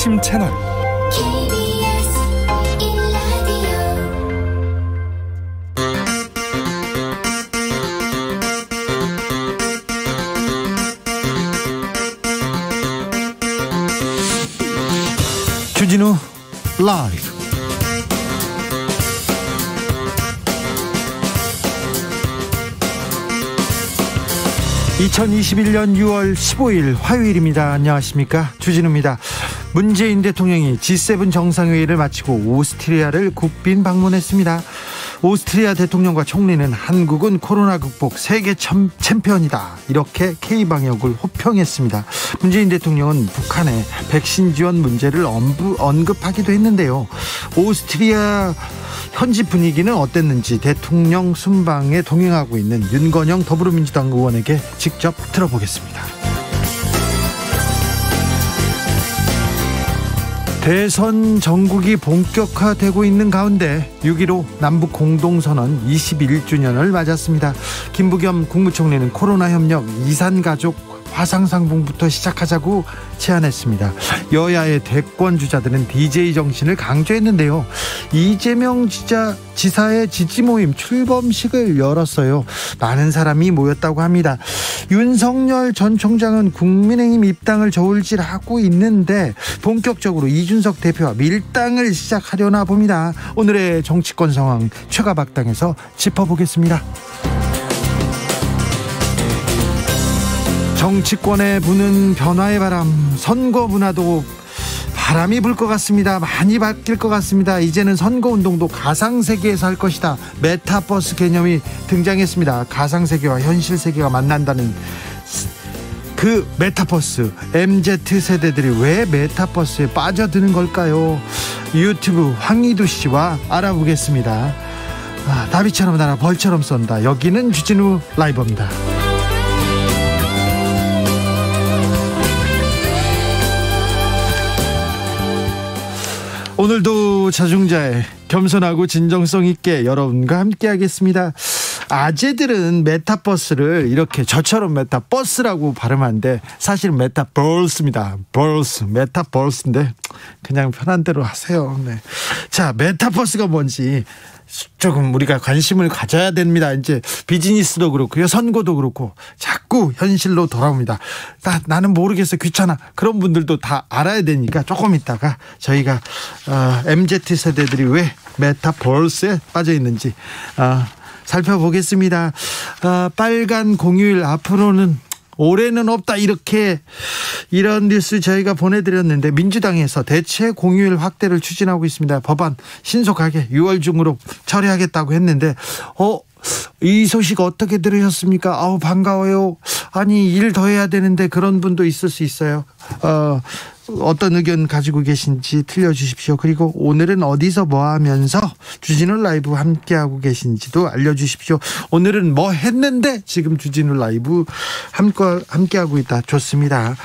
아침 채널 주진우 라이브. 2021년 6월 15일 화요일입니다. 안녕하십니까, 주진우입니다. 문재인 대통령이 G7 정상회의를 마치고 오스트리아를 국빈 방문했습니다. 오스트리아 대통령과 총리는 한국은 코로나 극복 세계 챔피언이다, 이렇게 K방역을 호평했습니다. 문재인 대통령은 북한의 백신 지원 문제를 언급하기도 했는데요. 오스트리아 현지 분위기는 어땠는지 대통령 순방에 동행하고 있는 윤건영 더불어민주당 의원에게 직접 들어보겠습니다. 대선 전국이 본격화되고 있는 가운데 6.15 남북 공동선언 21주년을 맞았습니다. 김부겸 국무총리는 코로나 협력 이산가족 화상상봉부터 시작하자고 제안했습니다. 여야의 대권 주자들은 DJ 정신을 강조했는데요. 이재명 지사의 지지 모임 출범식을 열었어요. 많은 사람이 모였다고 합니다. 윤석열 전 총장은 국민의힘 입당을 저울질하고 있는데 본격적으로 이준석 대표와 밀당을 시작하려나 봅니다. 오늘의 정치권 상황 최가박당에서 짚어보겠습니다. 정치권에 부는 변화의 바람, 선거 문화도 바람이 불 것 같습니다. 많이 바뀔 것 같습니다. 이제는 선거운동도 가상세계에서 할 것이다. 메타버스 개념이 등장했습니다. 가상세계와 현실세계가 만난다는 그 메타버스. MZ세대들이 왜 메타버스에 빠져드는 걸까요? 유튜브 황희두 씨와 알아보겠습니다. 나비처럼 날아 벌처럼 쏜다. 여기는 주진우 라이브입니다. 오늘도 자중자애, 겸손하고 진정성 있게 여러분과 함께 하겠습니다. 아재들은 메타버스를 이렇게 저처럼 메타버스라고 발음하는데 사실 메타버스입니다. 메타버스인데 그냥 편한 대로 하세요. 네. 자, 메타버스가 뭔지 조금 우리가 관심을 가져야 됩니다. 이제 비즈니스도 그렇고요, 선거도 그렇고 자꾸 현실로 돌아옵니다. 나는 모르겠어, 귀찮아, 그런 분들도 다 알아야 되니까 조금 있다가 저희가 MZ세대들이 왜 메타버스에 빠져 있는지 살펴보겠습니다. 빨간 공휴일 앞으로는 올해는 없다, 이런 뉴스 저희가 보내드렸는데 민주당에서 대체 공휴일 확대를 추진하고 있습니다. 법안 신속하게 6월 중으로 처리하겠다고 했는데 이 소식 어떻게 들으셨습니까? 반가워요. 아니, 일 더 해야 되는데, 그런 분도 있을 수 있어요. 어떤 의견 가지고 계신지 들려주십시오. 그리고 오늘은 어디서 뭐 하면서 주진우 라이브 함께하고 계신지도 알려주십시오. 오늘은 뭐 했는데 지금 주진우 라이브 함께하고 있다. 좋습니다.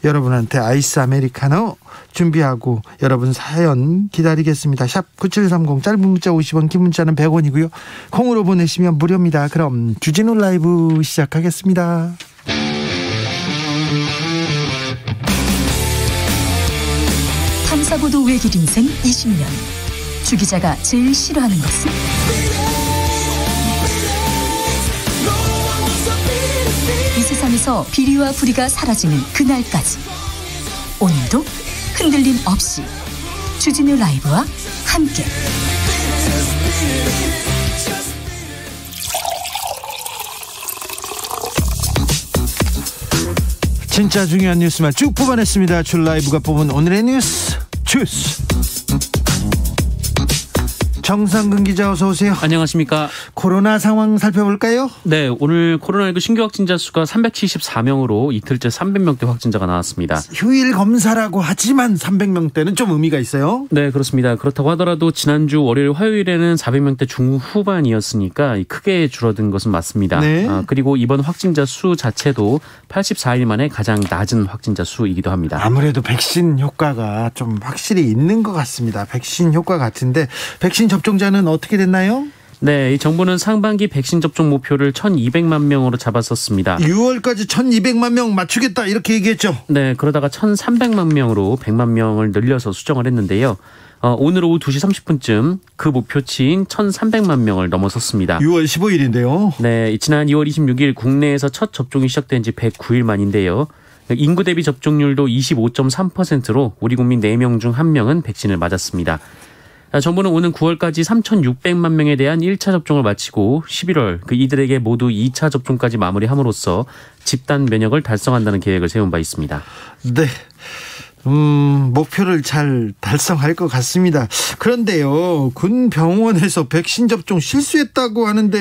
여러분한테 아이스 아메리카노 준비하고 여러분 사연 기다리겠습니다. 샵 9730, 짧은 문자 50원, 긴 문자는 100원이고요 콩으로 보내시면 무료입니다. 그럼 주진우 라이브 시작하겠습니다. 탐사보도 외길 인생 20년. 주 기자가 제일 싫어하는 것은? 이 세상에서 비리와 부리가 사라지는 그날까지, 오늘도 흔들림 없이 주진우 라이브와 함께 진짜 중요한 뉴스만 쭉 뽑아냈습니다. 줄 라이브가 뽑은 오늘의 뉴스 주스. 정상근 기자, 어서 오세요. 안녕하십니까. 코로나 상황 살펴볼까요? 네, 오늘 코로나19 신규 확진자 수가 374명으로 이틀째 300명대 확진자가 나왔습니다. 휴일 검사라고 하지만 300명대는 좀 의미가 있어요. 네, 그렇습니다. 그렇다고 하더라도 지난주 월요일 화요일에는 400명대 중후반이었으니까 크게 줄어든 것은 맞습니다. 네. 그리고 이번 확진자 수 자체도 84일 만에 가장 낮은 확진자 수이기도 합니다. 아무래도 백신 효과가 좀 확실히 있는 것 같습니다. 백신 효과 같은데 백신 접종자는 어떻게 됐나요? 네, 이 정부는 상반기 백신 접종 목표를 1,200만 명으로 잡았었습니다. 6월까지 1,200만 명 맞추겠다 이렇게 얘기했죠. 네, 그러다가 1,300만 명으로 100만 명을 늘려서 수정을 했는데요. 오늘 오후 2시 30분쯤 그 목표치인 1,300만 명을 넘어섰습니다. 6월 15일인데요. 네, 지난 2월 26일 국내에서 첫 접종이 시작된 지 109일 만인데요. 인구 대비 접종률도 25.3%로 우리 국민 4명 중 1명은 백신을 맞았습니다. 정부는 오는 9월까지 3,600만 명에 대한 1차 접종을 마치고 11월 이들에게 모두 2차 접종까지 마무리함으로써 집단 면역을 달성한다는 계획을 세운 바 있습니다. 네. 목표를 잘 달성할 것 같습니다. 그런데요, 군 병원에서 백신 접종 실수했다고 하는데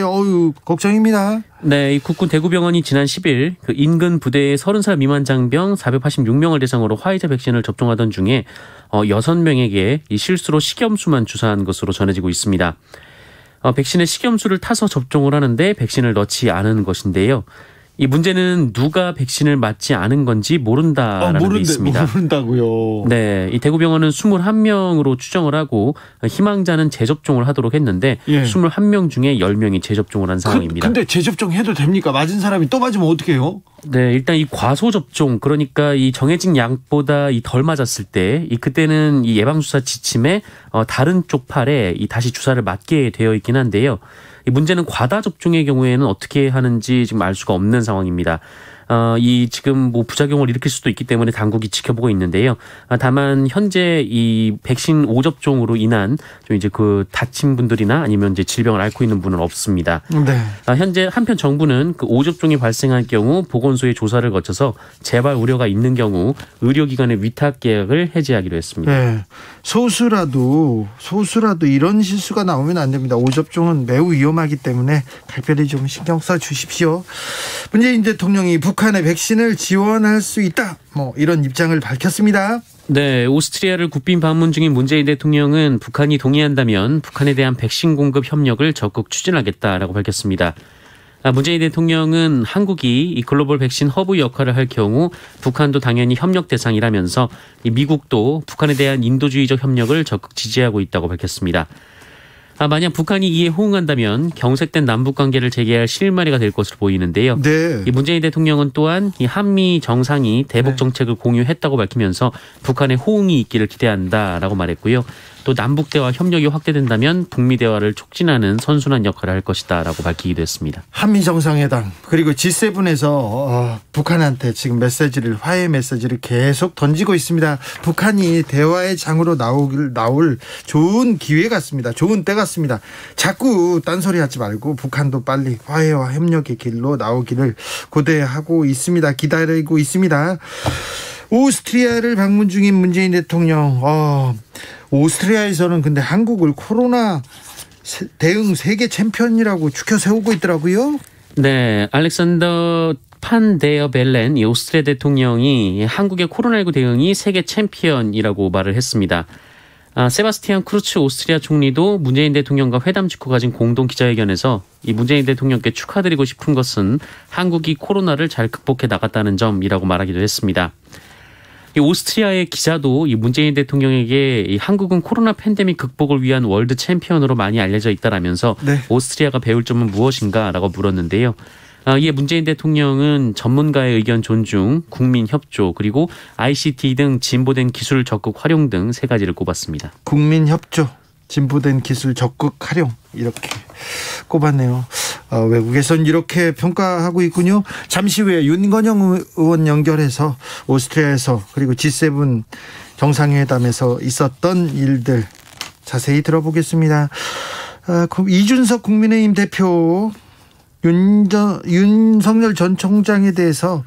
걱정입니다. 네, 이 국군 대구병원이 지난 10일 인근 부대의 30살 미만 장병 486명을 대상으로 화이자 백신을 접종하던 중에 6명에게 이 실수로 식염수만 주사한 것으로 전해지고 있습니다. 백신에 식염수를 타서 접종을 하는데 백신을 넣지 않은 것인데요. 이 문제는 누가 백신을 맞지 않은 건지 모른다라는 게 있습니다. 모른다고요? 네, 이 대구병원은 21명으로 추정을 하고 희망자는 재접종을 하도록 했는데 21명 중에 10명이 재접종을 한 상황입니다. 근데 재접종해도 됩니까? 맞은 사람이 또 맞으면 어떡해요? 네, 일단 이 과소접종, 그러니까 이 정해진 양보다 덜 맞았을 때 그때는 이 예방주사 지침에 다른 쪽 팔에 다시 주사를 맞게 되어 있긴 한데요. 이 문제는 과다 접종의 경우에는 어떻게 하는지 지금 알 수가 없는 상황입니다. 지금 부작용을 일으킬 수도 있기 때문에 당국이 지켜보고 있는데요. 다만 현재 이 백신 5접종으로 인한 좀 다친 분들이나 아니면 질병을 앓고 있는 분은 없습니다. 네. 현재 한편 정부는 5접종이 발생할 경우 보건소의 조사를 거쳐서 재발 우려가 있는 경우 의료기관의 위탁 계약을 해지하기로 했습니다. 네. 소수라도 이런 실수가 나오면 안 됩니다. 5접종은 매우 위험하기 때문에 각별히 좀 신경 써 주십시오. 문재인 대통령이 북한의 백신을 지원할 수 있다, 이런 입장을 밝혔습니다. 네, 오스트리아를 국빈 방문 중인 문재인 대통령은 북한이 동의한다면 북한에 대한 백신 공급 협력을 적극 추진하겠다라고 밝혔습니다. 문재인 대통령은 한국이 이 글로벌 백신 허브 역할을 할 경우 북한도 당연히 협력 대상이라면서 미국도 북한에 대한 인도주의적 협력을 적극 지지하고 있다고 밝혔습니다. 만약 북한이 이에 호응한다면 경색된 남북관계를 재개할 실마리가 될 것으로 보이는데요. 네. 이 문재인 대통령은 또한 이 한미 정상이 대북 정책을 공유했다고 밝히면서 북한의 호응이 있기를 기대한다라고 말했고요. 또 남북 대화 협력이 확대된다면 북미 대화를 촉진하는 선순환 역할을 할 것이다라고 밝히기도 했습니다. 한미 정상회담 그리고 G7에서 북한한테 지금 화해 메시지를 계속 던지고 있습니다. 북한이 대화의 장으로 나올 좋은 기회 같습니다. 좋은 때 같습니다. 자꾸 딴소리하지 말고 북한도 빨리 화해와 협력의 길로 나오기를 고대하고 있습니다. 기다리고 있습니다. 오스트리아를 방문 중인 문재인 대통령. 오스트리아에서는 근데 한국을 코로나 대응 세계 챔피언이라고 추켜 세우고 있더라고요. 네, 알렉산더 판데어 벨렌 이 오스트리아 대통령이 한국의 코로나19 대응이 세계 챔피언이라고 말을 했습니다. 세바스티안 크루츠 오스트리아 총리도 문재인 대통령과 회담 직후 가진 공동 기자회견에서 이 문재인 대통령께 축하드리고 싶은 것은 한국이 코로나를 잘 극복해 나갔다는 점이라고 말하기도 했습니다. 이 오스트리아의 기자도 이 문재인 대통령에게 이 한국은 코로나 팬데믹 극복을 위한 월드 챔피언으로 많이 알려져 있다라면서 오스트리아가 배울 점은 무엇인가라고 물었는데요. 이에 문재인 대통령은 전문가의 의견 존중, 국민 협조, 그리고 ICT 등 진보된 기술 적극 활용 등 3가지를 꼽았습니다. 국민 협조, 진보된 기술 적극 활용 이렇게 꼽았네요. 외국에선 이렇게 평가하고 있군요. 잠시 후에 윤건영 의원 연결해서 오스트리아에서 그리고 G7 정상회담에서 있었던 일들 자세히 들어보겠습니다. 이준석 국민의힘 대표 윤석열 전 총장에 대해서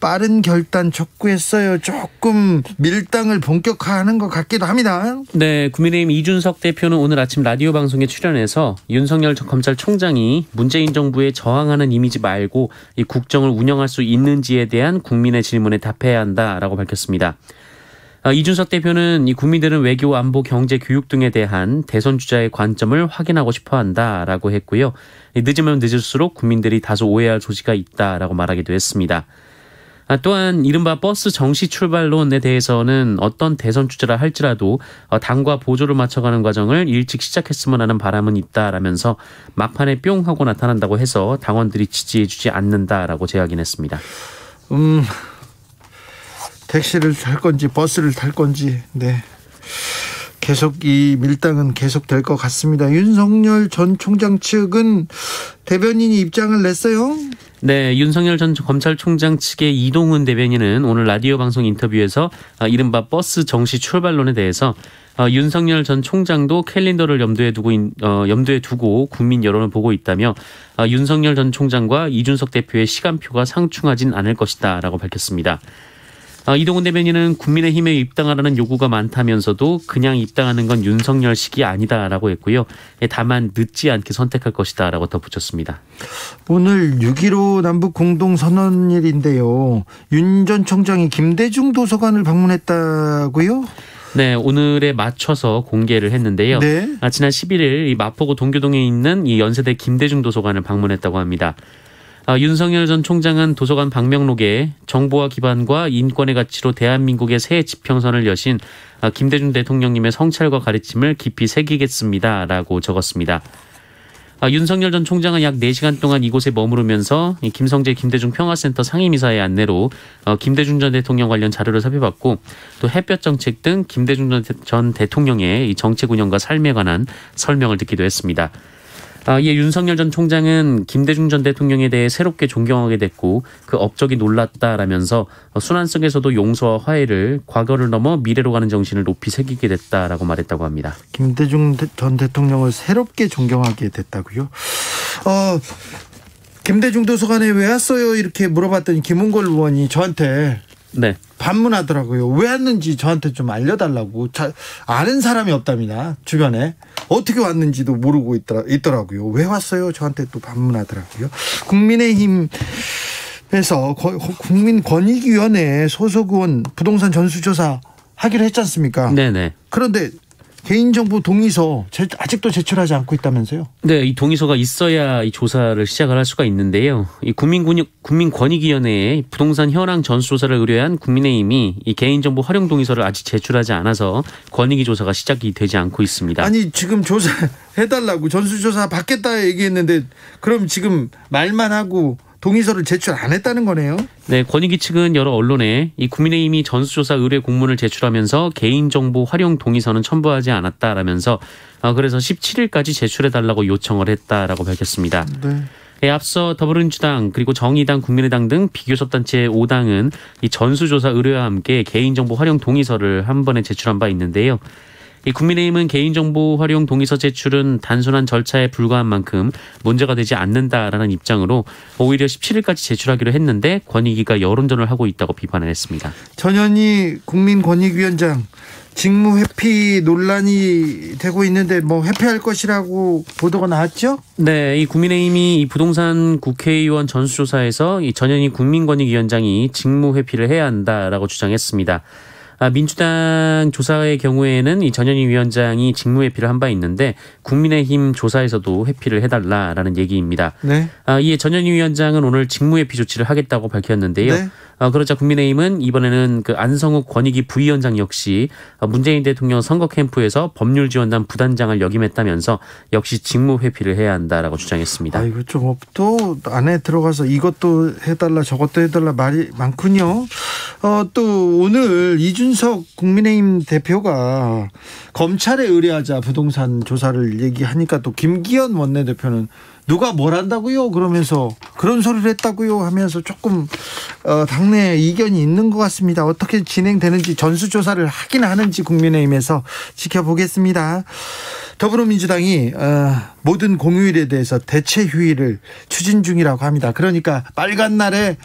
빠른 결단 촉구했어요. 조금 밀당을 본격화하는 것 같기도 합니다. 네, 국민의힘 이준석 대표는 오늘 아침 라디오 방송에 출연해서 윤석열 검찰총장이 문재인 정부에 저항하는 이미지 말고 이 국정을 운영할 수 있는지에 대한 국민의 질문에 답해야 한다라고 밝혔습니다. 이준석 대표는 이 국민들은 외교, 안보, 경제, 교육 등에 대한 대선 주자의 관점을 확인하고 싶어한다라고 했고요. 늦으면 늦을수록 국민들이 다소 오해할 소지가 있다라고 말하기도 했습니다. 또한 이른바 버스 정시 출발론에 대해서는 어떤 대선 주자라 할지라도 당과 보조를 맞춰가는 과정을 일찍 시작했으면 하는 바람은 있다라면서 막판에 뿅 하고 나타난다고 해서 당원들이 지지해주지 않는다라고 재확인했습니다. 택시를 탈 건지 버스를 탈 건지 네. 계속 이 밀당은 계속될 것 같습니다. 윤석열 전 총장 측은 대변인이 입장을 냈어요. 네, 윤석열 전 검찰총장 측의 이동훈 대변인은 오늘 라디오 방송 인터뷰에서 이른바 버스 정시 출발론에 대해서 윤석열 전 총장도 캘린더를 염두에 두고 국민 여론을 보고 있다며 윤석열 전 총장과 이준석 대표의 시간표가 상충하진 않을 것이다라고 밝혔습니다. 이동훈 대변인은 국민의힘에 입당하라는 요구가 많다면서도 그냥 입당하는 건 윤석열식이 아니다라고 했고요. 다만 늦지 않게 선택할 것이다라고 덧붙였습니다. 오늘 6.15 남북 공동선언일인데요. 윤 전 총장이 김대중 도서관을 방문했다고요? 네, 오늘에 맞춰서 공개를 했는데요. 네. 지난 11일 이 마포구 동교동에 있는 이 연세대 김대중 도서관을 방문했다고 합니다. 윤석열 전 총장은 도서관 방명록에 정보화 기반과 인권의 가치로 대한민국의 새 지평선을 여신 김대중 대통령님의 성찰과 가르침을 깊이 새기겠습니다라고 적었습니다. 윤석열 전 총장은 약 4시간 동안 이곳에 머무르면서 김성재 김대중 평화센터 상임이사의 안내로 김대중 전 대통령 관련 자료를 살펴봤고 또 햇볕 정책 등 김대중 전 대통령의 이 정책 운영과 삶에 관한 설명을 듣기도 했습니다. 이에 윤석열 전 총장은 김대중 전 대통령에 대해 새롭게 존경하게 됐고 그 업적이 놀랐다라면서 순환 속에서도 용서와 화해를 과거를 넘어 미래로 가는 정신을 높이 새기게 됐다라고 말했다고 합니다. 김대중 전 대통령을 새롭게 존경하게 됐다고요? 김대중 도서관에 왜 왔어요? 이렇게 물어봤더니 김은걸 의원이 저한테 네. 반문하더라고요. 왜 왔는지 저한테 좀 알려달라고. 아는 사람이 없답니다. 주변에. 어떻게 왔는지도 모르고 있더라고요. 왜 왔어요? 저한테 또 반문하더라고요. 국민의힘에서 국민권익위원회 소속 의원 부동산 전수조사 하기로 했지 않습니까? 네네. 그런데 개인정보 동의서 아직도 제출하지 않고 있다면서요? 네, 이 동의서가 있어야 이 조사를 시작을 할 수가 있는데요. 이 국민권익위원회에 부동산 현황 전수조사를 의뢰한 국민의힘이 이 개인정보 활용 동의서를 아직 제출하지 않아서 권익위 조사가 시작이 되지 않고 있습니다. 아니 지금 조사해달라고 전수조사 받겠다 얘기했는데 그럼 지금 말만 하고 동의서를 제출 안 했다는 거네요. 네, 권익위 측은 여러 언론에 이 국민의힘이 전수조사 의뢰 공문을 제출하면서 개인정보 활용 동의서는 첨부하지 않았다라면서 그래서 17일까지 제출해달라고 요청을 했다라고 밝혔습니다. 네. 앞서 더불어민주당 그리고 정의당 국민의당 등 비교섭단체 5당은 이 전수조사 의뢰와 함께 개인정보 활용 동의서를 한 번에 제출한 바 있는데요. 이 국민의힘은 개인정보 활용 동의서 제출은 단순한 절차에 불과한 만큼 문제가 되지 않는다라는 입장으로 오히려 17일까지 제출하기로 했는데 권익위가 여론전을 하고 있다고 비판을 했습니다. 전현희 국민권익위원장 직무 회피 논란이 되고 있는데 뭐 회피할 것이라고 보도가 나왔죠? 네, 이 국민의힘이 이 부동산 국회의원 전수조사에서 이 전현희 국민권익위원장이 직무 회피를 해야 한다라고 주장했습니다. 민주당 조사의 경우에는 이 전현희 위원장이 직무 회피를 한 바 있는데 국민의힘 조사에서도 회피를 해달라라는 얘기입니다. 네. 이에 전현희 위원장은 오늘 직무 회피 조치를 하겠다고 밝혔는데요. 네. 그러자 국민의힘은 이번에는 그 안성욱 권익위 부위원장 역시 문재인 대통령 선거 캠프에서 법률지원단 부단장을 역임했다면서 역시 직무 회피를 해야 한다라고 주장했습니다. 이거 좀 또 안에 들어가서 이것도 해달라 저것도 해달라 말이 많군요. 또 오늘 이준석 국민의힘 대표가 검찰에 의뢰하자 부동산 조사를 얘기하니까 또 김기현 원내대표는 누가 뭘 한다고요? 그러면서 그런 소리를 했다고요? 하면서 조금 당내 이견이 있는 것 같습니다. 어떻게 진행되는지 전수조사를 하긴 하는지 국민의힘에서 지켜보겠습니다. 더불어민주당이 모든 공휴일에 대해서 대체 휴일을 추진 중이라고 합니다. 그러니까 빨간 날에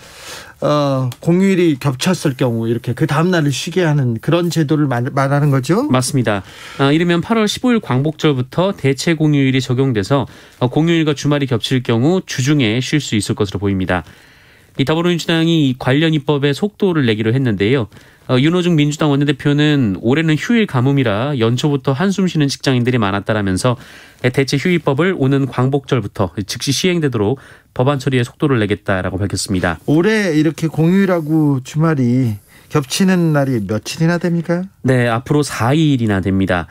공휴일이 겹쳤을 경우 이렇게 그 다음 날을 쉬게 하는 그런 제도를 말하는 거죠? 맞습니다. 이르면 8월 15일 광복절부터 대체 공휴일이 적용돼서 공휴일과 주말이 겹칠 경우 주중에 쉴 수 있을 것으로 보입니다. 이 더불어민주당이 관련 입법에 속도를 내기로 했는데요. 윤호중 민주당 원내대표는 올해는 휴일 가뭄이라 연초부터 한숨 쉬는 직장인들이 많았다라면서 대체 휴일법을 오는 광복절부터 즉시 시행되도록 법안 처리에 속도를 내겠다라고 밝혔습니다. 올해 이렇게 공휴일하고 주말이 겹치는 날이 며칠이나 됩니까? 네, 앞으로 4일이나 됩니다.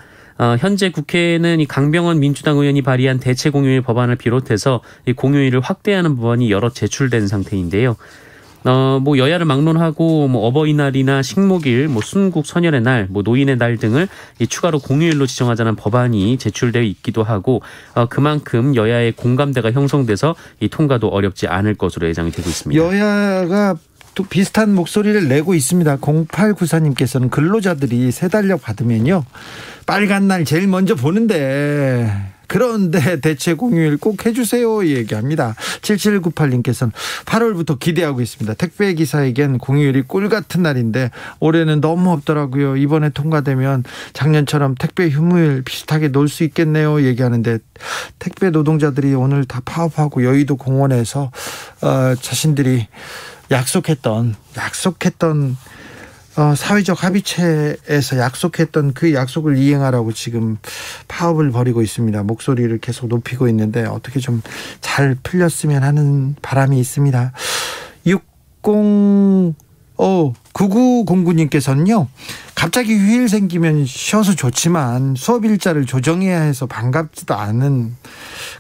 현재 국회는 이 강병원 민주당 의원이 발의한 대체 공휴일 법안을 비롯해서 이 공휴일을 확대하는 법안이 여러 제출된 상태인데요. 뭐 여야를 막론하고 뭐 어버이날이나 식목일, 뭐 순국 선열의 날, 뭐 노인의 날 등을 이 추가로 공휴일로 지정하자는 법안이 제출되어 있기도 하고 그만큼 여야의 공감대가 형성돼서 이 통과도 어렵지 않을 것으로 예상이 되고 있습니다. 여야가 또 비슷한 목소리를 내고 있습니다. 0894님께서는 근로자들이 세 달력 받으면요 빨간 날 제일 먼저 보는데 그런데 대체 공휴일 꼭 해주세요 얘기합니다. 7798님께서는 8월부터 기대하고 있습니다. 택배기사에겐 공휴일이 꿀 같은 날인데 올해는 너무 없더라고요. 이번에 통과되면 작년처럼 택배 휴무일 비슷하게 놀 수 있겠네요 얘기하는데 택배 노동자들이 오늘 다 파업하고 여의도 공원에서 자신들이 약속했던 사회적 합의체에서 약속했던 그 약속을 이행하라고 지금 파업을 벌이고 있습니다. 목소리를 계속 높이고 있는데 어떻게 좀 잘 풀렸으면 하는 바람이 있습니다. 9909님께서는요. 갑자기 휴일 생기면 쉬어서 좋지만 수업 일자를 조정해야 해서 반갑지도 않은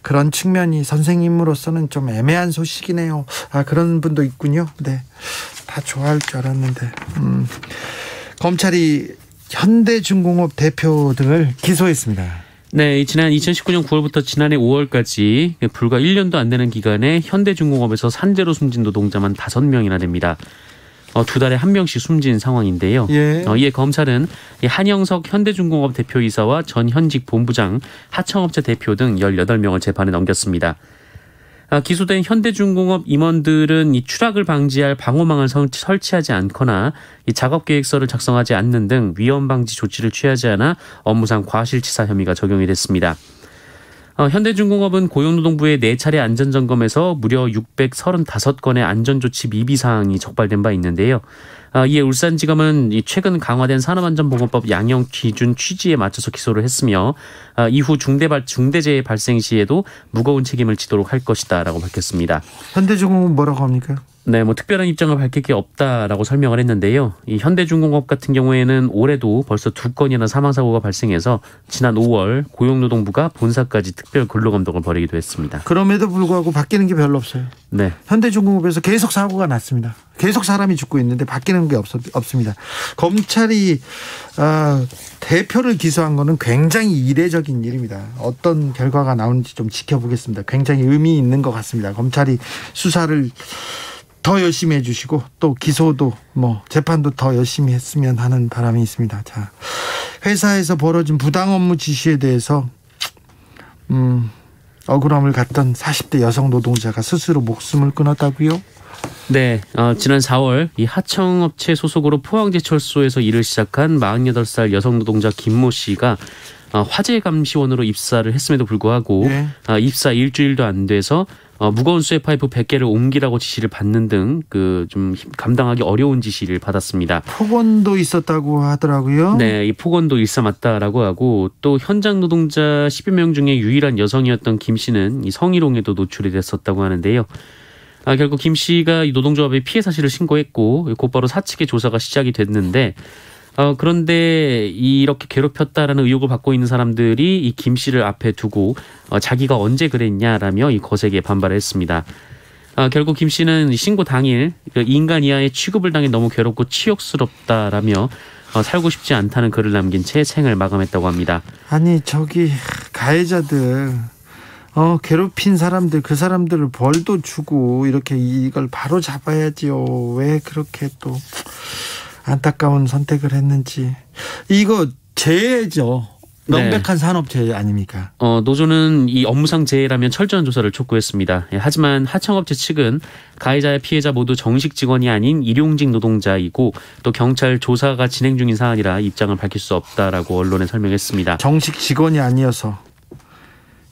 그런 측면이 선생님으로서는 좀 애매한 소식이네요. 그런 분도 있군요. 네, 다 좋아할 줄 알았는데 검찰이 현대중공업 대표 등을 기소했습니다. 네, 지난 2019년 9월부터 지난해 5월까지 불과 1년도 안 되는 기간에 현대중공업에서 산재로 숨진 노동자만 5명이나 됩니다. 두 달에 한 명씩 숨진 상황인데요. 예. 이에 검찰은 한영석 현대중공업 대표이사와 전 현직 본부장, 하청업체 대표 등 18명을 재판에 넘겼습니다. 기소된 현대중공업 임원들은 이 추락을 방지할 방호망을 설치하지 않거나 이 작업계획서를 작성하지 않는 등 위험방지 조치를 취하지 않아 업무상 과실치사 혐의가 적용이 됐습니다. 현대중공업은 고용노동부의 4차례 안전점검에서 무려 635건의 안전조치 미비사항이 적발된 바 있는데요. 이에 울산지검은 최근 강화된 산업안전보건법 양형 기준 취지에 맞춰서 기소를 했으며 이후 중대재해 발생 시에도 무거운 책임을 지도록 할 것이다라고 밝혔습니다. 현대중공업 뭐라고 합니까? 네, 뭐 특별한 입장을 밝힐 게 없다라고 설명을 했는데요. 이 현대중공업 같은 경우에는 올해도 벌써 2건이나 사망사고가 발생해서 지난 5월 고용노동부가 본사까지 특별 근로감독을 벌이기도 했습니다. 그럼에도 불구하고 바뀌는 게 별로 없어요. 네, 현대중공업에서 계속 사고가 났습니다. 계속 사람이 죽고 있는데 바뀌는 게 없습니다. 검찰이 대표를 기소한 거는 굉장히 이례적인 일입니다. 어떤 결과가 나오는지 좀 지켜보겠습니다. 굉장히 의미 있는 것 같습니다. 검찰이 수사를 더 열심히 해주시고 또 기소도 재판도 더 열심히 했으면 하는 바람이 있습니다. 자, 회사에서 벌어진 부당 업무 지시에 대해서 억울함을 갖던 40대 여성 노동자가 스스로 목숨을 끊었다고요? 네, 지난 4월 이 하청업체 소속으로 포항제철소에서 일을 시작한 48살 여성 노동자 김모 씨가 화재감시원으로 입사를 했음에도 불구하고 네. 입사 일주일도 안 돼서 무거운 수해 파이프 100개를 옮기라고 지시를 받는 등 좀 감당하기 어려운 지시를 받았습니다. 폭언도 있었다고 하더라고요. 네, 이 폭언도 일삼았다라고 하고 또 현장 노동자 10여 명 중에 유일한 여성이었던 김 씨는 이 성희롱에도 노출이 됐었다고 하는데요. 결국 김 씨가 이 노동조합에 피해 사실을 신고했고 곧바로 사측의 조사가 시작이 됐는데 그런데 이렇게 괴롭혔다라는 의혹을 받고 있는 사람들이 이 김 씨를 앞에 두고 자기가 언제 그랬냐라며 이 거세게 반발을 했습니다. 결국 김 씨는 신고 당일 인간 이하의 취급을 당해 너무 괴롭고 치욕스럽다라며 살고 싶지 않다는 글을 남긴 채 생을 마감했다고 합니다. 아니 저기 가해자들 괴롭힌 사람들 그 사람들을 벌도 주고 이렇게 이걸 바로 잡아야지요. 왜 그렇게 또 안타까운 선택을 했는지. 이거 재해죠. 명백한 산업재해 아닙니까? 노조는 이 업무상 재해라면 철저한 조사를 촉구했습니다. 하지만 하청업체 측은 가해자와 피해자 모두 정식 직원이 아닌 일용직 노동자이고 또 경찰 조사가 진행 중인 사안이라 입장을 밝힐 수 없다라고 언론에 설명했습니다. 정식 직원이 아니어서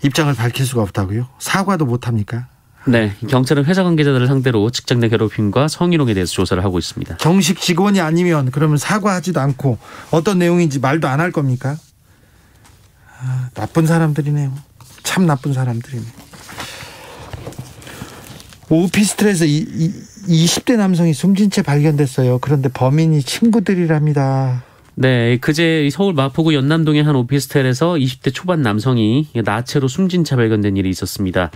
입장을 밝힐 수가 없다고요? 사과도 못합니까? 네, 경찰은 회사 관계자들을 상대로 직장 내 괴롭힘과 성희롱에 대해서 조사를 하고 있습니다. 정식 직원이 아니면 그러면 사과하지도 않고 어떤 내용인지 말도 안 할 겁니까? 나쁜 사람들이네요. 참 나쁜 사람들이네. 오피스텔에서 20대 남성이 숨진 채 발견됐어요. 그런데 범인이 친구들이랍니다. 네, 그제 서울 마포구 연남동의 한 오피스텔에서 20대 초반 남성이 나체로 숨진 채 발견된 일이 있었습니다.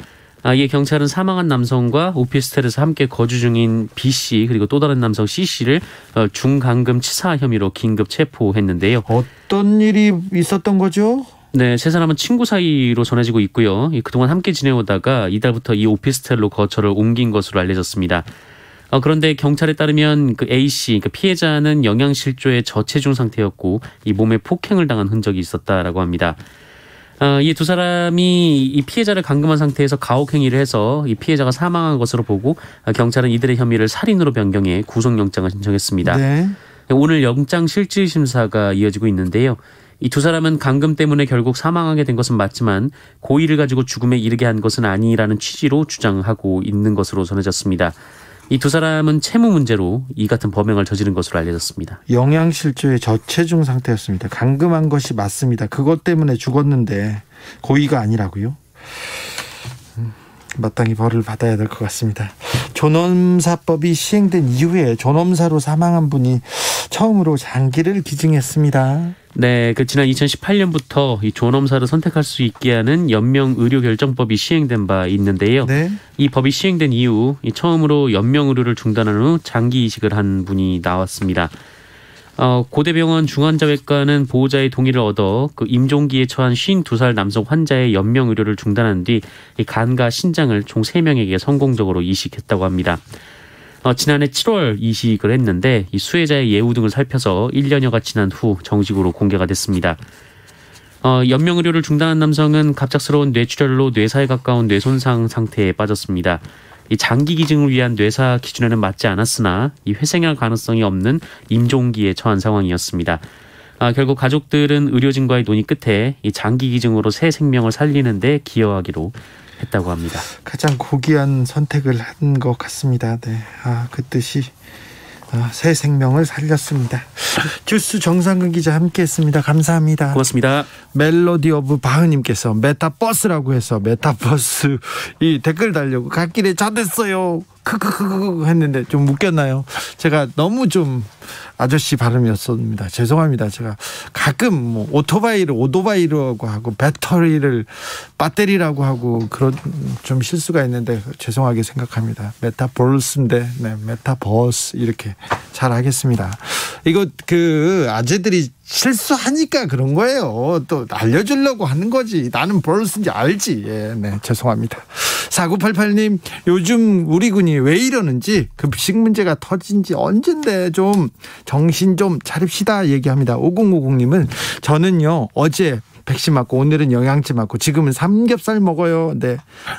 이에 경찰은 사망한 남성과 오피스텔에서 함께 거주 중인 B씨 그리고 또 다른 남성 C씨를 중간금 치사 혐의로 긴급 체포했는데요. 어떤 일이 있었던 거죠? 네, 세 사람은 친구 사이로 전해지고 있고요. 그동안 함께 지내오다가 이달부터 이 오피스텔로 거처를 옮긴 것으로 알려졌습니다. 그런데 경찰에 따르면 그 A씨, 그 피해자는 영양실조의 저체중 상태였고 이 몸에 폭행을 당한 흔적이 있었다라고 합니다. 이 두 사람이 이 피해자를 감금한 상태에서 가혹행위를 해서 이 피해자가 사망한 것으로 보고 경찰은 이들의 혐의를 살인으로 변경해 구속영장을 신청했습니다. 네. 오늘 영장실질심사가 이어지고 있는데요. 이 두 사람은 감금 때문에 결국 사망하게 된 것은 맞지만 고의를 가지고 죽음에 이르게 한 것은 아니라는 취지로 주장하고 있는 것으로 전해졌습니다. 이 두 사람은 채무 문제로 이 같은 범행을 저지른 것으로 알려졌습니다. 영양실조의 저체중 상태였습니다. 감금한 것이 맞습니다. 그것 때문에 죽었는데 고의가 아니라고요? 마땅히 벌을 받아야 될 것 같습니다. 존엄사법이 시행된 이후에 존엄사로 사망한 분이 처음으로 장기를 기증했습니다. 네, 지난 2018년부터 이 존엄사를 선택할 수 있게 하는 연명의료결정법이 시행된 바 있는데요. 네. 이 법이 시행된 이후 처음으로 연명의료를 중단한 후 장기 이식을 한 분이 나왔습니다. 고대병원 중환자외과는 보호자의 동의를 얻어 그 임종기에 처한 52살 남성 환자의 연명의료를 중단한 뒤 이 간과 신장을 총 3명에게 성공적으로 이식했다고 합니다. 지난해 7월 이식을 했는데 이 수혜자의 예우 등을 살펴서 1년여가 지난 후 정식으로 공개가 됐습니다. 연명의료를 중단한 남성은 갑작스러운 뇌출혈로 뇌사에 가까운 뇌손상 상태에 빠졌습니다. 이 장기 기증을 위한 뇌사 기준에는 맞지 않았으나 이 회생할 가능성이 없는 임종기에 처한 상황이었습니다. 결국 가족들은 의료진과의 논의 끝에 이 장기 기증으로 새 생명을 살리는 데 기여하기로 했다고 합니다. 가장 고귀한 선택을 한 것 같습니다. 네, 그 뜻이 새 생명을 살렸습니다. 주스 정상근 기자 함께했습니다. 감사합니다. 고맙습니다. 멜로디 오브 바흐님께서 메타버스라고 해서 메타버스 이 댓글 달려고 갓길에 잣됐어요. 크크크크 했는데 좀 웃겼나요? 제가 너무 좀 아저씨 발음이었습니다. 죄송합니다. 제가 가끔 뭐 오토바이라고 하고 배터리라고 하고 그런 좀 실수가 있는데 죄송하게 생각합니다. 메타버스인데 네, 메타버스 이렇게 잘 하겠습니다. 이거 그 아재들이 실수하니까 그런 거예요. 또 알려주려고 하는 거지. 나는 버스인지 알지. 네, 죄송합니다. 4988님, 요즘 우리 군이 왜 이러는지 급식 문제가 터진 지 언젠데 좀 정신 좀 차립시다 얘기합니다. 5050님은 저는요 어제 백신 맞고 오늘은 영양제 맞고 지금은 삼겹살 먹어요. 네,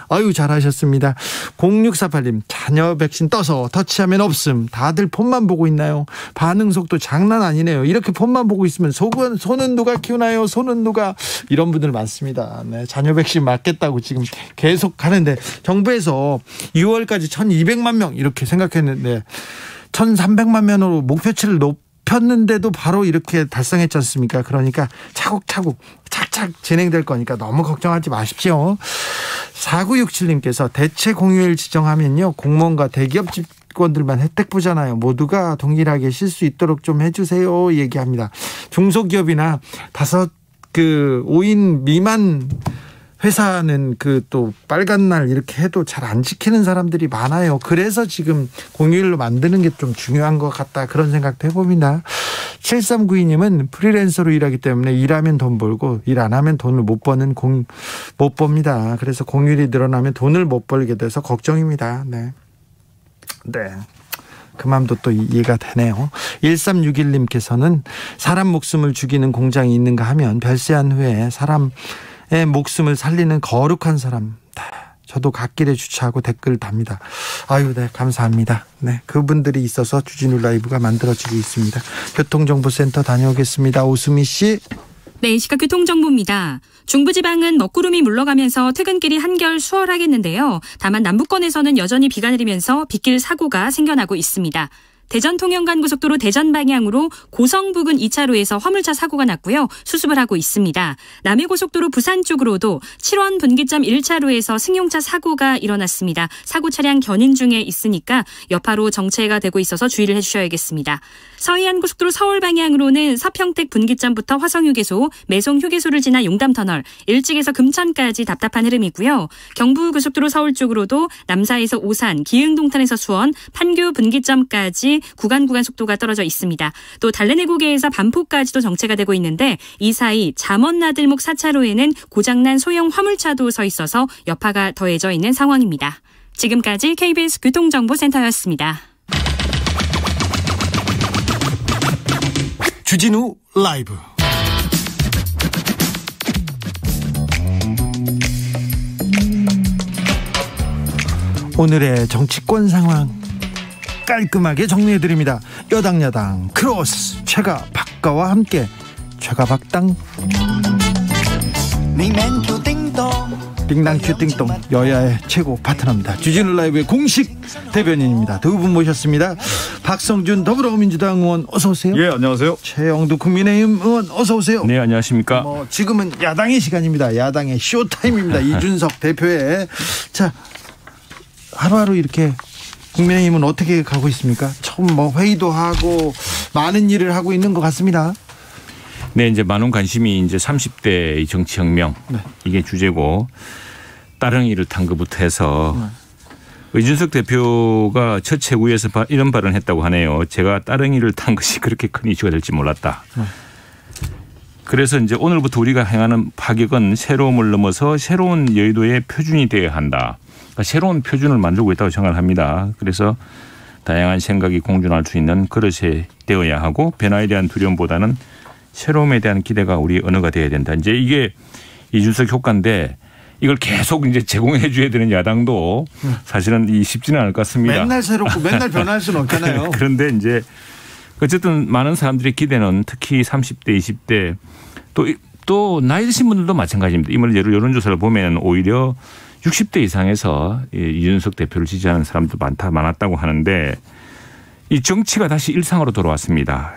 아유 잘하셨습니다. 0648님 자녀 백신 떠서 터치하면 없음. 다들 폰만 보고 있나요? 반응 속도 장난 아니네요. 이렇게 폰만 보고 있으면 손은 누가 키우나요? 손은 누가? 이런 분들 많습니다. 네, 자녀 백신 맞겠다고 지금 계속 하는데 정부에서 6월까지 1200만 명 이렇게 생각했는데 1300만 명으로 목표치를 폈는데도 바로 이렇게 달성했지 않습니까? 그러니까 차곡차곡 착착 진행될 거니까 너무 걱정하지 마십시오. 4967님께서 대체 공휴일 지정하면요 공무원과 대기업 직원들만 혜택 보잖아요. 모두가 동일하게 쉴 수 있도록 좀 해주세요 얘기합니다. 중소기업이나 5인 미만 회사는 또 빨간 날 이렇게 해도 잘 안 지키는 사람들이 많아요. 그래서 지금 공휴일로 만드는 게 좀 중요한 것 같다 그런 생각도 해봅니다. 7392님은 프리랜서로 일하기 때문에 일하면 돈 벌고 일 안 하면 돈을 못 법니다. 그래서 공휴일이 늘어나면 돈을 못 벌게 돼서 걱정입니다. 네. 그 마음도 또 이해가 되네요. 1361님께서는 사람 목숨을 죽이는 공장이 있는가 하면 별세한 후에 사람의 목숨을 살리는 거룩한 사람. 저도 갓길에 주차하고 댓글 답니다. 아유, 네, 감사합니다. 네, 그분들이 있어서 주진우 라이브가 만들어지고 있습니다. 교통정보센터 다녀오겠습니다. 오수미 씨. 네, 시각 교통정보입니다. 중부지방은 먹구름이 물러가면서 퇴근길이 한결 수월하겠는데요. 다만 남부권에서는 여전히 비가 내리면서 빗길 사고가 생겨나고 있습니다. 대전 통영간고속도로 대전 방향으로 고성 부근 2차로에서 화물차 사고가 났고요. 수습을 하고 있습니다. 남해고속도로 부산 쪽으로도 7원 분기점 1차로에서 승용차 사고가 일어났습니다. 사고 차량 견인 중에 있으니까 여파로 정체가 되고 있어서 주의를 해주셔야겠습니다. 서해안고속도로 서울 방향으로는 서평택 분기점부터 화성휴게소, 매송휴게소를 지나 용담터널, 일찍에서 금천까지 답답한 흐름이고요. 경부고속도로 서울 쪽으로도 남사에서 오산, 기흥동탄에서 수원, 판교 분기점까지 구간 속도가 떨어져 있습니다. 또 달래내고개에서 반포까지도 정체가 되고 있는데 이 사이 잠원나들목 4차로에는 고장난 소형 화물차도 서 있어서 여파가 더해져 있는 상황입니다. 지금까지 KBS 교통정보센터였습니다. 주진우 라이브. 오늘의 정치권 상황 깔끔하게 정리해드립니다. 여당 야당 크로스 최가박과와 함께 최가박당. 띵당큐 띵동 여야의 최고 파트너입니다. 주진우 라이브의 공식 대변인입니다. 두 분 모셨습니다. 박성준 더불어민주당 의원 어서 오세요. 예, 안녕하세요. 최영두 국민의힘 의원 어서 오세요. 네, 안녕하십니까. 지금은 야당의 시간입니다. 야당의 쇼타임입니다. 이준석 대표의 자 하루하루 이렇게 국민의힘은 어떻게 가고 있습니까? 처음 회의도 하고 많은 일을 하고 있는 것 같습니다. 네, 이제 많은 관심이 이제 30대 정치혁명 네. 이게 주제고 따릉이를 탄 것부터 해서 이준석 대표가 첫 최고위에서 이런 발언을 했다고 하네요. 제가 따릉이를 탄 것이 그렇게 큰 이슈가 될지 몰랐다. 그래서 이제 오늘부터 우리가 행하는 파격은 새로움을 넘어서 새로운 여의도의 표준이 되어야 한다. 그러니까 새로운 표준을 만들고 있다고 생각을 합니다. 그래서 다양한 생각이 공존할 수 있는 그릇이 되어야 하고 변화에 대한 두려움보다는 새로움에 대한 기대가 우리 언어가 되어야 된다. 이제 이게 이준석 효과인데 이걸 계속 이제 제공해 줘야 되는 야당도 사실은 쉽지는 않을 것 같습니다. 맨날 새롭고 맨날 변할 수는 없잖아요. 그런데 이제 어쨌든 많은 사람들의 기대는 특히 30대, 20대 또 나이 드신 분들도 마찬가지입니다. 이번 여론조사를 보면 오히려 60대 이상에서 이준석 대표를 지지하는 사람도 많았다고 하는데 이 정치가 다시 일상으로 돌아왔습니다.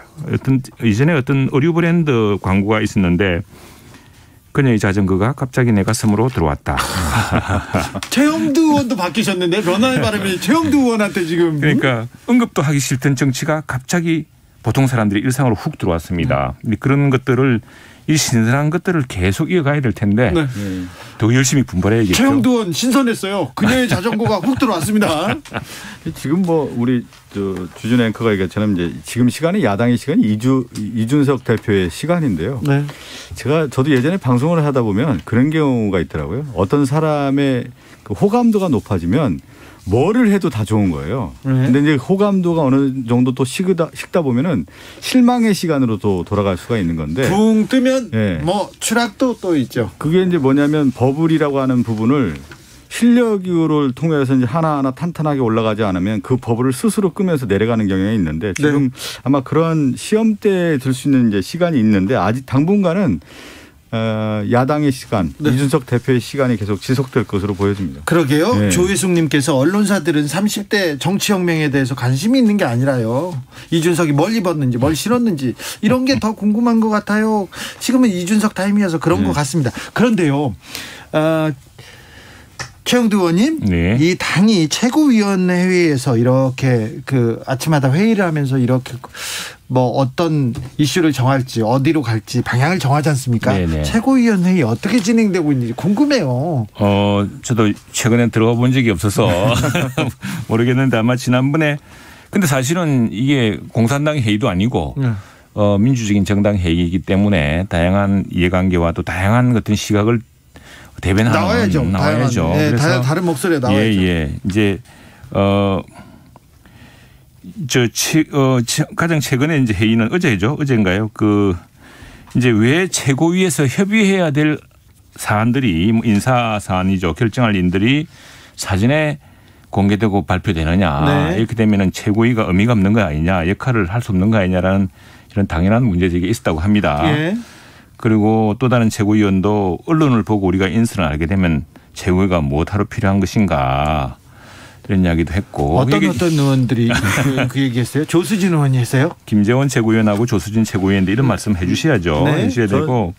이전에 어떤 의류 브랜드 광고가 있었는데 그녀의 자전거가 갑자기 내 가슴으로 들어왔다. 최영두 의원도 바뀌셨는데 변화의 바람이 최영두 의원한테 지금. 그러니까 언급도 하기 싫던 정치가 갑자기 보통 사람들이 일상으로 훅 들어왔습니다. 그런 것들을 이 신선한 것들을 계속 이어가야 될 텐데 네. 더 열심히 분발해야겠죠. 최영두 의원 신선했어요. 그녀의 자전거가 훅 들어왔습니다. 지금 우리 주준 앵커가 얘기했처럼 이제 지금 시간이 야당의 시간이 이준석 대표의 시간인데요. 네. 저도 예전에 방송을 하다 보면 그런 경우가 있더라고요. 어떤 사람의 그 호감도가 높아지면 뭐를 해도 다 좋은 거예요. 그런데 이제 호감도가 어느 정도 또 식다 보면은 실망의 시간으로 또 돌아갈 수가 있는 건데. 붕 뜨면 추락도 또 있죠. 그게 이제 뭐냐면 버블이라고 하는 부분을 실력을 통해서 이제 하나하나 탄탄하게 올라가지 않으면 그 버블을 스스로 끄면서 내려가는 경향이 있는데 지금 아마 그런 시험대에 들 수 있는 이제 시간이 있는데 아직 당분간은 야당의 시간, 이준석 대표의 시간이 계속 지속될 것으로 보여집니다. 그러게요. 네. 조혜숙님께서 언론사들은 30대 정치혁명에 대해서 관심이 있는 게 아니라요. 이준석이 뭘 입었는지 뭘 신었는지 이런 게 더 궁금한 것 같아요. 지금은 이준석 타임이어서 그런 것 같습니다. 그런데요. 최영두 의원님, 네. 이 당이 최고위원회 회의에서 이렇게 아침마다 회의를 하면서 이렇게 어떤 이슈를 정할지 어디로 갈지 방향을 정하지 않습니까? 네네. 최고위원 회의 어떻게 진행되고 있는지 궁금해요. 저도 최근에 들어가 본 적이 없어서 모르겠는데 아마 지난번에 근데 사실은 이게 공산당 회의도 아니고 민주적인 정당 회의이기 때문에 다양한 이해관계와 또 다양한 어떤 시각을 대변하는 나와야죠. 네, 그래서 다른 목소리에 나와야죠. 이제 가장 최근에 이제 회의는 어제인가요? 이제 왜 최고위에서 협의해야 될 사안들이 인사 사안이죠. 결정할 일들이 사전에 공개되고 발표되느냐. 네. 이렇게 되면은 최고위가 의미가 없는 거 아니냐, 역할을 할 수 없는 거 아니냐라는 이런 당연한 문제제기가 있었다고 합니다. 네. 그리고 또 다른 최고위원도 언론을 보고 우리가 인선을 하게 되면 최고위가 무엇하러 필요한 것인가 이런 이야기도 했고. 어떤 의원들이 그 얘기했어요? 조수진 의원이 했어요? 김재원 최고위원하고 조수진 최고위원인데 이런 말씀 해 주셔야죠. 네. 해 주셔야 되고.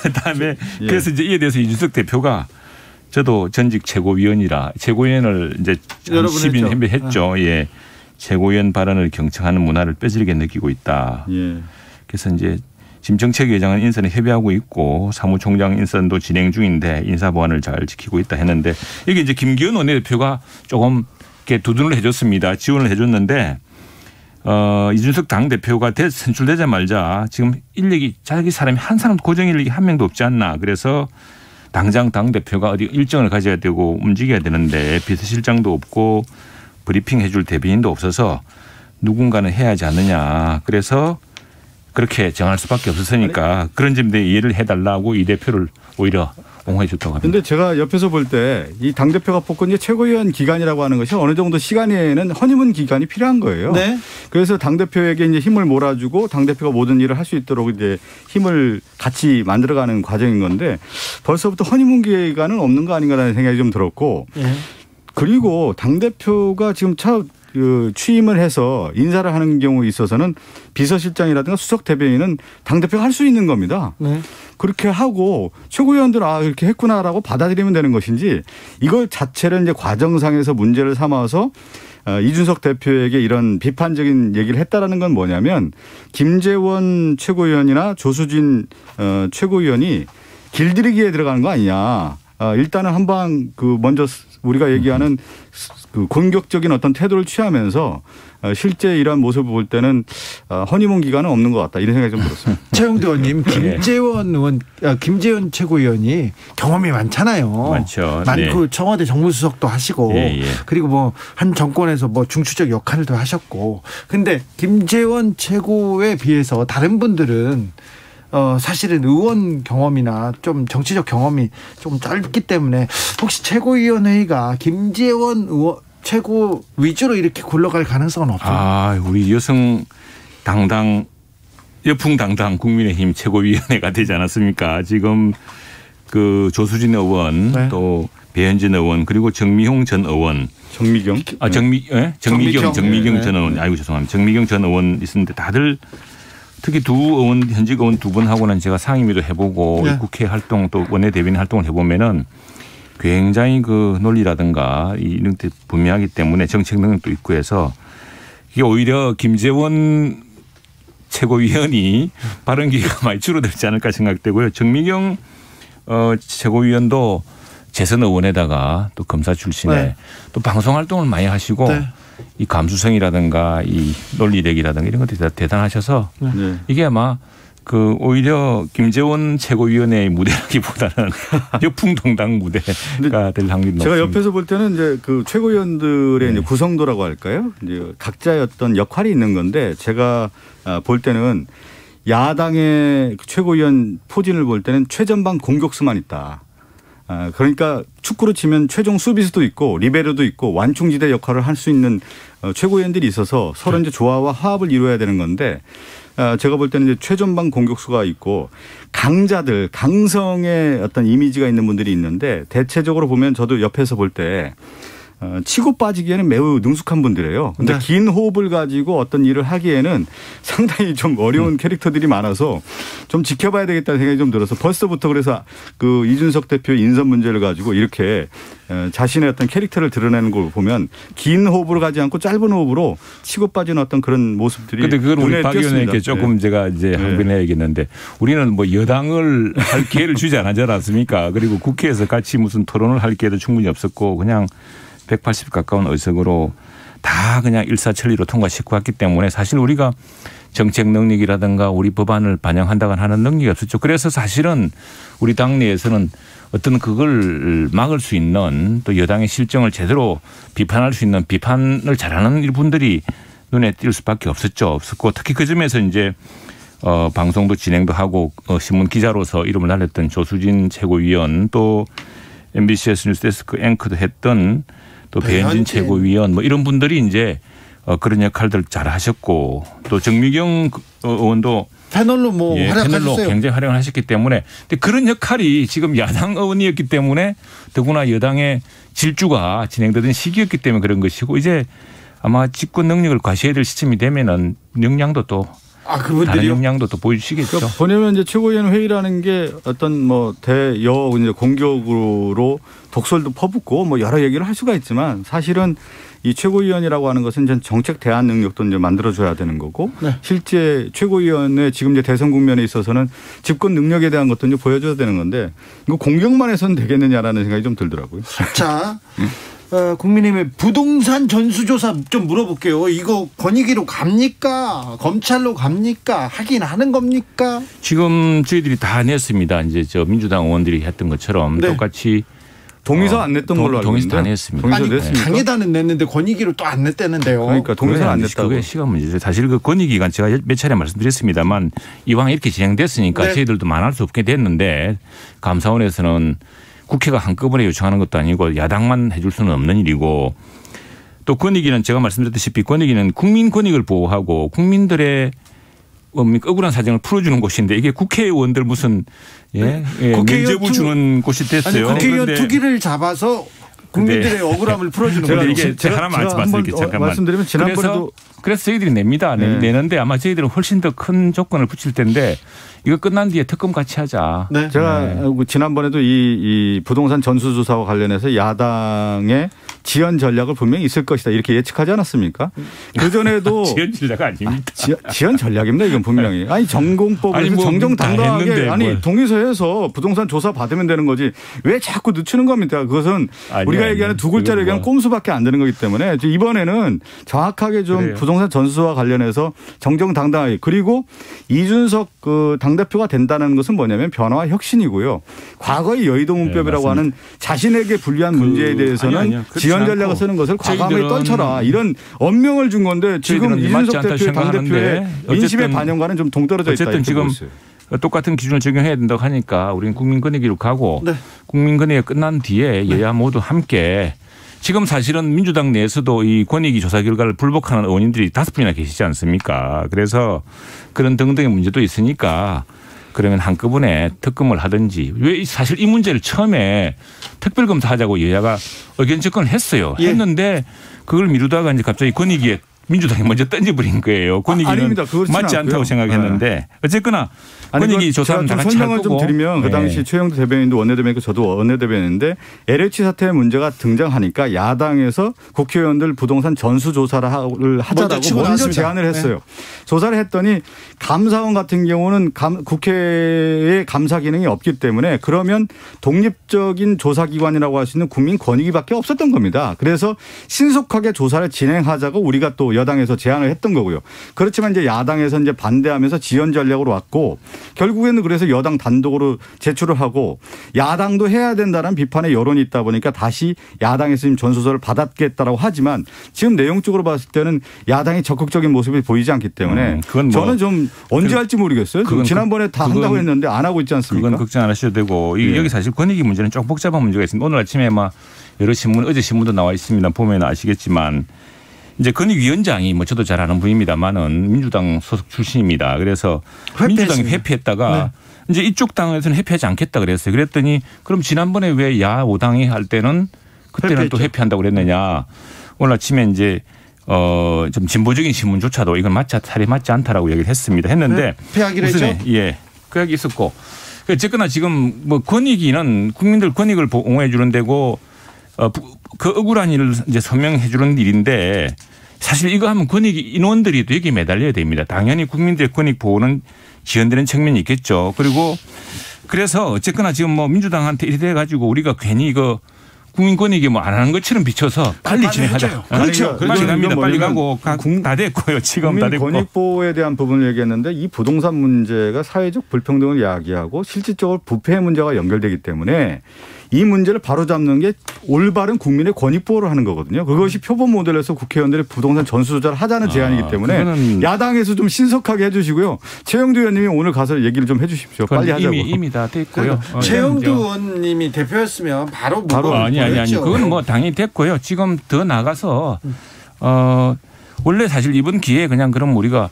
그다음에 그래서 이제 이에 대해서 이준석 대표가 저도 전직 최고위원이라 최고위원을 이제 10인 했죠. 예. 최고위원 발언을 경청하는 문화를 뼈저리게 느끼고 있다. 예. 그래서 이제 지금 정책위원장은 인선에 협의하고 있고 사무총장 인선도 진행 중인데 인사보안을 잘 지키고 있다 했는데 이게 이제 김기현 원내대표가 조금 이렇게 두둔을 해줬습니다. 지원을 해줬는데 이준석 당대표가 선출되자마자 지금 인력이 자기 사람이 한 사람도 고정 인력이 한 명도 없지 않나. 그래서 당장 당대표가 어디 일정을 가져야 되고 움직여야 되는데 비서실장도 없고 브리핑 해줄 대변인도 없어서 누군가는 해야 하지 않느냐. 그래서 그렇게 정할 수밖에 없었으니까 그런 점에 이해를 해달라고 이 대표를 오히려 옹호해 줬다고 합니다. 그런데 제가 옆에서 볼 때 이 당대표가 뽑고 이제 최고위원 기간이라고 하는 것이 어느 정도 시간에는 허니문 기간이 필요한 거예요. 네. 그래서 당대표에게 이제 힘을 몰아주고 당대표가 모든 일을 할 수 있도록 이제 힘을 같이 만들어가는 과정인 건데 벌써부터 허니문 기간은 없는 거 아닌가라는 생각이 좀 들었고 네. 그리고 당대표가 지금 취임을 해서 인사를 하는 경우에 있어서는 비서실장이라든가 수석 대변인은 당대표가 할 수 있는 겁니다. 네. 그렇게 하고 최고위원들 이렇게 했구나라고 받아들이면 되는 것인지 이걸 자체를 이제 과정상에서 문제를 삼아서 이준석 대표에게 이런 비판적인 얘기를 했다라는 건 뭐냐면 김재원 최고위원이나 조수진 최고위원이 길들이기에 들어가는 거 아니냐. 일단은 한방 먼저 우리가 얘기하는 그 공격적인 어떤 태도를 취하면서 실제 이러한 모습을 볼 때는 허니문 기간은 없는 것 같다 이런 생각이 좀 들었습니다. 최영두 의원님, 김재원 최고위원이 경험이 많잖아요. 많죠. 많고 네. 청와대 정무수석도 하시고 그리고 뭐 한 정권에서 뭐 중추적 역할도 하셨고. 근데 김재원 최고에 비해서 다른 분들은 사실은 의원 경험이나 좀 정치적 경험이 좀 짧기 때문에 혹시 최고위원회의가 김재원 의원 최고 위주로 이렇게 굴러갈 가능성은 없어요? 우리 여풍당당 국민의힘 최고위원회가 되지 않았습니까? 지금 그 조수진 의원 네. 또 배현진 의원 그리고 정미홍 전 의원. 정미경? 정미경 네. 전 의원. 아이고 죄송합니다. 정미경 전 의원 있었는데 다들 특히 현직 의원 두 분하고는 제가 상임위도 해보고 네. 국회 활동 또 원내대변인 활동을 해보면은 굉장히 그 논리라든가 이런 게 분명하기 때문에 정책 능력도 있고 해서 이게 오히려 김재원 최고위원이 발언 기회가 많이 줄어들지 않을까 생각되고요. 정미경 최고위원도 재선 의원에다가 또 검사 출신에 네. 또 방송 활동을 많이 하시고 네. 이 감수성이라든가 이 논리력이라든가 이런 것들이 다 대단하셔서 네. 이게 아마 오히려 김재원 최고위원회의 무대라기보다는 여풍동당 무대가 될 확률이 높습니다. 제가 옆에서 볼 때는 이제 그 최고위원들의 이제 구성도라고 할까요? 이제 각자의 어떤 역할이 있는 건데 제가 볼 때는 야당의 최고위원 포진을 볼 때는 최전방 공격수만 있다. 그러니까 축구로 치면 최종 수비수도 있고 리베로도 있고 완충지대 역할을 할 수 있는 최고위원들이 있어서 서로 이제 조화와 화합을 이루어야 되는 건데 제가 볼 때는 이제 최전방 공격수가 있고 강자들, 강성의 어떤 이미지가 있는 분들이 있는데 대체적으로 보면 저도 옆에서 볼 때 치고 빠지기에는 매우 능숙한 분들이에요. 그런데 네. 긴 호흡을 가지고 어떤 일을 하기에는 상당히 좀 어려운 캐릭터들이 많아서 좀 지켜봐야 되겠다는 생각이 좀 들어서 벌써부터 그래서 그 이준석 대표 인선 문제를 가지고 이렇게 자신의 어떤 캐릭터를 드러내는 걸 보면 긴 호흡으로 가지 않고 짧은 호흡으로 치고 빠지는 어떤 그런 모습들이 그런데 그걸 우리 박 의원님께 조금 네. 제가 이제 항변해야겠는데 우리는 뭐 여당을 할 기회를 주지 않았습니까? 그리고 국회에서 같이 무슨 토론을 할 기회도 충분히 없었고 그냥 180 가까운 의석으로 다 그냥 일사천리로 통과시키고 왔기 때문에 사실 우리가 정책 능력이라든가 우리 법안을 반영한다거나 하는 능력이 없었죠. 그래서 사실은 우리 당내에서는 어떤 그걸 막을 수 있는 또 여당의 실정을 제대로 비판할 수 있는 비판을 잘하는 분들이 눈에 띌 수밖에 없었고 특히 그 점에서 이제 방송도 진행도 하고 신문 기자로서 이름을 날렸던 조수진 최고위원 또 MBCS 뉴스데스크 앵커도 했던 또 배현진 최고위원 뭐 이런 분들이 이제 그런 역할들 잘 하셨고 또 정미경 의원도 패널로 뭐 활약하셨어요. 패널로 굉장히 활용을 하셨기 때문에 근데 그런 역할이 지금 야당 의원이었기 때문에 더구나 여당의 질주가 진행되던 시기였기 때문에 그런 것이고 이제 아마 집권 능력을 과시해야 될 시점이 되면은 역량도 또 다른 역량도 또 보여주시겠죠. 그러니까 보내면 이제 최고위원 회의라는 게 어떤 뭐 대여 이제 공격으로 독설도 퍼붓고 뭐 여러 얘기를 할 수가 있지만 사실은 이 최고위원이라고 하는 것은 이제 정책 대안 능력도 이제 만들어줘야 되는 거고 네. 실제 최고위원의 지금 이제 대선 국면에 있어서는 집권 능력에 대한 것도 이제 보여줘야 되는 건데 이거 공격만 해서는 되겠느냐라는 생각이 좀 들더라고요. 자, 국민의힘의 부동산 전수조사 좀 물어볼게요. 이거 권익위로 갑니까? 검찰로 갑니까? 하긴 하는 겁니까? 지금 저희들이 다 냈습니다. 이제 저 민주당 의원들이 했던 것처럼 네. 똑같이. 동의서 안 냈던 걸로 알고 있는데. 동의서 다 냈습니다. 아니, 당에다는 냈는데 권익위로 또 안 냈다는데요. 그러니까 동의서 안 냈다고. 그게 시간 문제죠. 사실 그 권익위가 제가 몇 차례 말씀드렸습니다만 이왕 이렇게 진행됐으니까 네. 저희들도 만할 수 없게 됐는데 감사원에서는 국회가 한꺼번에 요청하는 것도 아니고 야당만 해줄 수는 없는 일이고 또 권익위는 제가 말씀드렸다시피 권익위는 국민 권익을 보호하고 국민들의 억울한 사정을 풀어주는 곳인데 이게 국회의원들 무슨 면죄부 주는 곳이 됐어요. 아니, 국회의원 투기를 잡아서 국민들의 억울함을 풀어주는 거예요. 이게 제가 하나만 말씀드릴게요. 잠깐만. 말씀드리면 지난번에도 그래서 저희들이 냅니다. 네. 내는데 아마 저희들은 훨씬 더 큰 조건을 붙일 텐데 이거 끝난 뒤에 특검 같이 하자. 네. 제가 지난번에도 이 부동산 전수조사와 관련해서 야당의 지연 전략을 분명히 있을 것이다 이렇게 예측하지 않았습니까? 그전에도 지연 전략 아닙니다. 지연 전략입니다. 이건 분명히. 아니 전공법에서 뭐 정정당당하게 아니 동의서에서 부동산 조사 받으면 되는 거지 왜 자꾸 늦추는 겁니까? 그것은 우리가 얘기하는 두 글자로 얘기하는 꼼수밖에 안 되는 거기 때문에 이번에는 정확하게 좀 그래요. 부동산 전수와 관련해서 정정당당하게 그리고 이준석 그 당대표가 된다는 것은 뭐냐면 변화와 혁신이고요. 과거의 여의도 문법이라고 네, 하는 자신에게 불리한 문제에 대해서는 지연 전략을 쓰는 것을 과감하게 떨쳐라. 이런 언명을 준 건데 지금 이준석 대표의 당대표의 민심의 반영과는 좀 동떨어져 있다. 어쨌든 지금 똑같은 기준을 적용해야 된다고 하니까 우리는 국민권익위로 가고 네. 국민권익위가 끝난 뒤에 여야 모두 함께 지금 사실은 민주당 내에서도 이 권익위 조사 결과를 불복하는 의원님들이 5분이나 계시지 않습니까? 그래서 그런 등등의 문제도 있으니까 그러면 한꺼번에 특검을 하든지 왜 사실 이 문제를 처음에 특별검사하자고 여야가 의견 접근을 했어요. 예. 했는데 그걸 미루다가 이제 갑자기 권익위에 민주당이 먼저 던져버린 거예요. 권익위는 맞지 않다고 생각했는데 네. 어쨌거나 권익위 조사는 다 같이 할 거고. 설명을 좀 드리면 그 당시 최영두 대변인도 원내대변인이고 저도 원내대변인인데 LH 사태 문제가 등장하니까 야당에서 국회의원들 부동산 전수조사를 하자라고 먼저 제안을 했어요. 네. 조사를 했더니 감사원 같은 경우는 국회의 감사 기능이 없기 때문에 그러면 독립적인 조사기관이라고 할 수 있는 국민권익위밖에 없었던 겁니다. 그래서 신속하게 조사를 진행하자고 우리가 또 여당에서 제안을 했던 거고요. 그렇지만 이제 야당에서 이제 반대하면서 지연 전략으로 왔고 결국에는 그래서 여당 단독으로 제출을 하고 야당도 해야 된다는 비판의 여론이 있다 보니까 다시 야당에서 지금 전수조사를 받았겠다라고 하지만 지금 내용적으로 봤을 때는 야당이 적극적인 모습이 보이지 않기 때문에 저는 좀 언제 할지 모르겠어요. 지난번에 다 한다고 했는데 안 하고 있지 않습니까? 그건 걱정 안 하셔도 되고 여기 사실 권익위 문제는 좀 복잡한 문제가 있습니다. 오늘 아침에 막 여러 신문 어제 신문도 나와 있습니다. 보면 아시겠지만 이제 권익위원장이 뭐 저도 잘 아는 분입니다만은 민주당 소속 출신입니다. 그래서 민주당이 회피했다가 네. 이제 이쪽 당에서는 회피하지 않겠다 그랬어요. 그랬더니 그럼 지난번에 왜 야 5당이 할 때는 그때는 회피했죠. 또 회피한다고 그랬느냐. 오늘 아침에 이제 좀 진보적인 신문조차도 이건 살이 맞지 않다라고 얘기를 했습니다. 했는데 회피하기로 했죠. 예, 그 얘기 있었고 어쨌거나 지금 뭐 권익위는 국민들 권익을 옹호해 주는 데고 그 억울한 일을 이제 설명해 주는 일인데 사실 이거 하면 권익위 인원들이 또 여기에 매달려야 됩니다. 당연히 국민들의 권익 보호는 지연되는 측면이 있겠죠. 그리고 그래서 어쨌거나 지금 뭐 민주당한테 이래 가지고 우리가 괜히 이거 국민 권익이 뭐 안 하는 것처럼 비춰서 빨리 진행하자. 그렇죠. 빨리 갑니다. 빨리 가고 다 됐고요. 지금 다 됐고. 국민 권익 보호에 대한 부분을 얘기했는데 이 부동산 문제가 사회적 불평등을 이야기하고 실질적으로 부패 문제가 연결되기 때문에 이 문제를 바로잡는 게 올바른 국민의 권익 보호를 하는 거거든요. 그것이 표본 모델에서 국회의원들이 부동산 전수조사를 하자는 제안이기 때문에 야당에서 좀 신속하게 해 주시고요. 최영두 의원님이 오늘 가서 얘기를 좀 해 주십시오. 빨리 하자고. 이미 다 됐고요. 최영두 의원님이 대표였으면 바로 아니. 그건 뭐 당연히 됐고요. 지금 더 나가서 원래 사실 이번 기회에 그냥 그럼 우리가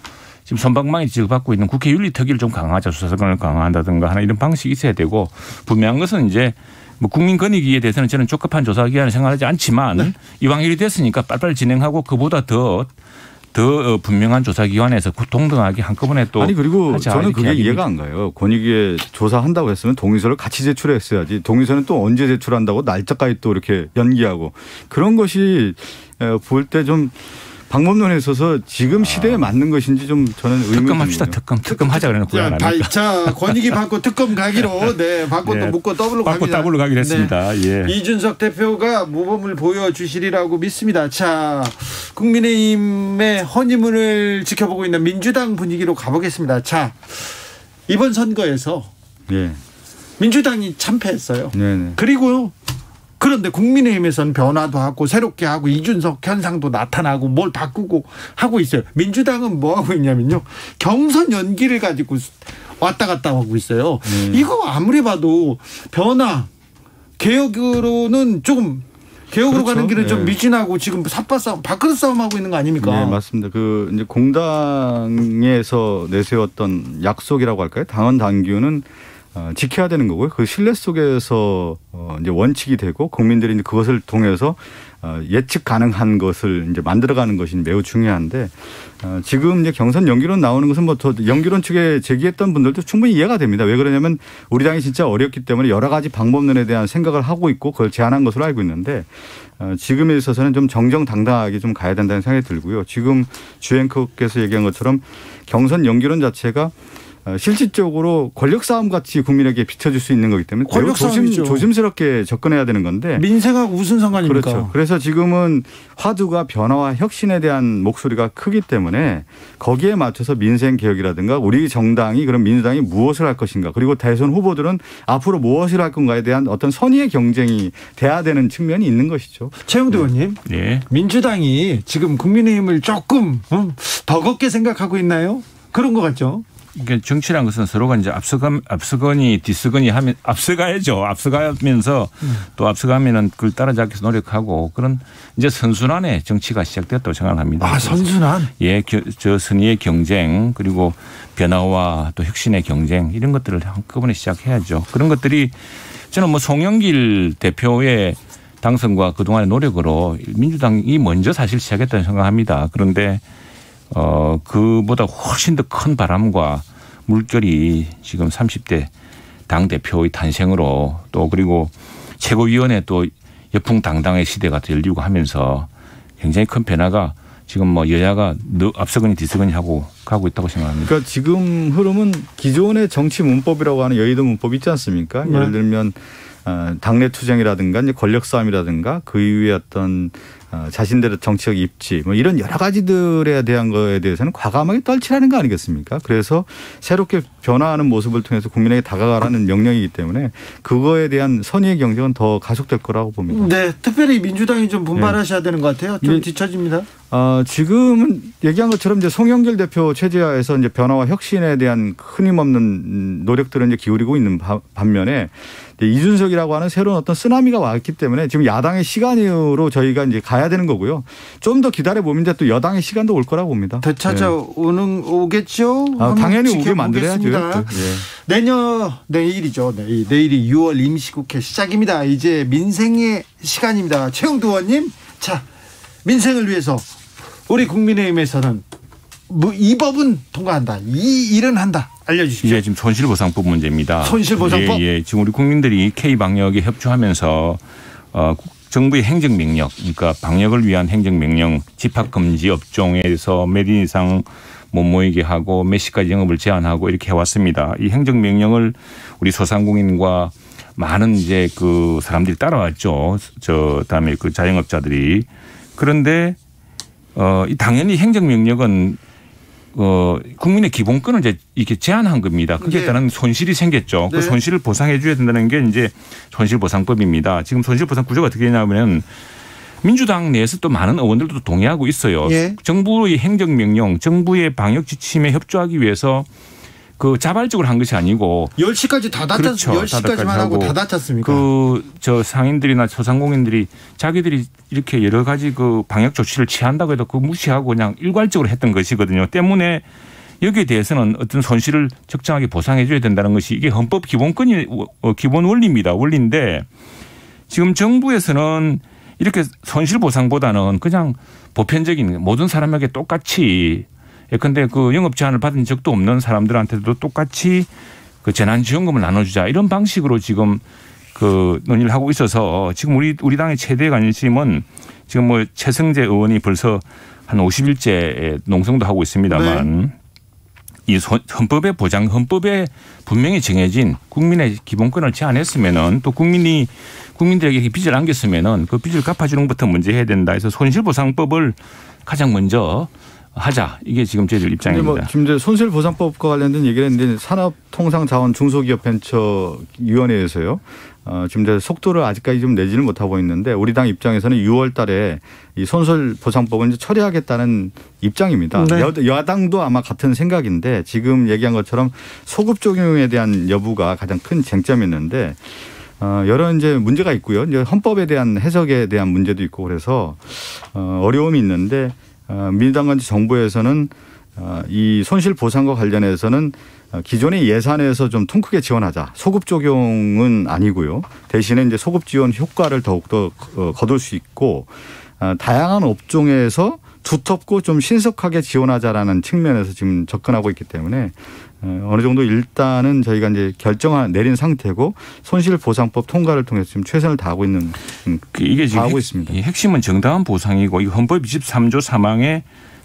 지금 손방망이 지적받고 있는 국회 윤리특위를 좀 강화하자, 수사권을 강화한다든가 하는 이런 방식이 있어야 되고, 분명한 것은 이제 뭐 국민권익위에 대해서는 저는 적합한 조사기관을 생각하지 않지만 네. 이왕 일이 됐으니까 빨리빨리 진행하고 그보다 더 분명한 조사기관에서 동등하게 한꺼번에 또. 아니 그리고 하자, 저는 그게 이해가 안 가요. 권익위에 조사한다고 했으면 동의서를 같이 제출했어야지. 동의서는 또 언제 제출한다고 날짜까지 또 이렇게 연기하고 그런 것이 볼 때 좀 방법론에 있어서 지금 시대에 맞는 것인지 좀 저는 의문이 특검합시다. 특검 하자 그래놓고 안 합니까? 자, 권익위 받고 특검 가기로 네, 받고 또 묻고 더블로 받고 더블로 가기로 했습니다. 네. 예. 이준석 대표가 모범을 보여주시리라고 믿습니다. 자, 국민의힘의 허니문을 지켜보고 있는 민주당 분위기로 가보겠습니다. 자, 이번 선거에서 예. 민주당이 참패했어요. 네네. 그리고 그런데 국민의힘에서는 변화도 하고 새롭게 하고 이준석 현상도 나타나고 뭘 바꾸고 하고 있어요. 민주당은 뭐 하고 있냐면요. 경선 연기를 가지고 왔다 갔다 하고 있어요. 이거 아무리 봐도 변화, 개혁으로는 조금 개혁으로 그렇죠. 가는 길은 네. 좀 미진하고 지금 삿바 싸움, 밥그릇 싸움 하고 있는 거 아닙니까? 네, 맞습니다. 그 이제 공당에서 내세웠던 약속이라고 할까요? 당헌 당규는 지켜야 되는 거고요. 그 신뢰 속에서 이제 원칙이 되고 국민들이 이제 그것을 통해서 예측 가능한 것을 이제 만들어가는 것이 매우 중요한데 지금 이제 경선 연기론 나오는 것은 뭐 연기론 측에 제기했던 분들도 충분히 이해가 됩니다. 왜 그러냐면 우리 당이 진짜 어렵기 때문에 여러 가지 방법론에 대한 생각을 하고 있고 그걸 제안한 것으로 알고 있는데 지금에 있어서는 좀 정정당당하게 좀 가야 된다는 생각이 들고요. 지금 주 앵커께서 얘기한 것처럼 경선 연기론 자체가 실질적으로 권력 싸움 같이 국민에게 비춰줄 수 있는 거기 때문에 조심스럽게 접근해야 되는 건데 민생하고 무슨 상관입니까? 그렇죠. 그래서 지금은 화두가 변화와 혁신에 대한 목소리가 크기 때문에 거기에 맞춰서 민생 개혁이라든가 우리 정당이 그럼 민주당이 무엇을 할 것인가 그리고 대선 후보들은 앞으로 무엇을 할 건가에 대한 어떤 선의의 경쟁이 돼야 되는 측면이 있는 것이죠. 최영두 의원님, 네. 민주당이 지금 국민의힘을 조금 버겁게 생각하고 있나요? 그런 것 같죠. 이게 정치란 것은 서로가 이제 앞서거니 뒤서거니 하면 앞서가야죠. 앞서가면서 또 앞서가면은 그걸 따라잡기 위해서 노력하고 그런 이제 선순환의 정치가 시작되었다고 생각합니다. 아, 선순환? 예, 저 선의의 경쟁 그리고 변화와 또 혁신의 경쟁 이런 것들을 한꺼번에 시작해야죠. 그런 것들이 저는 뭐 송영길 대표의 당선과 그동안의 노력으로 민주당이 먼저 사실 시작했다고 생각합니다. 그런데 그보다 훨씬 더 큰 바람과 물결이 지금 30대 당대표의 탄생으로 또 그리고 최고위원회 또 여풍당당의 시대가 열리고 하면서 굉장히 큰 변화가 지금 뭐 여야가 앞서거니 뒤서거니 하고 가고 있다고 생각합니다. 그러니까 지금 흐름은 기존의 정치 문법이라고 하는 여의도 문법이 있지 않습니까? 네. 예를 들면 당내 투쟁이라든가 이제 권력 싸움이라든가 그 이후에 어떤 자신들의 정치적 입지 뭐 이런 여러 가지들에 대한 거에 대해서는 과감하게 떨치라는 거 아니겠습니까? 그래서 새롭게 변화하는 모습을 통해서 국민에게 다가가라는 명령이기 때문에 그거에 대한 선의의 경쟁은 더 가속될 거라고 봅니다. 네, 특별히 민주당이 좀 분발하셔야 되는 것 같아요. 좀 뒤처집니다. 지금은 얘기한 것처럼 이제 송영길 대표 체제하에서 이제 변화와 혁신에 대한 끊임없는 노력들을 이제 기울이고 있는 반면에 이준석이라고 하는 새로운 어떤 쓰나미가 왔기 때문에 지금 야당의 시간으로 저희가 이제 가야 되는 거고요. 좀 더 기다려 보면 또 여당의 시간도 올 거라고 봅니다. 오겠죠? 당연히 오게 만들어야죠. 네. 내일이죠. 내일이 6월 임시국회 시작입니다. 이제 민생의 시간입니다. 최영두 의원님, 자, 민생을 위해서 우리 국민의힘에서는 이 법은 통과한다. 이 일은 한다. 알려주십시오. 이제 지금 손실보상법 문제입니다. 손실보상법? 예. 지금 우리 국민들이 K방역에 협조하면서 정부의 행정명령, 그러니까 방역을 위한 행정명령, 집합금지 업종에서 몇 인 이상 못 모이게 하고 몇 시까지 영업을 제한하고 이렇게 해왔습니다. 이 행정명령을 우리 소상공인과 많은 이제 그 사람들이 따라왔죠. 다음에 그 자영업자들이. 그런데 당연히 행정명령은 국민의 기본권을 이제 이렇게 제한한 겁니다. 그에 따른 손실이 생겼죠. 그 손실을 보상해 줘야 된다는 게 이제 손실보상법입니다. 지금 손실보상 구조가 어떻게 되냐면 민주당 내에서 또 많은 의원들도 동의하고 있어요. 정부의 행정명령, 정부의 방역 지침에 협조하기 위해서 그 자발적으로 한 것이 아니고 10시까지 다 닫혔습니다. 그렇죠. 10시까지만 하고 다 닫혔습니까? 저 상인들이나 소상공인들이 자기들이 이렇게 여러 가지 그 방역 조치를 취한다고 해도 그 무시하고 그냥 일괄적으로 했던 것이거든요. 때문에 여기에 대해서는 어떤 손실을 적정하게 보상해 줘야 된다는 것이 이게 헌법 기본권이 기본 원리입니다. 원리인데 지금 정부에서는 이렇게 손실 보상보다는 그냥 보편적인 모든 사람에게 똑같이 예컨대 그 영업 제한을 받은 적도 없는 사람들한테도 똑같이 그 재난지원금을 나눠주자 이런 방식으로 지금 그 논의를 하고 있어서 지금 우리 당의 최대 관심은 지금 뭐 최승재 의원이 벌써 한 50일째 농성도 하고 있습니다만 네. 이 헌법의 보장, 헌법에 분명히 정해진 국민의 기본권을 제한했으면은 또 국민들에게 빚을 안겼으면은 그 빚을 갚아주는 것부터 먼저 해야 된다 해서 손실보상법을 가장 먼저 하자. 이게 지금 저희들 입장입니다. 뭐 지금 이제 손실보상법과 관련된 얘기를 했는데 산업통상자원중소기업벤처위원회에서요. 지금 이제 속도를 아직까지 좀 내지는 못하고 있는데 우리 당 입장에서는 6월 달에 이 손실보상법을 이제 처리하겠다는 입장입니다. 네. 여당도 아마 같은 생각인데 지금 얘기한 것처럼 소급 적용에 대한 여부가 가장 큰 쟁점이었는데 여러 이제 문제가 있고요. 이제 헌법에 대한 해석에 대한 문제도 있고 그래서 어려움이 있는데 민주당과 정부에서는 이 손실보상과 관련해서는 기존의 예산에서 좀 통 크게 지원하자. 소급 적용은 아니고요. 대신에 이제 소급 지원 효과를 더욱더 거둘 수 있고 다양한 업종에서 두텁고 좀 신속하게 지원하자라는 측면에서 지금 접근하고 있기 때문에 어느 정도 일단은 저희가 이제 내린 상태고 손실보상법 통과를 통해서 지금 최선을 다하고 있는 이게 지금 다하고 있습니다. 핵심은 정당한 보상이고 이 헌법 23조 3항에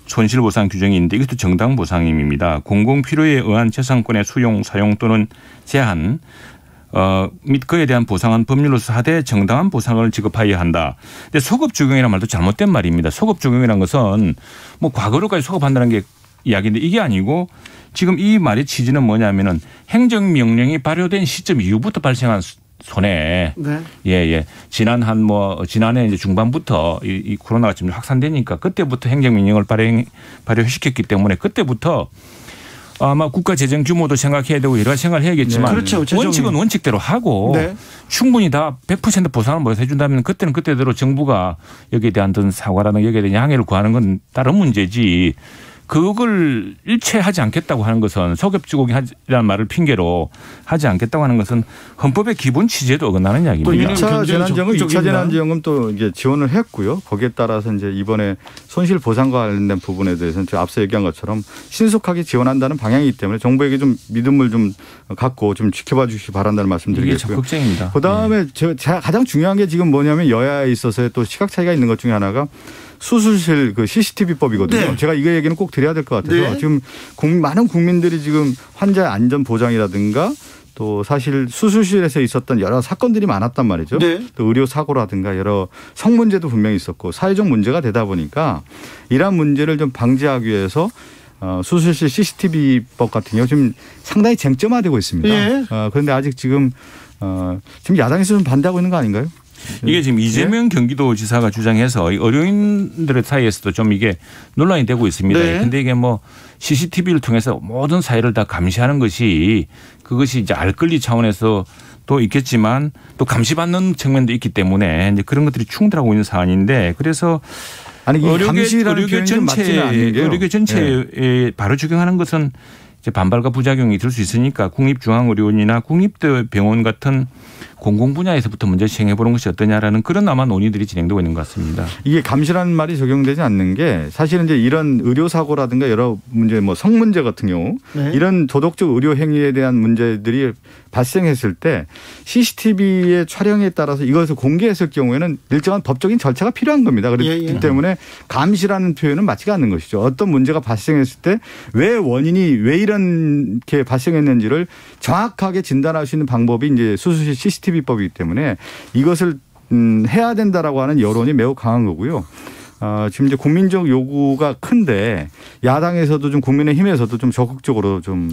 손실보상 규정이 있는데 이것도 정당 보상임입니다. 공공필요에 의한 재산권의 수용, 사용 또는 제한 및 그에 대한 보상은 법률로서 하되 정당한 보상을 지급하여야 한다. 근데 소급 적용이라는 말도 잘못된 말입니다. 소급 적용이라는 것은 뭐 과거로까지 소급한다는 게 이야기인데 이게 아니고 지금 이 말의 취지는 뭐냐면은 행정명령이 발효된 시점 이후부터 발생한 손해. 네. 예. 지난해 이제 중반부터 이 코로나가 좀 확산되니까 그때부터 행정명령을 발효시켰기 때문에 그때부터 아마 국가 재정 규모도 생각해야 되고 여러 가지 생각을 해야겠지만 네. 그렇죠. 원칙은 원칙대로 하고 네. 충분히 다 100% 보상을 못 해준다면 그때는 그때대로 정부가 여기에 대한 사과라든가 여기에 대한 양해를 구하는 건 다른 문제지. 그걸 일체하지 않겠다고 하는 것은 소급주공이라는 말을 핑계로 하지 않겠다고 하는 것은 헌법의 기본 취지에도 어긋나는 이야기입니다. 또 1차 재난지원금, 2차 재난지원금 또 이제 지원을 했고요. 거기에 따라서 이제 이번에 손실보상과 관련된 부분에 대해서는 제가 앞서 얘기한 것처럼 신속하게 지원한다는 방향이기 때문에 정부에게 좀 믿음을 좀 갖고 좀 지켜봐 주시기 바란다는 말씀드리겠고요. 이게 적극적입니다. 그다음에 제가 가장 중요한 게 지금 뭐냐면 여야에 있어서의 또 시각 차이가 있는 것 중에 하나가 수술실 그 CCTV법이거든요. 네. 제가 이거 얘기는 꼭 드려야 될 것 같아서 네. 지금 많은 국민들이 지금 환자 안전 보장이라든가 또 사실 수술실에서 있었던 여러 사건들이 많았단 말이죠. 네. 또 의료 사고라든가 여러 성문제도 분명히 있었고 사회적 문제가 되다 보니까 이러한 문제를 좀 방지하기 위해서 수술실 CCTV법 같은 경우 지금 상당히 쟁점화되고 있습니다. 네. 그런데 아직 지금 야당에서 좀 반대하고 있는 거 아닌가요? 이게 지금 이재명 경기도지사가 주장해서 어려인들의 사이에서도 좀 이게 논란이 되고 있습니다. 그런데 네. 이게 뭐 CCTV를 통해서 모든 사회를 다 감시하는 것이 그것이 이제 알 권리 차원에서 또 있겠지만 또 감시받는 측면도 있기 때문에 이제 그런 것들이 충돌하고 있는 사안인데 그래서 아니 의료계 전체에 네. 바로 적용하는 것은 이제 반발과 부작용이 들 수 있으니까 국립중앙의료원이나 국립대병원 같은 공공 분야에서부터 먼저 시행해 보는 것이 어떠냐라는 그런 아마 논의들이 진행되고 있는 것 같습니다. 이게 감시라는 말이 적용되지 않는 게 사실은 이제 이런 의료 사고라든가 여러 문제 뭐 성문제 같은 경우 네. 이런 도덕적 의료 행위에 대한 문제들이 발생했을 때 CCTV의 촬영에 따라서 이것을 공개했을 경우에는 일정한 법적인 절차가 필요한 겁니다. 그렇기 때문에 감시라는 표현은 맞지가 않는 것이죠. 어떤 문제가 발생했을 때 왜 원인이 왜 이렇게 발생했는지를 정확하게 진단할 수 있는 방법이 이제 수술실 CCTV법이기 때문에 이것을 해야 된다라고 하는 여론이 매우 강한 거고요. 지금 이제 국민적 요구가 큰데 야당에서도 좀 국민의힘에서도 좀 적극적으로 좀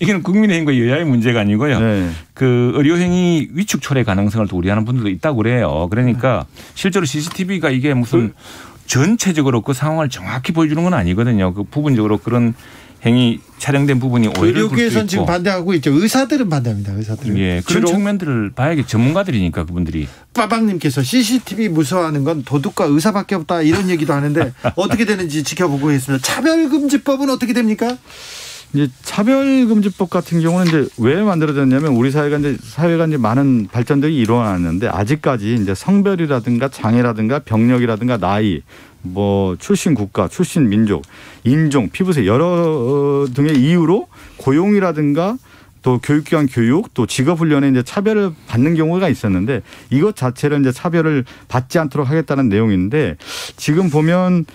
이게는 국민의힘과 여야의 문제가 아니고요. 네. 그 의료행위 위축 초래 가능성을 또 우려하는 분들도 있다고 그래요. 그러니까 실제로 CCTV가 이게 무슨 전체적으로 그 상황을 정확히 보여주는 건 아니거든요. 그 부분적으로 그런 행위 촬영된 부분이 오해를 줄 수 있고. 의료계에서는 지금 반대하고 있죠. 의사들은 반대합니다. 의사들은. 예, 그런 측면들을 봐야겠 전문가들이니까 그분들이. 빠방님께서 CCTV 무서워하는 건 도둑과 의사밖에 없다 이런 얘기도 하는데 어떻게 되는지 지켜보고 있습니다. 차별금지법은 어떻게 됩니까? 이제 차별금지법 같은 경우는 이제 왜 만들어졌냐면 우리 사회가 이제 많은 발전들이 일어났는데 아직까지 이제 성별이라든가 장애라든가 병력이라든가 나이 뭐 출신 국가, 출신 민족, 인종, 피부색 여러 등의 이유로 고용이라든가 또 교육기관 교육 또 직업훈련에 이제 차별을 받는 경우가 있었는데 이것 자체를 이제 차별을 받지 않도록 하겠다는 내용인데 지금 보면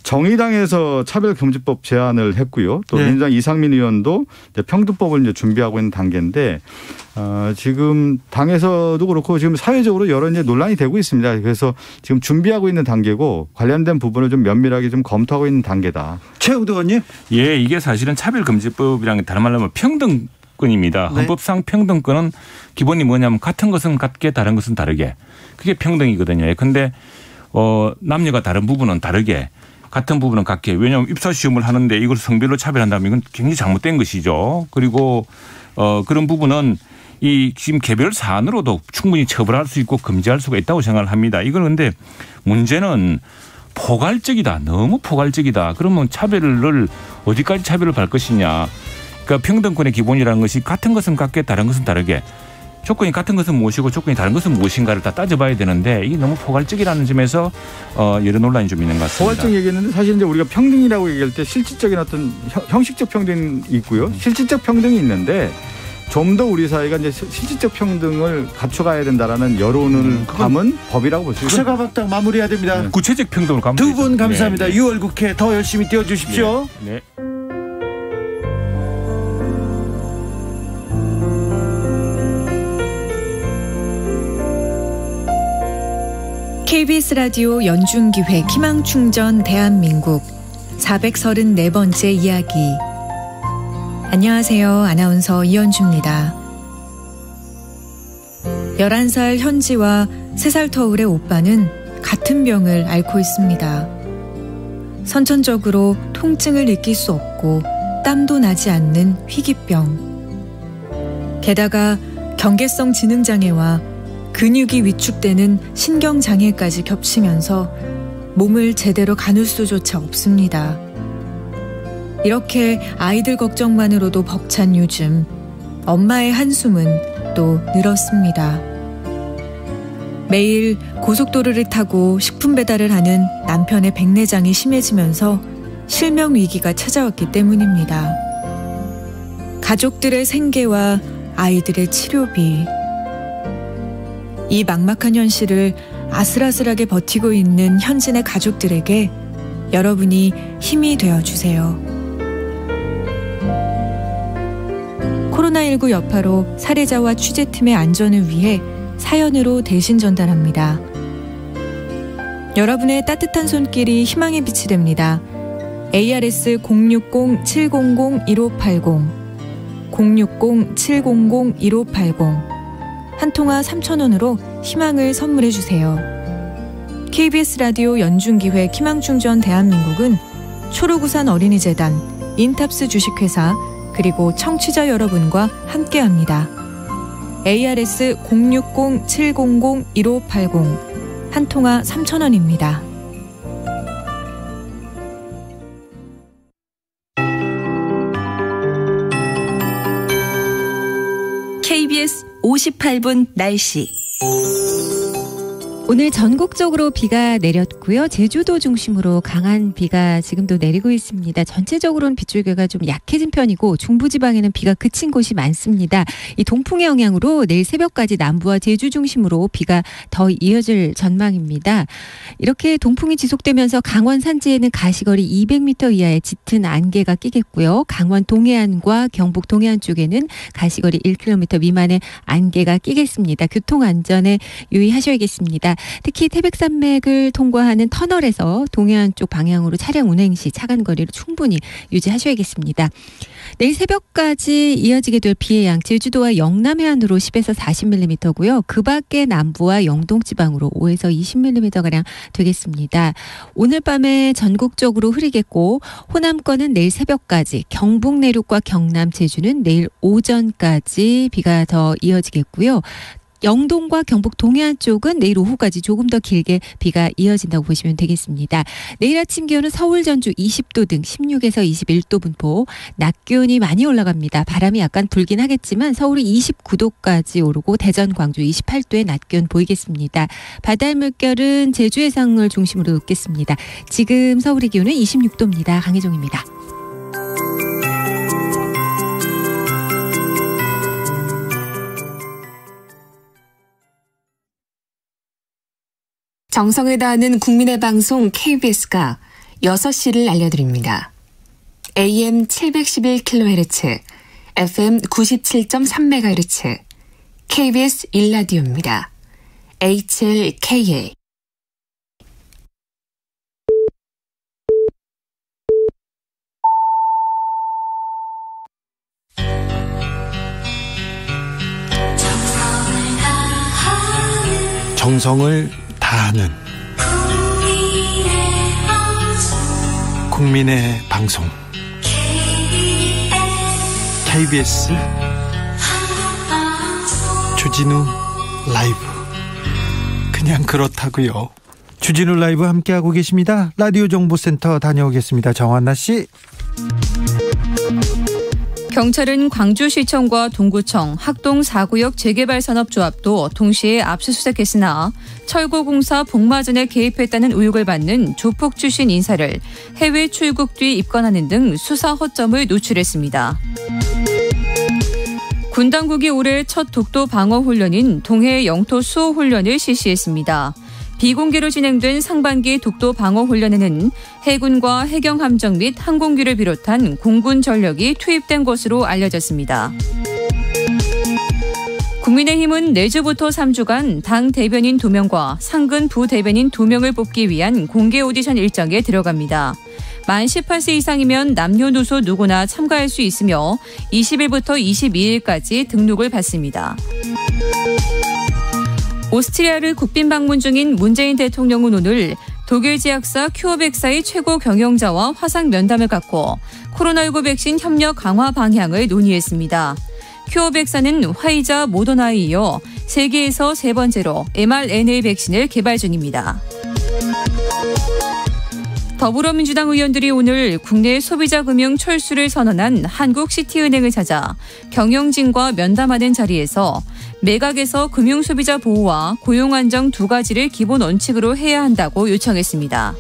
정의당에서 차별금지법 제안을 했고요. 또 민주당 이상민 의원도 이제 평등법을 이제 준비하고 있는 단계인데 지금 당에서도 그렇고 지금 사회적으로 여러 이제 논란이 되고 있습니다. 그래서 지금 준비하고 있는 단계고 관련된 부분을 좀 면밀하게 좀 검토하고 있는 단계다. 최영도 의원님. 예, 이게 사실은 차별금지법이라는 게 다른 말로 하면 평등권입니다. 헌법상 평등권은 기본이 뭐냐면 같은 것은 같게 다른 것은 다르게. 그게 평등이거든요. 그런데 남녀가 다른 부분은 다르게 같은 부분은 같게. 왜냐하면 입사시험을 하는데 이걸 성별로 차별한다면 이건 굉장히 잘못된 것이죠. 그리고 그런 부분은 이 지금 개별 사안으로도 충분히 처벌할 수 있고 금지할 수가 있다고 생각을 합니다. 이건 근데 문제는 포괄적이다. 너무 포괄적이다. 그러면 차별을 어디까지 차별을 할 것이냐. 그러니까 평등권의 기본이라는 것이 같은 것은 같게 다른 것은 다르게. 조건이 같은 것은 무엇이고 조건이 다른 것은 무엇인가를 다 따져봐야 되는데 이게 너무 포괄적이라는 점에서 여러 논란이 좀 있는 것 같습니다. 포괄적 얘기했는데 사실 이제 우리가 평등이라고 얘기할 때 실질적인 어떤 형식적 평등이 있고요. 실질적 평등이 있는데 좀 더 우리 사회가 이제 실질적 평등을 갖춰가야 된다라는 여론을 담은 법이라고 볼 수 있습니다. 국회가박당 마무리해야 됩니다. 네. 구체적 평등을 감사. 두 분 감사합니다. 6월 국회 더 열심히 뛰어주십시오. 네. KBS 라디오 연중기획 희망충전 대한민국 434번째 이야기. 안녕하세요. 아나운서 이현주입니다. 11살 현지와 3살 터울의 오빠는 같은 병을 앓고 있습니다. 선천적으로 통증을 느낄 수 없고 땀도 나지 않는 희귀병. 게다가 경계성 지능장애와 근육이 위축되는 신경장애까지 겹치면서 몸을 제대로 가눌 수조차 없습니다. 이렇게 아이들 걱정만으로도 벅찬 요즘 엄마의 한숨은 또 늘었습니다. 매일 고속도로를 타고 식품 배달을 하는 남편의 백내장이 심해지면서 실명 위기가 찾아왔기 때문입니다. 가족들의 생계와 아이들의 치료비, 이 막막한 현실을 아슬아슬하게 버티고 있는 현진의 가족들에게 여러분이 힘이 되어주세요. 코로나19 여파로 사례자와 취재팀의 안전을 위해 사연으로 대신 전달합니다. 여러분의 따뜻한 손길이 희망의 빛이 됩니다. ARS 060-700-1580 060-700-1580 한 통화 3,000원으로 희망을 선물해 주세요. KBS 라디오 연중기획 희망충전 대한민국은 초록우산 어린이재단, 인탑스 주식회사 그리고 청취자 여러분과 함께합니다. ARS 060-700-1580 한 통화 3,000원입니다. KBS 58분 날씨. 오늘 전국적으로 비가 내렸고요. 제주도 중심으로 강한 비가 지금도 내리고 있습니다. 전체적으로는 빗줄기가 좀 약해진 편이고 중부지방에는 비가 그친 곳이 많습니다. 이 동풍의 영향으로 내일 새벽까지 남부와 제주 중심으로 비가 더 이어질 전망입니다. 이렇게 동풍이 지속되면서 강원 산지에는 가시거리 200m 이하의 짙은 안개가 끼겠고요. 강원 동해안과 경북 동해안 쪽에는 가시거리 1km 미만의 안개가 끼겠습니다. 교통안전에 유의하셔야겠습니다. 특히 태백산맥을 통과하는 터널에서 동해안 쪽 방향으로 차량 운행 시 차간 거리를 충분히 유지하셔야겠습니다. 내일 새벽까지 이어지게 될 비의 양 제주도와 영남 해안으로 10에서 40mm고요. 그 밖에 남부와 영동 지방으로 5에서 20mm가량 되겠습니다. 오늘 밤에 전국적으로 흐리겠고 호남권은 내일 새벽까지, 경북 내륙과 경남 제주는 내일 오전까지 비가 더 이어지겠고요. 영동과 경북 동해안 쪽은 내일 오후까지 조금 더 길게 비가 이어진다고 보시면 되겠습니다. 내일 아침 기온은 서울, 전주 20도 등 16에서 21도 분포, 낮 기온이 많이 올라갑니다. 바람이 약간 불긴 하겠지만 서울이 29도까지 오르고 대전, 광주 28도의 낮 기온 보이겠습니다. 바다의 물결은 제주 해상을 중심으로 높겠습니다. 지금 서울의 기온은 26도입니다. 강혜종입니다. 정성을 다하는 국민의 방송 KBS가 6시를 알려드립니다. AM 711kHz, FM 97.3MHz, KBS 1라디오입니다. HLKA. 정성을 다하는 국민의 방송 KBS 주진우 라이브. 그냥 그렇다고요. 주진우 라이브 함께하고 계십니다. 라디오 정보센터 다녀오겠습니다. 정한나 씨. 경찰은 광주시청과 동구청, 학동 4구역 재개발산업조합도 동시에 압수수색했으나 철거공사 복마전에 개입했다는 의혹을 받는 조폭 출신 인사를 해외 출국 뒤 입건하는 등 수사 허점을 노출했습니다. 군 당국이 올해 첫 독도 방어 훈련인 동해 영토 수호 훈련을 실시했습니다. 비공개로 진행된 상반기 독도 방어 훈련에는 해군과 해경함정 및 항공기를 비롯한 공군 전력이 투입된 것으로 알려졌습니다. 국민의힘은 내주부터 3주간 당 대변인 2명과 상근 부대변인 2명을 뽑기 위한 공개 오디션 일정에 들어갑니다. 만 18세 이상이면 남녀노소 누구나 참가할 수 있으며 20일부터 22일까지 등록을 받습니다. 오스트리아를 국빈 방문 중인 문재인 대통령은 오늘 독일 제약사 큐어백사의 최고 경영자와 화상 면담을 갖고 코로나19 백신 협력 강화 방향을 논의했습니다. 큐어백사는 화이자, 모더나에 이어 세계에서 세 번째로 mRNA 백신을 개발 중입니다. 더불어민주당 의원들이 오늘 국내 소비자 금융 철수를 선언한 한국시티은행을 찾아 경영진과 면담하는 자리에서 매각에서 금융소비자 보호와 고용 안정 두 가지를 기본 원칙으로 해야 한다고 요청했습니다.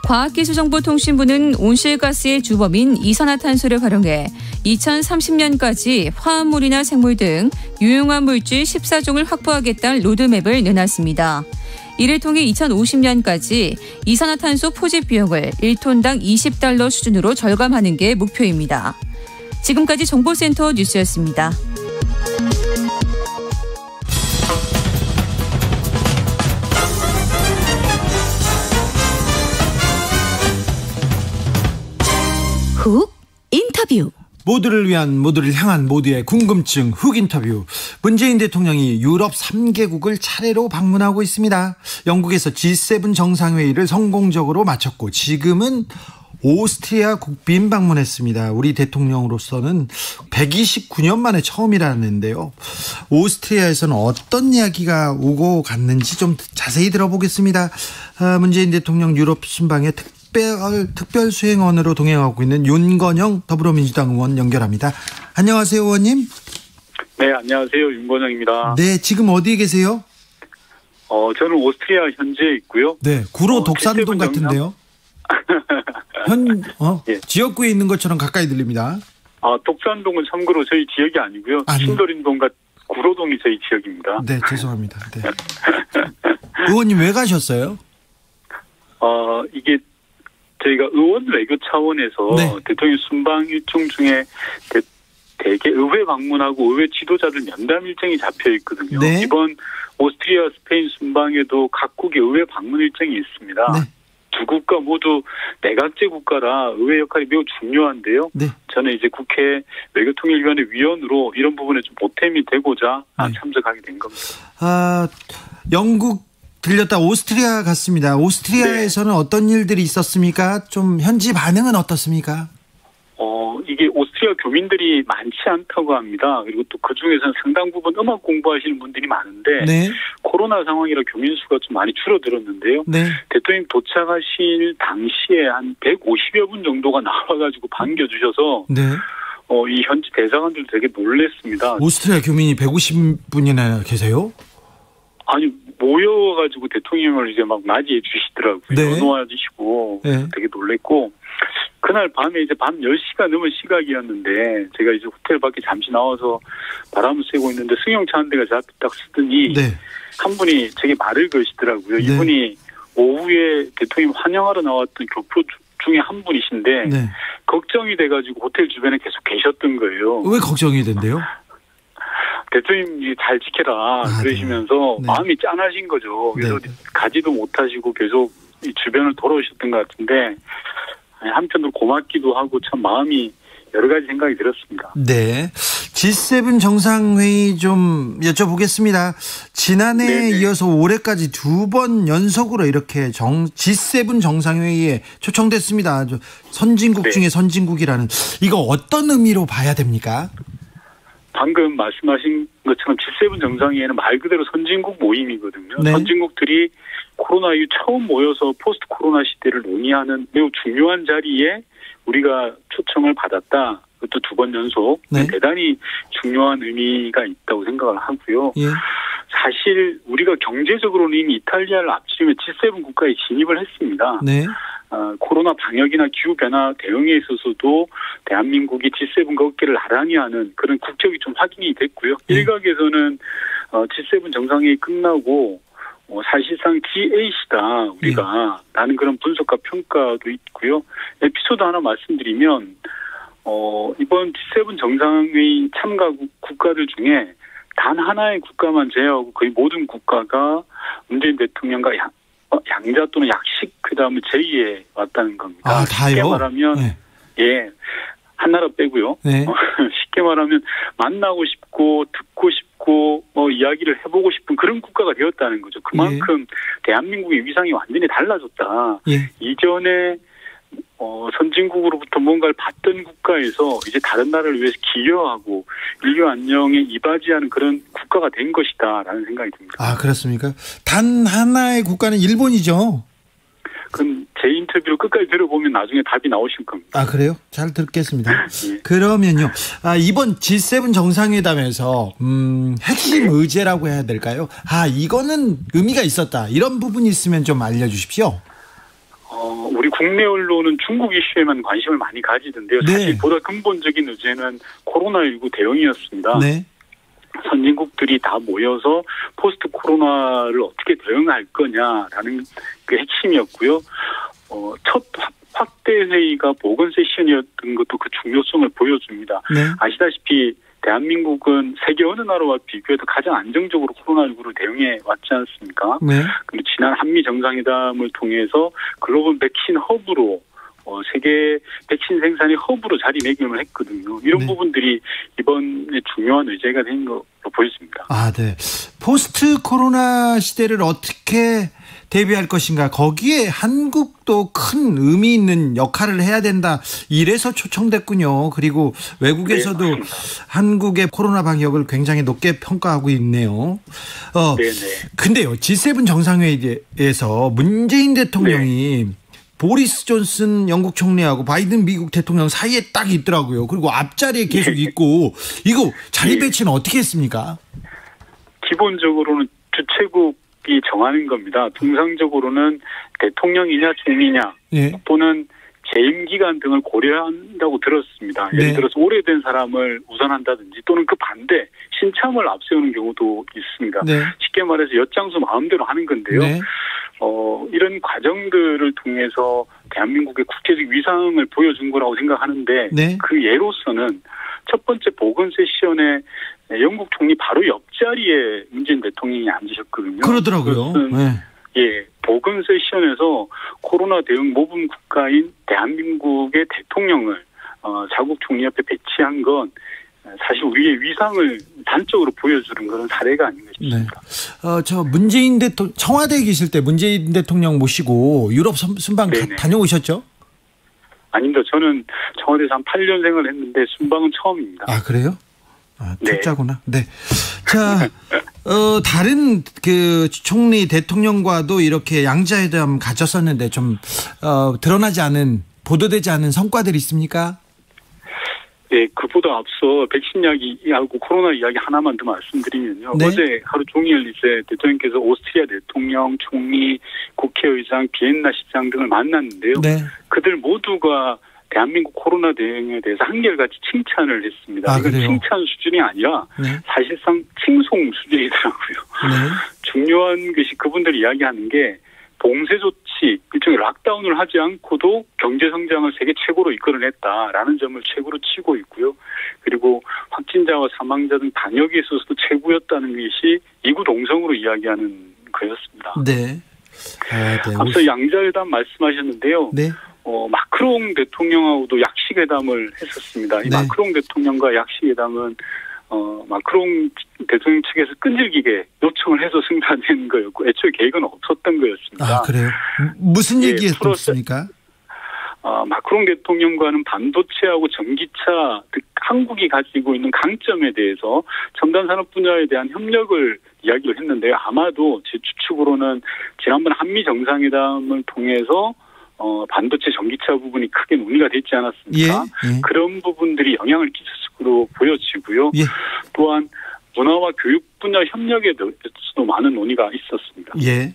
과학기술정보통신부는 온실가스의 주범인 이산화탄소를 활용해 2030년까지 화합물이나 생물 등 유용한 물질 14종을 확보하겠다는 로드맵을 내놨습니다. 이를 통해 2050년까지 이산화탄소 포집 비용을 1톤당 $20 수준으로 절감하는 게 목표입니다. 지금까지 정보센터 뉴스였습니다. 훅 인터뷰. 모두를 위한, 모두를 향한 모두의 궁금증 훅 인터뷰. 문재인 대통령이 유럽 3개국을 차례로 방문하고 있습니다. 영국에서 G7 정상회의를 성공적으로 마쳤고 지금은 오스트리아 국빈 방문했습니다. 우리 대통령으로서는 129년 만에 처음이라는데요. 오스트리아에서는 어떤 이야기가 오고 갔는지 좀 자세히 들어보겠습니다. 문재인 대통령 유럽 순방에 특별 수행원으로 동행하고 있는 윤건영 더불어민주당 의원 연결합니다. 안녕하세요, 의원님. 네, 안녕하세요. 윤건영입니다. 네, 지금 어디에 계세요? 저는 오스트리아 현지에 있고요. 네, 구로 독산동 같은데요. 예. 지역구에 있는 것처럼 가까이 들립니다. 독산동은 참고로 저희 지역이 아니고요. 신도림동과 구로동이 저희 지역입니다. 네, 죄송합니다. 네. 의원님 왜 가셨어요? 이게 저희가 의원 외교 차원에서 네. 대통령 순방 일정 중에 이렇게 의회 방문하고 의회 지도자들 면담 일정이 잡혀 있거든요. 네. 이번 오스트리아, 스페인 순방에도 각국의 의회 방문 일정이 있습니다. 네. 두 국가 모두 내각제 국가라 의회 역할이 매우 중요한데요. 네. 저는 이제 국회 외교통일위원회 위원으로 이런 부분에 좀 보탬이 되고자 참석하게 된 겁니다. 영국 들렸다 오스트리아 갔습니다. 오스트리아에서는 어떤 일들이 있었습니까? 좀 현지 반응은 어떻습니까? 이게 오스트리아 교민들이 많지 않다고 합니다. 그리고 또 그중에서는 상당 부분 음악 공부하시는 분들이 많은데 네. 코로나 상황이라 교민 수가 좀 많이 줄어들었는데요. 네. 대통령 도착하실 당시에 한 150여 분 정도가 나와가지고 반겨주셔서 네. 이 현지 대사관들도 되게 놀랐습니다. 오스트리아 교민이 150분이나 계세요? 아니 모여가지고 대통령을 이제 막 맞이해 주시더라고요. 네. 연호해 주시고 네. 되게 놀랬고 그날 밤에 이제 밤 10시가 넘은 시각이었는데 제가 이제 호텔 밖에 잠시 나와서 바람을 쐬고 있는데 승용차 한 대가 제 앞에 딱 쓰더니 네. 한 분이 제게 말을 거시더라고요. 네. 이분이 오후에 대통령 환영하러 나왔던 교포 중에 한 분이신데 네. 걱정이 돼가지고 호텔 주변에 계속 계셨던 거예요. 왜 걱정이 된대요? 대통령이 잘 지켜라 그러시면서 네. 마음이 짠하신 거죠. 그래서 네. 가지도 못하시고 계속 이 주변을 돌아오셨던 것 같은데 한편으로 고맙기도 하고 참 마음이 여러 가지 생각이 들었습니다. 네. G7 정상회의 좀 여쭤보겠습니다. 지난해에 이어서 올해까지 2번 연속으로 이렇게 G7 정상회의에 초청됐습니다. 선진국 네. 중에 선진국이라는 이거 어떤 의미로 봐야 됩니까? 방금 말씀하신 것처럼 G7 정상회의는 말 그대로 선진국 모임이거든요. 네. 선진국들이 코로나 이후 처음 모여서 포스트 코로나 시대를 논의하는 매우 중요한 자리에 우리가 초청을 받았다. 그것도 2번 연속. 네. 대단히 중요한 의미가 있다고 생각을 하고요. 예. 사실 우리가 경제적으로는 이미 이탈리아를 앞지르며 G7 국가에 진입을 했습니다. 네. 코로나 방역이나 기후변화 대응에 있어서도 대한민국이 G7과 어깨를 나란히 하는 그런 국적이 좀 확인이 됐고요. 일각에서는 G7 정상회의 끝나고 사실상 G8이다 우리가 라는 그런 분석과 평가도 있고요. 에피소드 하나 말씀드리면 이번 G7 정상회의 참가 국가들 중에 단 하나의 국가만 제외하고 거의 모든 국가가 문재인 대통령과 양자 또는 약식 회담을 제의해 왔다는 겁니다. 아, 다요? 쉽게 말하면 예, 한 나라 빼고요. 네. 쉽게 말하면 만나고 싶고 듣고 싶고 이야기를 해보고 싶은 그런 국가가 되었다는 거죠. 그만큼 대한민국의 위상이 완전히 달라졌다. 이전에 선진국으로부터 뭔가를 받던 국가에서 이제 다른 나라를 위해서 기여하고 인류 안녕에 이바지하는 그런 국가가 된 것이다라는 생각이 듭니다. 아, 그렇습니까? 단 하나의 국가는 일본이죠. 그럼 제 인터뷰를 끝까지 들어보면 나중에 답이 나오실 겁니다. 아, 그래요? 잘 듣겠습니다. 그러면요. 이번 G7 정상회담에서 핵심 의제라고 해야 될까요? 이거는 의미가 있었다. 이런 부분이 있으면 좀 알려주십시오. 우리 국내 언론은 중국 이슈에만 관심을 많이 가지던데요. 네. 사실 보다 근본적인 의제는 코로나19 대응이었습니다. 네. 선진국들이 다 모여서 포스트 코로나를 어떻게 대응할 거냐라는 그 핵심이었고요. 첫 확대 회의가 보건 세션이었던 것도 그 중요성을 보여줍니다. 네. 아시다시피 대한민국은 세계 어느 나라와 비교해도 가장 안정적으로 코로나19를 대응해 왔지 않습니까? 네. 그리고 지난 한미 정상회담을 통해서 글로벌 백신 허브로 세계 백신 생산의 허브로 자리매김을 했거든요. 이런 부분들이 이번에 중요한 의제가 된 것으로 보여집니다. 아, 네. 포스트 코로나 시대를 어떻게 대비할 것인가. 거기에 한국도 큰 의미 있는 역할을 해야 된다. 이래서 초청됐군요. 그리고 외국에서도 한국의 코로나 방역을 굉장히 높게 평가하고 있네요. 근데요, G7 정상회의에서 문재인 대통령이 보리스 존슨 영국 총리하고 바이든 미국 대통령 사이에 딱 있더라고요. 그리고 앞자리에 계속 있고 이거 자리 배치는 어떻게 했습니까? 기본적으로는 주최국이 정하는 겁니다. 통상적으로는 대통령이냐 총리냐 또는 재임 기간 등을 고려한다고 들었습니다. 예를 들어서 오래된 사람을 우선한다든지 또는 그 반대 신참을 앞세우는 경우도 있습니다. 쉽게 말해서 엿장수 마음대로 하는 건데요. 이런 과정들을 통해서 대한민국의 국제적 위상을 보여준 거라고 생각하는데 네. 그 예로서는 첫 번째 보건 세션에 영국 총리 바로 옆자리에 문재인 대통령이 앉으셨거든요. 그러더라고요. 네. 예, 보건 세션에서 코로나 대응 모범 국가인 대한민국의 대통령을 자국 총리 옆에 배치한 건 사실 우리의 위상을 단적으로 보여주는 그런 사례가 아닌가 싶습니다. 네. 저 문재인 대통령 청와대에 계실 때 문재인 대통령 모시고 유럽 순방 다녀오셨죠? 아닙니다. 저는 청와대에서 한 8년 생활을 했는데 순방은 처음입니다. 아, 그래요? 아, 투자구나. 네. 자, 다른 그 총리 대통령과도 이렇게 양자회담 가졌었는데 좀 드러나지 않은 보도되지 않은 성과들이 있습니까? 네, 그보다 앞서 백신 이야기하고 코로나 이야기 하나만 더 말씀드리면요. 네. 어제 하루 종일 이제 대통령께서 오스트리아 대통령, 총리, 국회의장, 비엔나 시장 등을 만났는데요. 네. 그들 모두가 대한민국 코로나 대응에 대해서 한결같이 칭찬을 했습니다. 이건 칭찬 수준이 아니라 사실상 칭송 수준이더라고요. 네. 중요한 것이 그분들이 이야기하는 게 봉쇄 조치, 일종의 락다운을 하지 않고도 경제 성장을 세계 최고로 이끌어냈다라는 점을 최고로 치고 있고요. 그리고 확진자와 사망자 등 방역에 있어서도 최고였다는 것이 이구동성으로 이야기하는 거였습니다. 네. 네. 앞서 양자회담 말씀하셨는데요. 네. 마크롱 대통령하고도 약식회담을 했었습니다. 이 마크롱 대통령과 약식회담은 마크롱 대통령 측에서 끈질기게 요청을 해서 승자된 거였고 애초에 계획은 없었던 거였습니다. 아, 그래요? 무슨 얘기했습니까? 마크롱 대통령과는 반도체하고 전기차 등 한국이 가지고 있는 강점에 대해서 첨단 산업 분야에 대한 협력을 이야기를 했는데요. 아마도 제 추측으로는 지난번 한미 정상회담을 통해서 반도체 전기차 부분이 크게 논의가 됐지 않았습니까? 예. 그런 부분들이 영향을 끼쳤을 것으로 보여지고요. 예. 또한 문화와 교육 분야 협력에 대해서도 많은 논의가 있었습니다. 예.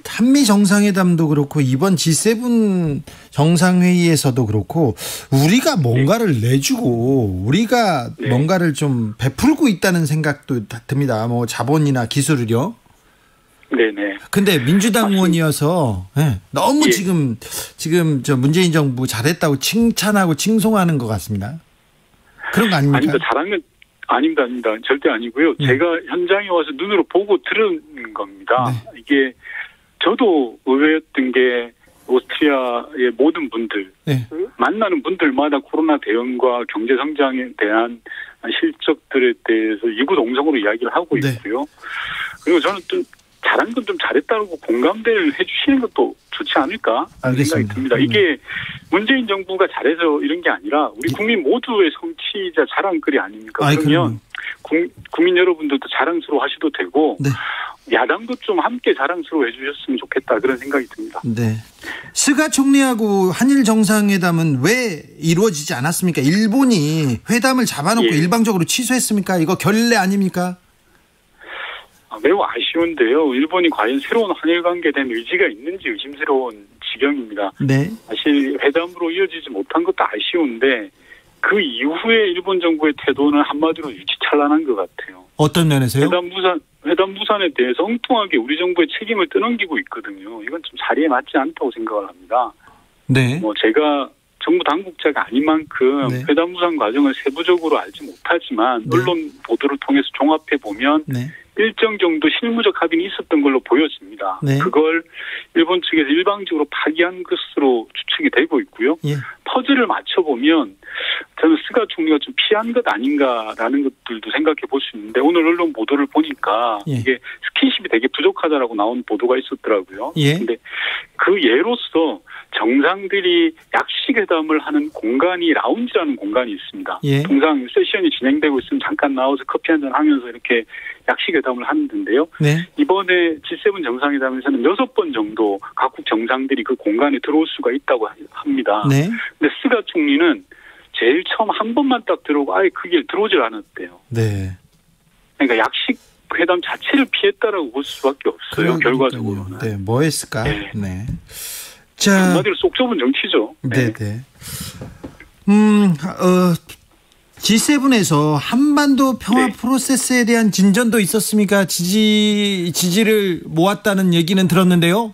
한미 정상회담도 그렇고 이번 G7 정상회의에서도 그렇고 우리가 뭔가를 내주고 우리가 뭔가를 좀 베풀고 있다는 생각도 듭니다. 뭐 자본이나 기술을요. 네네. 근데 민주당 의원이어서 너무 지금 저 문재인 정부 잘했다고 칭찬하고 칭송하는 것 같습니다. 그런 거 아닙니까? 아닙니다. 잘한 건 아닙니다. 절대 아니고요. 제가 현장에 와서 눈으로 보고 들은 겁니다. 네. 이게 저도 의외였던 게 오스트리아의 모든 분들 만나는 분들마다 코로나 대응과 경제 성장에 대한 실적들에 대해서 이구동성으로 이야기를 하고 있고요. 그리고 저는 좀 잘한 건 좀 잘했다고 공감대를 해주시는 것도 좋지 않을까 하는 생각이 듭니다. 이게 문재인 정부가 잘해서 이런 게 아니라 우리 국민 모두의 성취자 자랑거리 아닙니까? 그러면 국민 여러분들도 자랑스러워하셔도 되고 야당도 좀 함께 자랑스러워해 주셨으면 좋겠다 그런 생각이 듭니다. 네. 스가 총리하고 한일 정상회담은 왜 이루어지지 않았습니까? 일본이 회담을 잡아놓고 일방적으로 취소했습니까? 이거 결례 아닙니까? 매우 아쉬운데요. 일본이 과연 새로운 한일 관계에 대한 의지가 있는지 의심스러운 지경입니다. 네. 사실 회담으로 이어지지 못한 것도 아쉬운데 그 이후에 일본 정부의 태도는 한마디로 유치찬란한 것 같아요. 어떤 면에서요? 회담 무산에 대해서 엉뚱하게 우리 정부의 책임을 떠넘기고 있거든요. 이건 좀 자리에 맞지 않다고 생각을 합니다. 네. 제가 정부 당국자가 아닌 만큼 회담 무산 과정을 세부적으로 알지 못하지만 언론 보도를 통해서 종합해 보면 일정 정도 실무적 합의는 있었던 걸로 보여집니다. 그걸 일본 측에서 일방적으로 파기한 것으로 추측이 되고 있고요. 퍼즐을 맞춰보면 저는 스가 총리가 좀 피한 것 아닌가라는 것들도 생각해 볼 수 있는데 오늘 언론 보도를 보니까 이게 스킨십이 되게 부족하다라고 나온 보도가 있었더라고요. 그런데 그 예로서 정상들이 약식회담을 하는 공간이 라운지라는 공간이 있습니다. 통상 세션이 진행되고 있으면 잠깐 나와서 커피 한잔 하면서 이렇게 약식회담을 하는데요. 이번에 G7 정상회담에서는 6번 정도 각국 정상들이 그 공간에 들어올 수가 있다고 합니다. 근데 스가 총리는 제일 처음 한 번만 딱 들어오고 아예 그 길 들어오질 않았대요. 그러니까 약식회담 자체를 피했다라고 볼 수밖에 없어요. 결과적으로는. 네, 뭐 했을까? 한마디로 쏙 좁은 정치죠. G7에서 한반도 평화 프로세스에 대한 진전도 있었습니까? 지지를 모았다는 얘기는 들었는데요.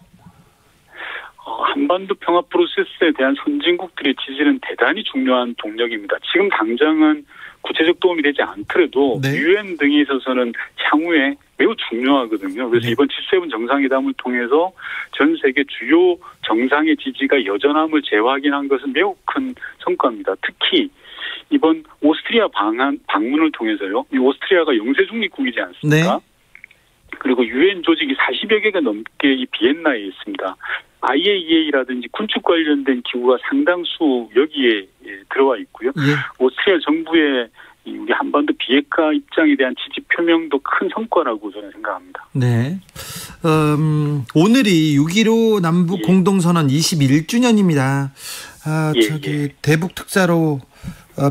한반도 평화 프로세스에 대한 선진국들의 지지는 대단히 중요한 동력입니다. 지금 당장은 구체적 도움이 되지 않더라도 유엔 등에 있어서는 향후에 매우 중요하거든요. 그래서 이번 G7 정상회담을 통해서 전 세계 주요 정상의 지지가 여전함을 재확인한 것은 매우 큰 성과입니다. 특히 이번 오스트리아 방문을 통해서요. 이 오스트리아가 영세 중립국이지 않습니까? 네. 그리고 유엔 조직이 40여 개가 넘게 이 비엔나에 있습니다. IAEA라든지 군축 관련된 기구가 상당수 여기에 들어와 있고요. 오스트리아 정부의 우리 한반도 비핵화 입장에 대한 지지 표명도 큰 성과라고 저는 생각합니다. 네. 오늘이 6.15 남북 공동선언 21주년입니다. 대북 특사로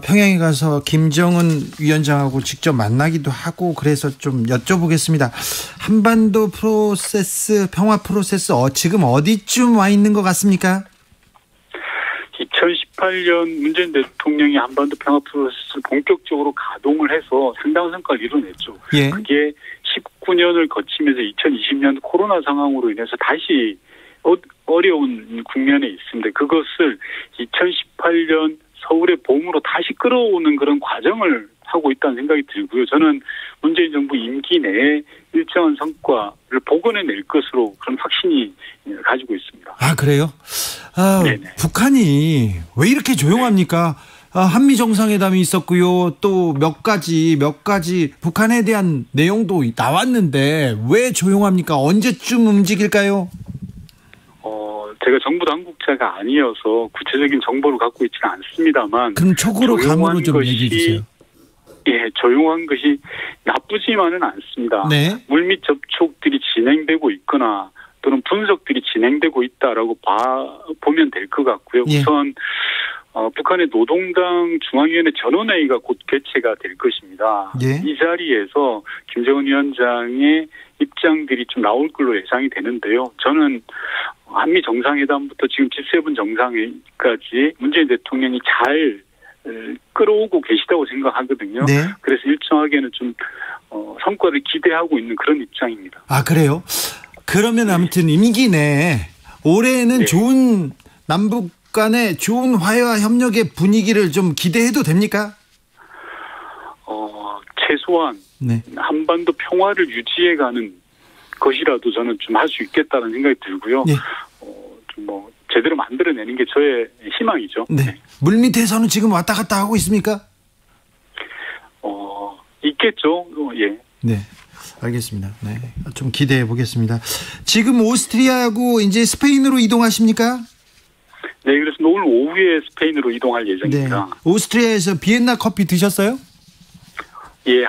평양에 가서 김정은 위원장하고 직접 만나기도 하고 그래서 좀 여쭤보겠습니다. 한반도 프로세스, 평화 프로세스 지금 어디쯤 와 있는 것 같습니까? 2018년 문재인 대통령이 한반도 평화 프로세스를 본격적으로 가동을 해서 상당한 성과를 이뤄냈죠. 그게 19년을 거치면서 2020년 코로나 상황으로 인해서 다시 어려운 국면에 있습니다. 그것을 2018년 서울의 봄으로 다시 끌어오는 그런 과정을 하고 있다는 생각이 들고요. 저는 문재인 정부 임기 내에 일정한 성과를 복원해낼 것으로 그런 확신이 가지고 있습니다. 아, 그래요? 북한이 왜 이렇게 조용합니까? 한미 정상회담이 있었고요. 또 몇 가지 북한에 대한 내용도 나왔는데 왜 조용합니까? 언제쯤 움직일까요? 제가 정부 당국자가 아니어서 구체적인 정보를 갖고 있지는 않습니다만. 그럼 촉으로 감으로 좀 얘기해 주세요. 조용한 것이 나쁘지만은 않습니다. 물밑 접촉들이 진행되고 있거나 또는 분석들이 진행되고 있다라고 보면 될 것 같고요. 우선 북한의 노동당 중앙위원회 전원회의가 곧 개최가 될 것입니다. 이 자리에서 김정은 위원장의 입장들이 좀 나올 걸로 예상이 되는데요. 저는 한미 정상회담부터 지금 G7 정상회의까지 문재인 대통령이 잘 끌어오고 계시다고 생각하거든요. 그래서 일정하게는 좀 성과를 기대하고 있는 그런 입장입니다. 아, 그래요? 그러면 아무튼 임기 내에 올해는 좋은 남북 간의 좋은 화해와 협력의 분위기를 좀 기대해도 됩니까? 최소한 한반도 평화를 유지해가는 것이라도 저는 좀 할 수 있겠다는 생각이 들고요. 좀 제대로 만들어내는 게 저의 희망이죠. 물밑에서는 지금 왔다 갔다 하고 있습니까? 있겠죠. 네, 알겠습니다. 좀 기대해 보겠습니다. 지금 오스트리아하고 이제 스페인으로 이동하십니까? 네, 그래서 오늘 오후에 스페인으로 이동할 예정입니다. 오스트리아에서 비엔나 커피 드셨어요?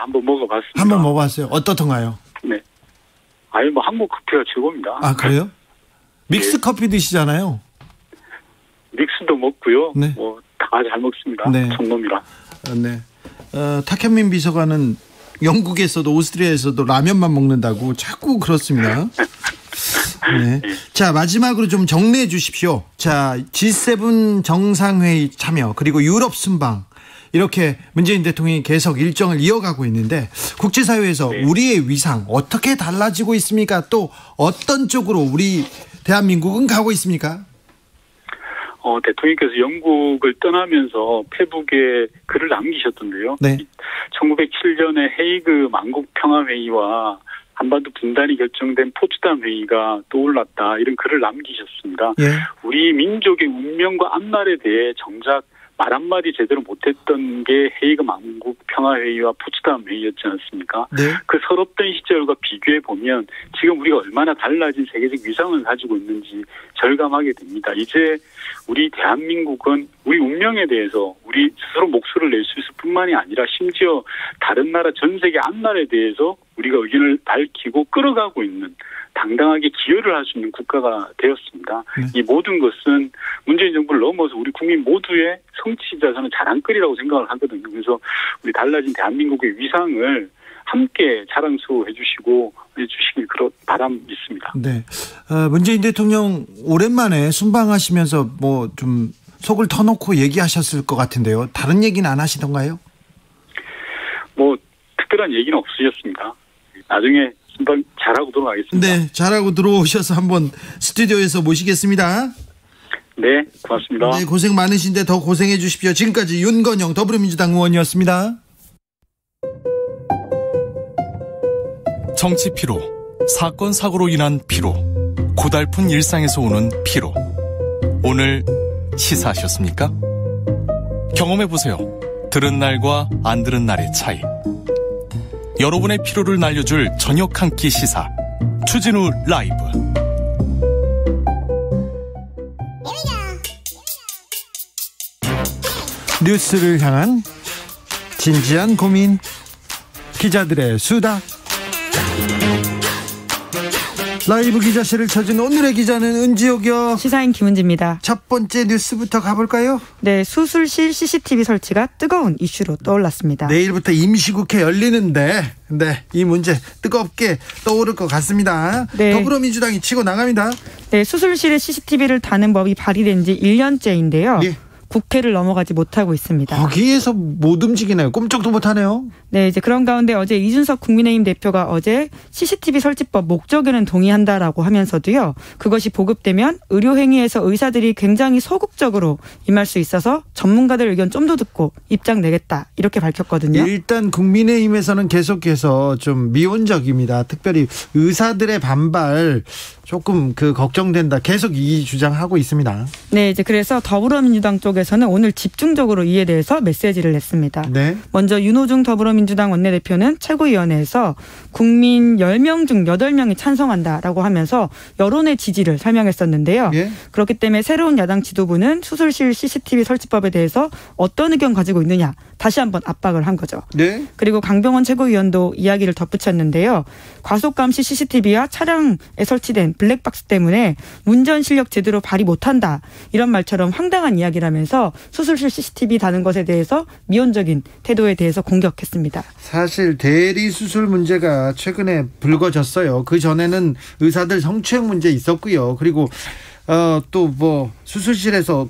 한번 먹어봤습니다. 한번 먹어봤어요. 어떻던가요? 네. 한국 커피가 최고입니다. 아, 그래요? 믹스 커피 드시잖아요. 믹스도 먹고요. 다 잘 먹습니다. 손놈이라. 탁현민 비서관은 영국에서도 오스트리아에서도 라면만 먹는다고 자꾸 그렇습니다. 자, 마지막으로 좀 정리해 주십시오. 자, G7 정상회의 참여 그리고 유럽 순방 이렇게 문재인 대통령이 계속 일정을 이어가고 있는데 국제사회에서 우리의 위상 어떻게 달라지고 있습니까? 또 어떤 쪽으로 우리 대한민국은 가고 있습니까? 대통령께서 영국을 떠나면서 페북에 글을 남기셨던데요. 1907년에 헤이그 만국평화회의와 한반도 분단이 결정된 포츠담 회의가 떠올랐다, 이런 글을 남기셨습니다. 우리 민족의 운명과 앞날에 대해 정작 말 한마디 제대로 못했던 게 헤이그 만국평화회의와 포츠담 회의였지 않습니까? 그 서럽던 시절과 비교해 보면 지금 우리가 얼마나 달라진 세계적 위상을 가지고 있는지 절감하게 됩니다. 이제 우리 대한민국은 우리 운명에 대해서 우리 스스로 목소리를 낼 수 있을 뿐만이 아니라 심지어 다른 나라 전 세계 앞날에 대해서 우리가 의견을 밝히고 끌어가고 있는, 당당하게 기여를 할 수 있는 국가가 되었습니다. 이 모든 것은 문재인 정부를 넘어서 우리 국민 모두의 성취자, 저는 자랑거리라고 생각을 하거든요. 그래서 우리 달라진 대한민국의 위상을 함께 자랑스러워해 주시고 해주시길 그런 바람 있습니다. 문재인 대통령 오랜만에 순방하시면서 뭐 좀 속을 터놓고 얘기하셨을 것 같은데요. 다른 얘기는 안 하시던가요? 특별한 얘기는 없으셨습니다. 나중에 금방 잘하고 들어가겠습니다. 네, 잘하고 들어오셔서 한번 스튜디오에서 모시겠습니다. 네, 고맙습니다. 네, 고생 많으신데 더 고생해 주십시오. 지금까지 윤건영 더불어민주당 의원이었습니다. 정치 피로, 사건 사고로 인한 피로, 고달픈 일상에서 오는 피로. 오늘 시사하셨습니까? 경험해보세요. 들은 날과 안 들은 날의 차이. 여러분의 피로를 날려줄 저녁 한 끼 시사 추진우 라이브. 뉴스를 향한 진지한 고민, 기자들의 수다. 라이브 기자실을 찾은 오늘의 기자는 은지옥이요. 시사인 김은지입니다. 첫 번째 뉴스부터 가볼까요? 네, 수술실 CCTV 설치가 뜨거운 이슈로 떠올랐습니다. 내일부터 임시국회 열리는데, 네, 이 문제 뜨겁게 떠오를 것 같습니다. 네. 더불어민주당이 치고 나갑니다. 네, 수술실에 CCTV를 다는 법이 발의된 지 1년째인데요. 네. 국회를 넘어가지 못하고 있습니다. 거기에서 못 움직이네요. 꼼짝도 못하네요. 네, 이제 그런 가운데 어제 이준석 국민의힘 대표가 어제 CCTV 설치법 목적에는 동의한다라고 하면서도요. 그것이 보급되면 의료행위에서 의사들이 굉장히 소극적으로 임할 수 있어서 전문가들 의견 좀 더 듣고 입장 내겠다 이렇게 밝혔거든요. 일단 국민의힘에서는 계속해서 좀 미온적입니다. 특별히 의사들의 반발 조금 걱정된다. 계속 이 주장하고 있습니다. 네, 이제 그래서 더불어민주당 쪽에서는 오늘 집중적으로 이에 대해서 메시지를 냈습니다. 네. 먼저 윤호중 더불어민주당 원내대표는 최고위원회에서 국민 10명 중 8명이 찬성한다라고 하면서 여론의 지지를 설명했었는데요. 예? 그렇기 때문에 새로운 야당 지도부는 수술실 CCTV 설치법에 대해서 어떤 의견 가지고 있느냐 다시 한번 압박을 한 거죠. 네. 그리고 강병원 최고위원도 이야기를 덧붙였는데요. 과속감시 CCTV와 차량에 설치된 블랙박스 때문에 운전 실력 제대로 발휘 못한다. 이런 말처럼 황당한 이야기라면서 수술실 CCTV 다는 것에 대해서 미온적인 태도에 대해서 공격했습니다. 사실 대리 수술 문제가 최근에 불거졌어요. 그 전에는 의사들 성추행 문제 있었고요. 그리고 또 뭐 수술실에서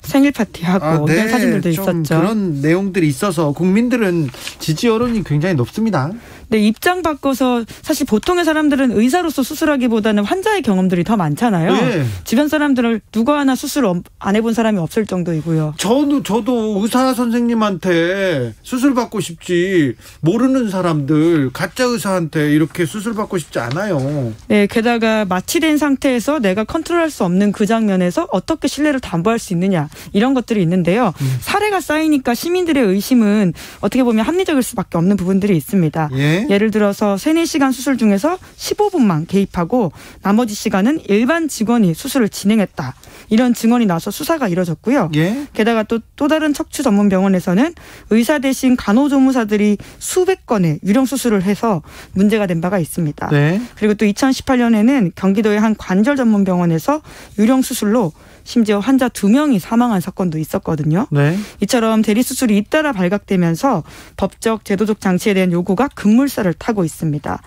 생일 파티하고 이런 사진들도 있었죠. 그런 내용들이 있어서 국민들은 지지 여론이 굉장히 높습니다. 네, 입장 바꿔서 사실 보통의 사람들은 의사로서 수술하기보다는 환자의 경험들이 더 많잖아요. 네. 주변 사람들을 누구 하나 수술 안 해본 사람이 없을 정도이고요. 저도 의사 선생님한테 수술 받고 싶지 모르는 사람들 가짜 의사한테 이렇게 수술 받고 싶지 않아요. 네, 게다가 마취된 상태에서 내가 컨트롤할 수 없는 그 장면에서 어떻게 신뢰를 담보할 수 있느냐 이런 것들이 있는데요. 사례가 쌓이니까 시민들의 의심은 어떻게 보면 합리적일 수밖에 없는 부분들이 있습니다. 예를 들어서 3-4시간 수술 중에서 15분만 개입하고 나머지 시간은 일반 직원이 수술을 진행했다. 이런 증언이 나서 수사가 이뤄졌고요. 게다가 또 다른 척추 전문 병원에서는 의사 대신 간호조무사들이 수백 건의 유령 수술을 해서 문제가 된 바가 있습니다. 네. 그리고 또 2018년에는 경기도의 한 관절 전문 병원에서 유령 수술로 심지어 환자 2명이 사망한 사건도 있었거든요. 네. 이처럼 대리수술이 잇따라 발각되면서 법적 제도적 장치에 대한 요구가 급물살을 타고 있습니다.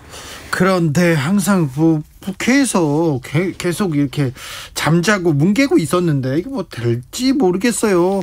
그런데 항상 국회에서 계속 이렇게 잠자고 뭉개고 있었는데 이게 뭐 될지 모르겠어요.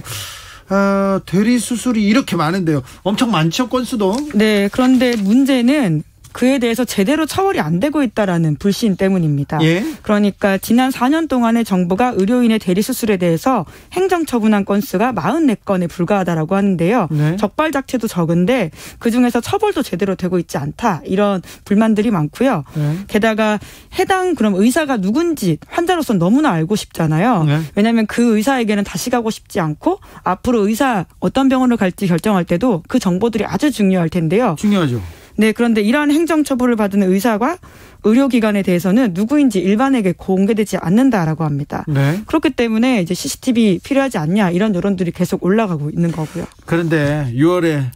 대리수술이 이렇게 많은데요. 엄청 많죠, 건수도. 네, 그런데 문제는 그에 대해서 제대로 처벌이 안 되고 있다라는 불신 때문입니다. 예? 그러니까 지난 4년 동안에 정부가 의료인의 대리수술에 대해서 행정처분한 건수가 44건에 불과하다라고 하는데요. 네? 적발 자체도 적은데 그중에서 처벌도 제대로 되고 있지 않다. 이런 불만들이 많고요. 네? 게다가 해당 그럼 의사가 누군지 환자로서 너무나 알고 싶잖아요. 네? 왜냐하면 그 의사에게는 다시 가고 싶지 않고 앞으로 의사 어떤 병원을 갈지 결정할 때도 그 정보들이 아주 중요할 텐데요. 중요하죠. 네, 그런데 이러한 행정처벌을 받은 의사가 의료기관에 대해서는 누구인지 일반에게 공개되지 않는다라고 합니다. 네. 그렇기 때문에 이제 CCTV 필요하지 않냐 이런 여론들이 계속 올라가고 있는 거고요. 그런데 6월에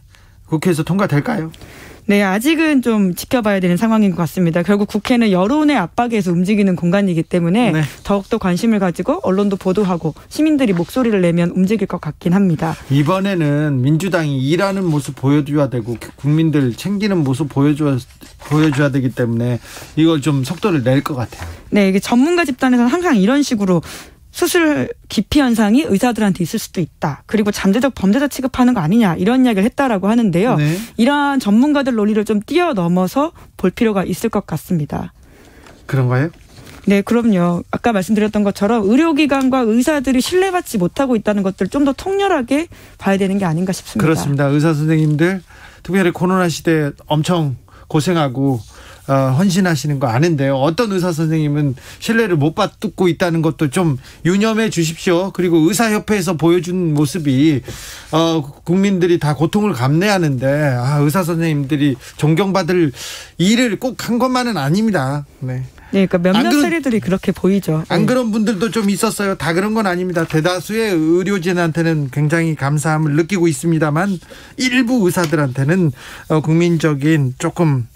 국회에서 통과될까요? 네, 아직은 좀 지켜봐야 되는 상황인 것 같습니다. 결국 국회는 여론의 압박에서 움직이는 공간이기 때문에 네. 더욱더 관심을 가지고 언론도 보도하고 시민들이 목소리를 내면 움직일 것 같긴 합니다. 이번에는 민주당이 일하는 모습 보여줘야 되고 국민들 챙기는 모습 보여줘야 되기 때문에 이걸 좀 속도를 낼 것 같아요. 네, 이게 전문가 집단에서는 항상 이런 식으로 수술 기피 현상이 의사들한테 있을 수도 있다. 그리고 잠재적 범죄자 취급하는 거 아니냐 이런 이야기를 했다라고 하는데요. 네. 이러한 전문가들 논리를 좀 뛰어넘어서 볼 필요가 있을 것 같습니다. 그런가요? 네, 그럼요. 아까 말씀드렸던 것처럼 의료기관과 의사들이 신뢰받지 못하고 있다는 것들 좀 더 통렬하게 봐야 되는 게 아닌가 싶습니다. 그렇습니다. 의사 선생님들 특별히 코로나 시대에 엄청 고생하고 헌신하시는 거 아는데요. 어떤 의사 선생님은 신뢰를 못 받고 있다는 것도 좀 유념해 주십시오. 그리고 의사협회에서 보여준 모습이 국민들이 다 고통을 감내하는데 의사 선생님들이 존경받을 일을 꼭 한 것만은 아닙니다. 네. 네, 그러니까 몇몇 사례들이 그렇게 보이죠. 안 그런 분들도 좀 있었어요. 다 그런 건 아닙니다. 대다수의 의료진한테는 굉장히 감사함을 느끼고 있습니다만 일부 의사들한테는 국민적인 조금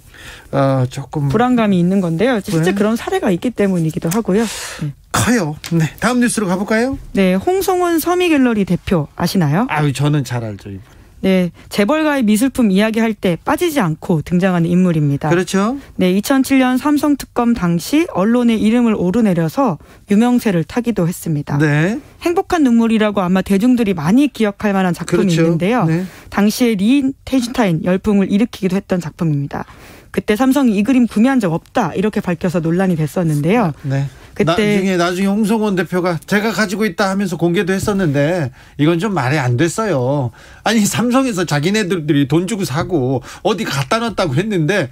불안감이 있는 건데요. 실제 네. 그런 사례가 있기 때문이기도 하고요. 네. 커요. 네, 다음 뉴스로 가볼까요? 네, 홍성훈 서미갤러리 대표 아시나요? 저는 잘 알죠. 이분. 네, 재벌가의 미술품 이야기할 때 빠지지 않고 등장하는 인물입니다. 그렇죠. 네, 2007년 삼성 특검 당시 언론의 이름을 오르내려서 유명세를 타기도 했습니다. 네. 행복한 눈물이라고 아마 대중들이 많이 기억할 만한 작품이 그렇죠. 있는데요. 네. 당시에 리텐슈타인 열풍을 일으키기도 했던 작품입니다. 그때 삼성이 이 그림 구매한 적 없다 이렇게 밝혀서 논란이 됐었는데요. 네. 그때 나중에 홍성훈 대표가 제가 가지고 있다 하면서 공개도 했었는데 이건 좀 말이 안 됐어요. 아니 삼성에서 자기네들이 돈 주고 사고 어디 갖다 놨다고 했는데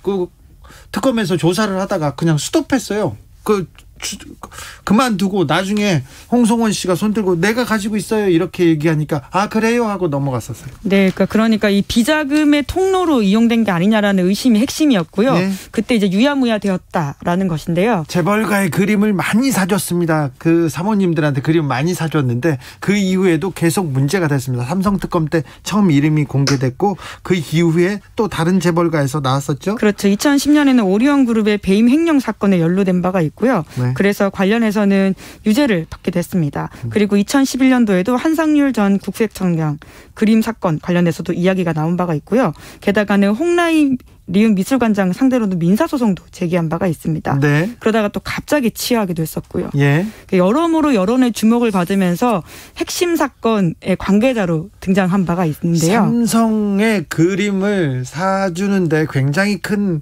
그 특검에서 조사를 하다가 그냥 스톱했어요. 그만두고 나중에 홍성원 씨가 손들고 내가 가지고 있어요 이렇게 얘기하니까 그래요 하고 넘어갔었어요. 네, 그러니까 이 비자금의 통로로 이용된 게 아니냐라는 의심이 핵심이었고요. 네. 그때 이제 유야무야 되었다라는 것인데요. 재벌가의 그림을 많이 사줬습니다. 그 사모님들한테 그림 많이 사줬는데 그 이후에도 계속 문제가 됐습니다. 삼성 특검 때 처음 이름이 공개됐고 그 이후에 또 다른 재벌가에서 나왔었죠. 그렇죠. 2010년에는 오리온 그룹의 배임 횡령 사건에 연루된 바가 있고요. 네. 그래서 관련해서는 유죄를 받게 됐습니다. 그리고 2011년도에도 한상률 전 국세청장 그림 사건 관련해서도 이야기가 나온 바가 있고요. 게다가는 홍라이 리움 미술관장 상대로도 민사소송도 제기한 바가 있습니다. 네. 그러다가 또 갑자기 취하기도 했었고요. 예. 여러모로 여론의 주목을 받으면서 핵심 사건의 관계자로 등장한 바가 있는데요. 삼성의 그림을 사주는데 굉장히 큰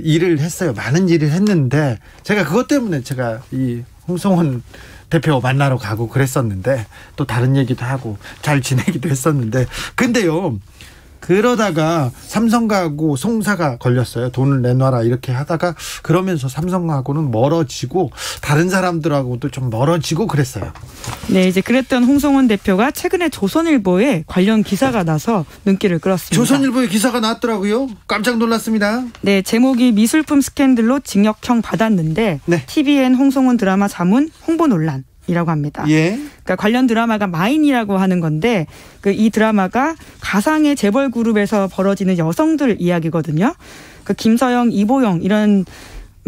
일을 했어요. 많은 일을 했는데 제가 그것 때문에 제가 이 홍성훈 대표 만나러 가고 그랬었는데 또 다른 얘기도 하고 잘 지내기도 했었는데 근데요. 그러다가 삼성하고 송사가 걸렸어요. 돈을 내놔라 이렇게 하다가 그러면서 삼성하고는 멀어지고 다른 사람들하고도 좀 멀어지고 그랬어요. 네, 이제 그랬던 홍성훈 대표가 최근에 조선일보에 관련 기사가 나서 눈길을 끌었습니다. 조선일보에 기사가 나왔더라고요. 깜짝 놀랐습니다. 네, 제목이 미술품 스캔들로 징역형 받았는데 네. TVN 홍성훈 드라마 자문 홍보 논란. 이라고 합니다. 예. 그러니까 관련 드라마가 마인이라고 하는 건데 이 드라마가 가상의 재벌 그룹에서 벌어지는 여성들 이야기거든요. 김서영, 이보영 이런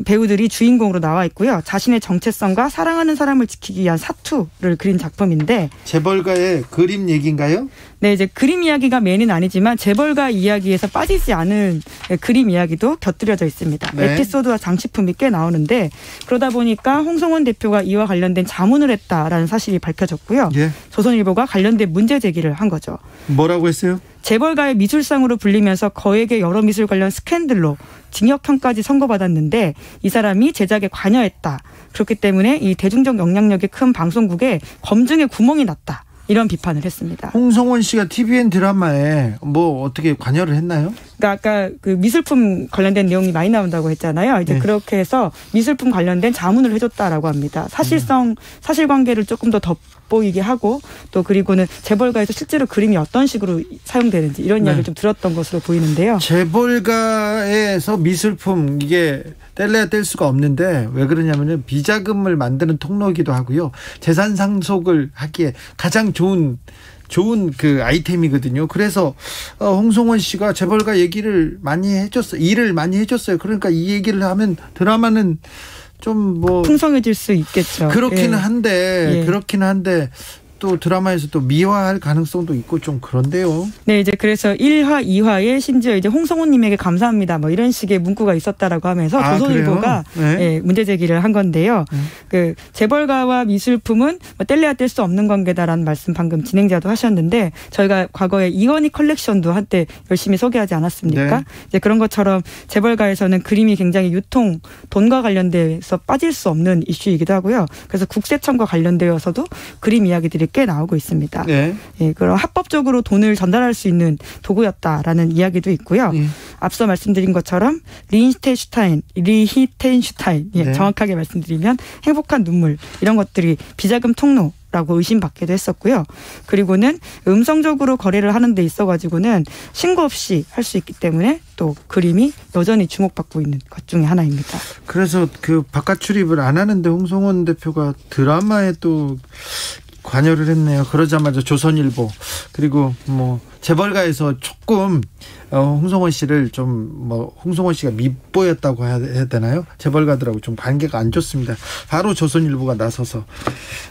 배우들이 주인공으로 나와 있고요. 자신의 정체성과 사랑하는 사람을 지키기 위한 사투를 그린 작품인데 재벌가의 그림 얘기인가요? 네, 이제 그림 이야기가 메인은 아니지만 재벌가 이야기에서 빠지지 않은 그림 이야기도 곁들여져 있습니다. 네. 에피소드와 장식품이 꽤 나오는데 그러다 보니까 홍성훈 대표가 이와 관련된 자문을 했다라는 사실이 밝혀졌고요. 예. 조선일보가 관련된 문제 제기를 한 거죠. 뭐라고 했어요? 재벌가의 미술상으로 불리면서 거액의 여러 미술 관련 스캔들로 징역형까지 선고받았는데 이 사람이 제작에 관여했다. 그렇기 때문에 이 대중적 영향력이 큰 방송국에 검증에 구멍이 났다. 이런 비판을 했습니다. 홍성원 씨가 TVN 드라마에 뭐 어떻게 관여를 했나요? 그러니까 아까 그 미술품 관련된 내용이 많이 나온다고 했잖아요. 이제 네. 그렇게 해서 미술품 관련된 자문을 해줬다라고 합니다. 사실관계를 조금 더 돋보이게 하고 또 그리고는 재벌가에서 실제로 그림이 어떤 식으로 사용되는지 이런 이야기를 좀 들었던 것으로 보이는데요. 재벌가에서 미술품 이게 뗄래야 뗄 수가 없는데 왜 그러냐면은 비자금을 만드는 통로이기도 하고요. 재산 상속을 하기에 가장 좋은 그 아이템이거든요. 그래서 홍성원 씨가 재벌가 얘기를 많이 해줬어요. 일을 많이 해줬어요. 그러니까 이 얘기를 하면 드라마는 좀 뭐 풍성해질 수 있겠죠. 그렇기는 한데 또 드라마에서 또 미화할 가능성도 있고 좀 그런데요. 네, 이제 그래서 1화, 2화에 심지어 이제 홍성호님에게 감사합니다. 뭐 이런 식의 문구가 있었다라고 하면서 조선일보가 네, 문제 제기를 한 건데요. 그 재벌가와 미술품은 뭐 뗄래야 뗄 수 없는 관계다라는 말씀 방금 진행자도 하셨는데 저희가 과거에 이건희 컬렉션도 한때 열심히 소개하지 않았습니까? 네. 이제 그런 것처럼 재벌가에서는 그림이 굉장히 유통, 돈과 관련돼서 빠질 수 없는 이슈이기도 하고요. 그래서 국세청과 관련되어서도 그림 이야기들이 꽤 나오고 있습니다. 네. 예, 그럼 합법적으로 돈을 전달할 수 있는 도구였다라는 이야기도 있고요. 앞서 말씀드린 것처럼 리히텐슈타인, 예, 네. 정확하게 말씀드리면 행복한 눈물 이런 것들이 비자금 통로라고 의심받기도 했었고요. 그리고는 음성적으로 거래를 하는 데 있어가지고는 신고 없이 할 수 있기 때문에 또 그림이 여전히 주목받고 있는 것 중에 하나입니다. 그래서 그 바깥 출입을 안 하는데 홍성원 대표가 드라마에 또 관여를 했네요. 그러자마자 조선일보 그리고 뭐 재벌가에서 조금 홍성원 씨를 좀 뭐 홍성원 씨가 밉보였다고 해야 되나요? 재벌가들하고 좀 관계가 안 좋습니다. 바로 조선일보가 나서서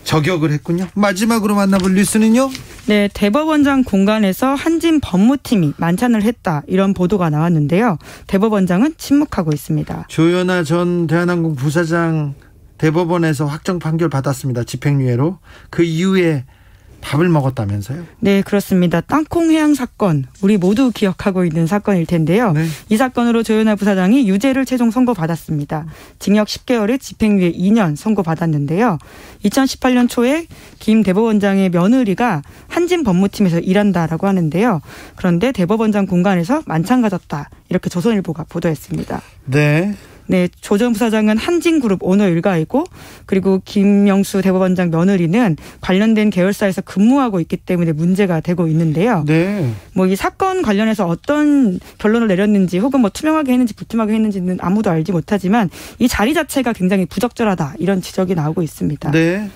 저격을 했군요. 마지막으로 만나볼 뉴스는요? 네, 대법원장 공간에서 한진 법무팀이 만찬을 했다 이런 보도가 나왔는데요. 대법원장은 침묵하고 있습니다. 조현아 전 대한항공 부사장 대법원에서 확정 판결 받았습니다. 집행유예로. 그 이후에 밥을 먹었다면서요? 네, 그렇습니다. 땅콩 해양 사건, 우리 모두 기억하고 있는 사건일 텐데요. 네. 이 사건으로 조현아 부사장이 유죄를 최종 선고받았습니다. 징역 10개월에 집행유예 2년 선고받았는데요. 2018년 초에 김 대법원장의 며느리가 한진 법무팀에서 일한다라고 하는데요. 그런데 대법원장 공간에서 만찬 가졌다. 이렇게 조선일보가 보도했습니다. 네. 네, 조 전 부사장은 한진그룹 오너 일가이고 그리고 김영수 대법원장 며느리는 관련된 계열사에서 근무하고 있기 때문에 문제가 되고 있는데요. 네. 뭐 이 사건 관련해서 어떤 결론을 내렸는지 혹은 뭐 투명하게 했는지 불투명하게 했는지는 아무도 알지 못하지만 이 자리 자체가 굉장히 부적절하다 이런 지적이 나오고 있습니다. 네.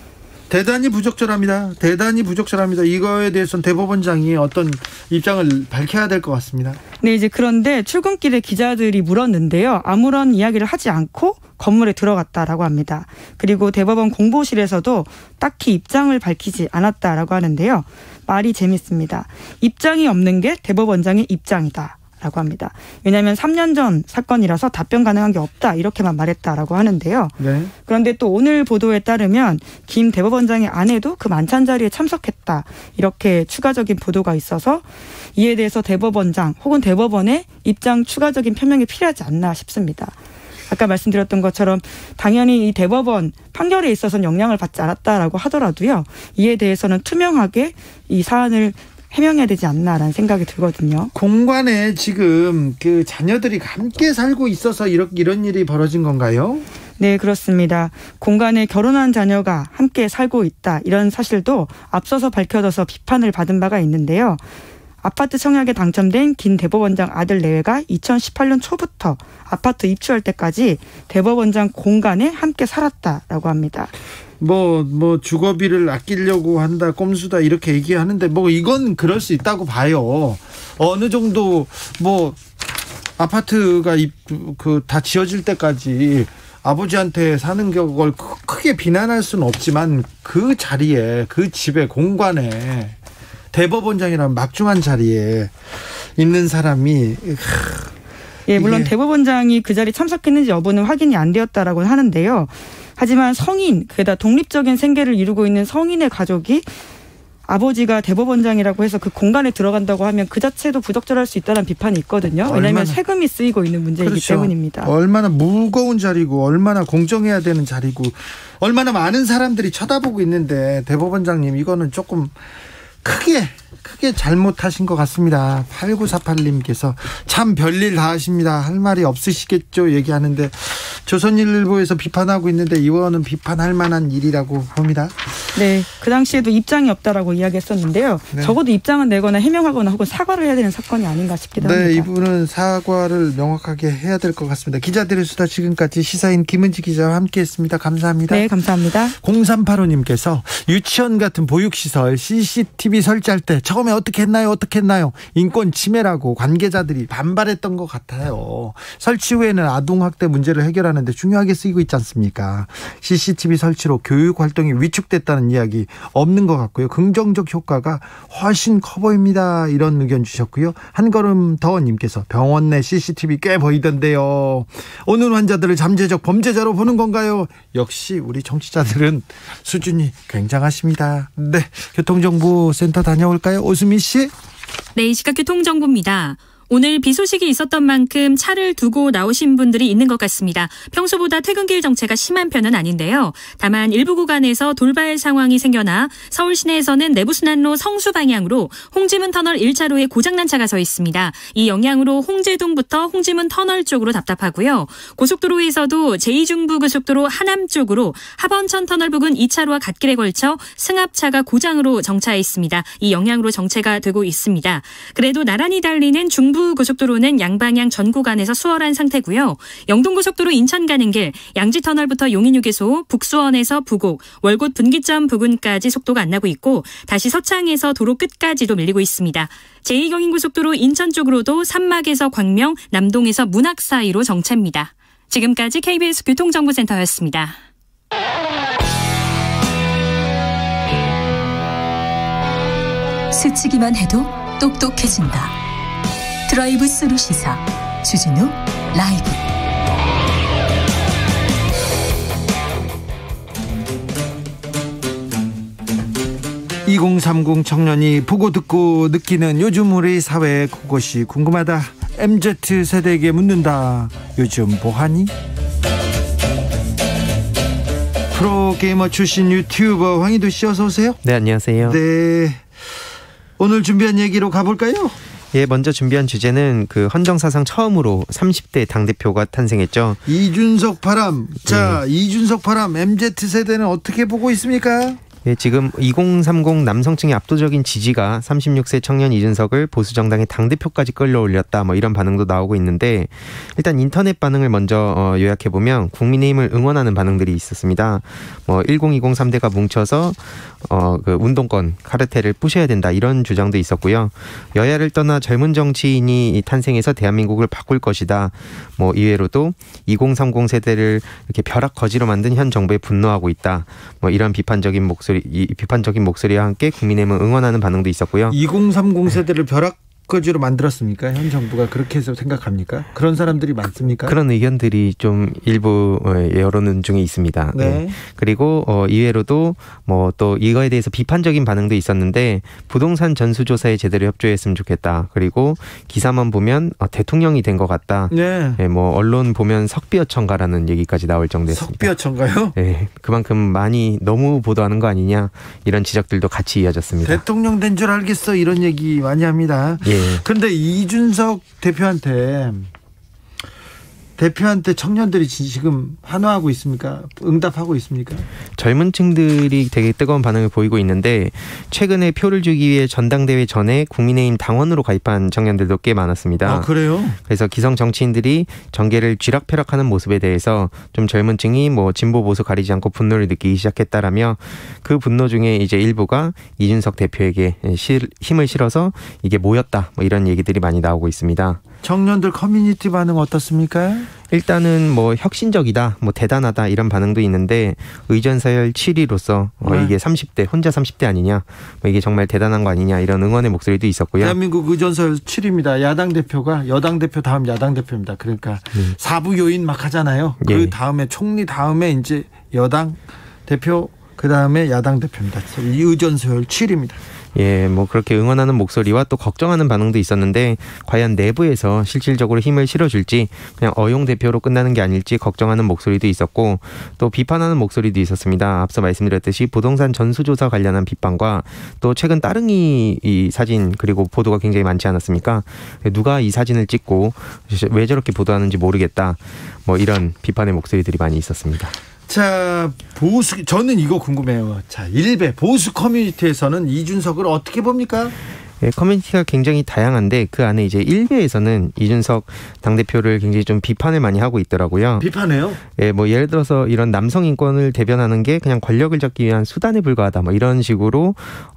대단히 부적절합니다. 대단히 부적절합니다. 이거에 대해서는 대법원장이 어떤 입장을 밝혀야 될 것 같습니다. 네, 이제 그런데 출근길에 기자들이 물었는데요. 아무런 이야기를 하지 않고 건물에 들어갔다라고 합니다. 그리고 대법원 공보실에서도 딱히 입장을 밝히지 않았다라고 하는데요. 말이 재밌습니다. 입장이 없는 게 대법원장의 입장이다. 라고 합니다. 왜냐하면 3년 전 사건이라서 답변 가능한 게 없다 이렇게만 말했다라고 하는데요. 네. 그런데 또 오늘 보도에 따르면 김 대법원장의 아내도 그 만찬 자리에 참석했다 이렇게 추가적인 보도가 있어서 이에 대해서 대법원장 혹은 대법원의 입장 추가적인 표명이 필요하지 않나 싶습니다. 아까 말씀드렸던 것처럼 당연히 이 대법원 판결에 있어서는 영향을 받지 않았다라고 하더라도요. 이에 대해서는 투명하게 이 사안을 해명해야 되지 않나라는 생각이 들거든요. 공간에 지금 그 자녀들이 함께 살고 있어서 이런 일이 벌어진 건가요? 네, 그렇습니다. 공간에 결혼한 자녀가 함께 살고 있다 이런 사실도 앞서서 밝혀져서 비판을 받은 바가 있는데요. 아파트 청약에 당첨된 김 대법원장 아들 내외가 2018년 초부터 아파트 입주할 때까지 대법원장 공간에 함께 살았다라고 합니다. 뭐 주거비를 아끼려고 한다, 꼼수다 이렇게 얘기하는데 뭐 이건 그럴 수 있다고 봐요. 어느 정도 뭐 아파트가 다 지어질 때까지 아버지한테 사는 걸 크게 비난할 수는 없지만 그 자리에 그 집의 공간에 대법원장이라는 막중한 자리에 있는 사람이 예, 물론 대법원장이 그 자리에 참석했는지 여부는 확인이 안 되었다라고 하는데요. 하지만 성인, 게다가 독립적인 생계를 이루고 있는 성인의 가족이 아버지가 대법원장이라고 해서 그 공간에 들어간다고 하면 그 자체도 부적절할 수 있다는 비판이 있거든요. 왜냐하면 세금이 쓰이고 있는 문제이기 그렇죠. 때문입니다. 얼마나 무거운 자리고 얼마나 공정해야 되는 자리고 얼마나 많은 사람들이 쳐다보고 있는데 대법원장님 이거는 조금 크게 잘못하신 것 같습니다. 8948님께서 참 별일 다 하십니다. 할 말이 없으시겠죠 얘기하는데 조선일보에서 비판하고 있는데 이거는 비판할 만한 일이라고 봅니다. 네, 그 당시에도 입장이 없다라고 이야기했었는데요. 네. 적어도 입장은 내거나 해명하거나 혹은 사과를 해야 되는 사건이 아닌가 싶기도 합니다. 네, 이분은 사과를 명확하게 해야 될 것 같습니다. 기자들의 수다 지금까지 시사인 김은지 기자와 함께했습니다. 감사합니다. 네, 감사합니다. 0385님께서 유치원 같은 보육시설 CCTV 설치할 때 처음에 어떻게 했나요? 인권 침해라고 관계자들이 반발했던 것 같아요. 설치 후에는 아동학대 문제를 해결하는 하는데 중요하게 쓰이고 있지 않습니까? CCTV 설치로 교육 활동이 위축됐다는 이야기 없는 것 같고요. 긍정적 효과가 훨씬 커 보입니다. 이런 의견 주셨고요. 한 걸음 더 님께서 병원 내 CCTV 꽤 보이던데요. 오는 환자들을 잠재적 범죄자로 보는 건가요? 역시 우리 정치자들은 수준이 굉장하십니다. 네, 교통정보센터 다녀올까요? 오수미 씨. 네, 이 시각 교통정보입니다. 오늘 비 소식이 있었던 만큼 차를 두고 나오신 분들이 있는 것 같습니다. 평소보다 퇴근길 정체가 심한 편은 아닌데요. 다만 일부 구간에서 돌발 상황이 생겨나 서울 시내에서는 내부순환로 성수 방향으로 홍지문 터널 1차로에 고장난 차가 서 있습니다. 이 영향으로 홍제동부터 홍지문 터널 쪽으로 답답하고요. 고속도로에서도 제2중부고속도로 하남 쪽으로 하번천 터널 부근 2차로와 갓길에 걸쳐 승합차가 고장으로 정차해 있습니다. 이 영향으로 정체가 되고 있습니다. 그래도 나란히 달리는 중부고속도로는 양방향 전 구간에서 수월한 상태고요. 영동고속도로 인천 가는 길 양지터널부터 용인휴게소, 북수원에서 부곡, 월곶 분기점 부근까지 속도가 안 나고 있고 다시 서창에서 도로 끝까지도 밀리고 있습니다. 제2경인고속도로 인천 쪽으로도 산막에서 광명, 남동에서 문학 사이로 정체입니다. 지금까지 KBS 교통정보센터였습니다. 스치기만 해도 똑똑해진다. 드라이브 스루 시사 주진우 라이브. (2030) 청년이 보고 듣고 느끼는 요즘 우리 사회 그것이 궁금하다. MZ세대에게 묻는다. 요즘 뭐하니? 프로게이머 출신 유튜버 황희도 씨 어서 오세요. 네, 안녕하세요. 네, 오늘 준비한 얘기로 가볼까요? 예, 먼저 준비한 주제는 그 헌정사상 처음으로 30대 당대표가 탄생했죠. 이준석 바람. 자, 네. 이준석 바람 MZ세대는 어떻게 보고 있습니까? 예, 지금 2030 남성층의 압도적인 지지가 36세 청년 이준석을 보수정당의 당대표까지 끌어올렸다, 뭐 이런 반응도 나오고 있는데, 일단 인터넷 반응을 먼저 요약해보면 국민의힘을 응원하는 반응들이 있었습니다. 1020 3대가 뭉쳐서 그 운동권 카르텔을 부셔야 된다, 이런 주장도 있었고요. 여야를 떠나 젊은 정치인이 탄생해서 대한민국을 바꿀 것이다. 이외로도 2030 세대를 이렇게 벼락거지로 만든 현 정부에 분노하고 있다. 이런 비판적인 목소리와 함께 국민의힘을 응원하는 반응도 있었고요. 2030 세대를 벼락거지로 만들었습니까? 현 정부가 그렇게 해서 생각합니까? 그런 사람들이 많습니까? 그런 의견들이 좀 일부 여론은 중에 있습니다. 네. 네. 그리고 이외로도 또 이거에 대해서 비판적인 반응도 있었는데, 부동산 전수조사에 제대로 협조했으면 좋겠다. 그리고 기사만 보면 대통령이 된 것 같다. 네. 네, 언론 보면 석비어천가라는 얘기까지 나올 정도였습니다. 석비어천가요? 네, 그만큼 많이 너무 보도하는 거 아니냐, 이런 지적들도 같이 이어졌습니다. 대통령 된 줄 알겠어, 이런 얘기 많이 합니다. 예. 근데 이준석 대표한테 청년들이 지금 환호하고 있습니까? 응답하고 있습니까? 젊은 층들이 되게 뜨거운 반응을 보이고 있는데, 최근에 표를 주기 위해 전당대회 전에 국민의힘 당원으로 가입한 청년들도 꽤 많았습니다. 아, 그래요? 그래서 기성 정치인들이 정계를 쥐락펴락하는 모습에 대해서 좀 젊은 층이 진보 보수 가리지 않고 분노를 느끼기 시작했다라며, 그 분노 중에 이제 일부가 이준석 대표에게 힘을 실어서 이게 모였다, 이런 얘기들이 많이 나오고 있습니다. 청년들 커뮤니티 반응 어떻습니까? 일단은 혁신적이다, 대단하다, 이런 반응도 있는데, 의전서열 7위로서 이게 30대 혼자 30대 아니냐, 이게 정말 대단한 거 아니냐, 이런 응원의 목소리도 있었고요. 대한민국 의전서열 7위입니다. 야당 대표가 여당 대표 다음 야당 대표입니다. 그러니까 사부 요인 막 하잖아요. 그 다음에 총리 다음에 이제 여당 대표, 그 다음에 야당 대표입니다. 이 의전서열 7위입니다. 예, 그렇게 응원하는 목소리와 또 걱정하는 반응도 있었는데, 과연 내부에서 실질적으로 힘을 실어줄지, 그냥 어용 대표로 끝나는 게 아닐지 걱정하는 목소리도 있었고, 또 비판하는 목소리도 있었습니다. 앞서 말씀드렸듯이 부동산 전수조사 관련한 비판과, 또 최근 따릉이 이 사진 그리고 보도가 굉장히 많지 않았습니까? 누가 이 사진을 찍고 왜 저렇게 보도하는지 모르겠다, 이런 비판의 목소리들이 많이 있었습니다. 자, 저는 이거 궁금해요. 자, 일베 보수 커뮤니티에서는 이준석을 어떻게 봅니까? 예, 커뮤니티가 굉장히 다양한데 그 안에 이제 일베에서는 이준석 당대표를 굉장히 좀 비판을 많이 하고 있더라고요. 비판해요? 예, 뭐 예를 들어서 이런 남성 인권을 대변하는 게 그냥 권력을 잡기 위한 수단에 불과하다. 뭐 이런 식으로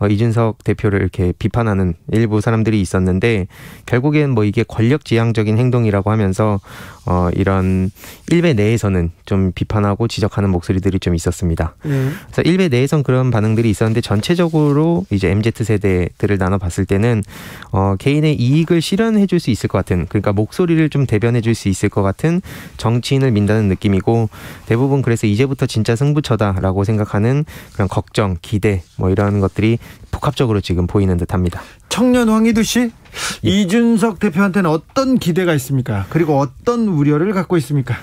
이준석 대표를 이렇게 비판하는 일부 사람들이 있었는데 결국엔 뭐 이게 권력지향적인 행동이라고 하면서 이런 일베 내에서는 좀 비판하고 지적하는 목소리들이 좀 있었습니다. 그래서 일베 내에선 그런 반응들이 있었는데 전체적으로 이제 MZ 세대들을 나눠봤을 때는 개인의 이익을 실현해줄 수 있을 것 같은, 그러니까 목소리를 좀 대변해줄 수 있을 것 같은 정치인을 민다는 느낌이고, 대부분 그래서 이제부터 진짜 승부처다라고 생각하는 그런 걱정, 기대 뭐 이런 것들이 복합적으로 지금 보이는 듯합니다. 청년 황희두 씨, 이준석 대표한테는 어떤 기대가 있습니까? 그리고 어떤 우려를 갖고 있습니까?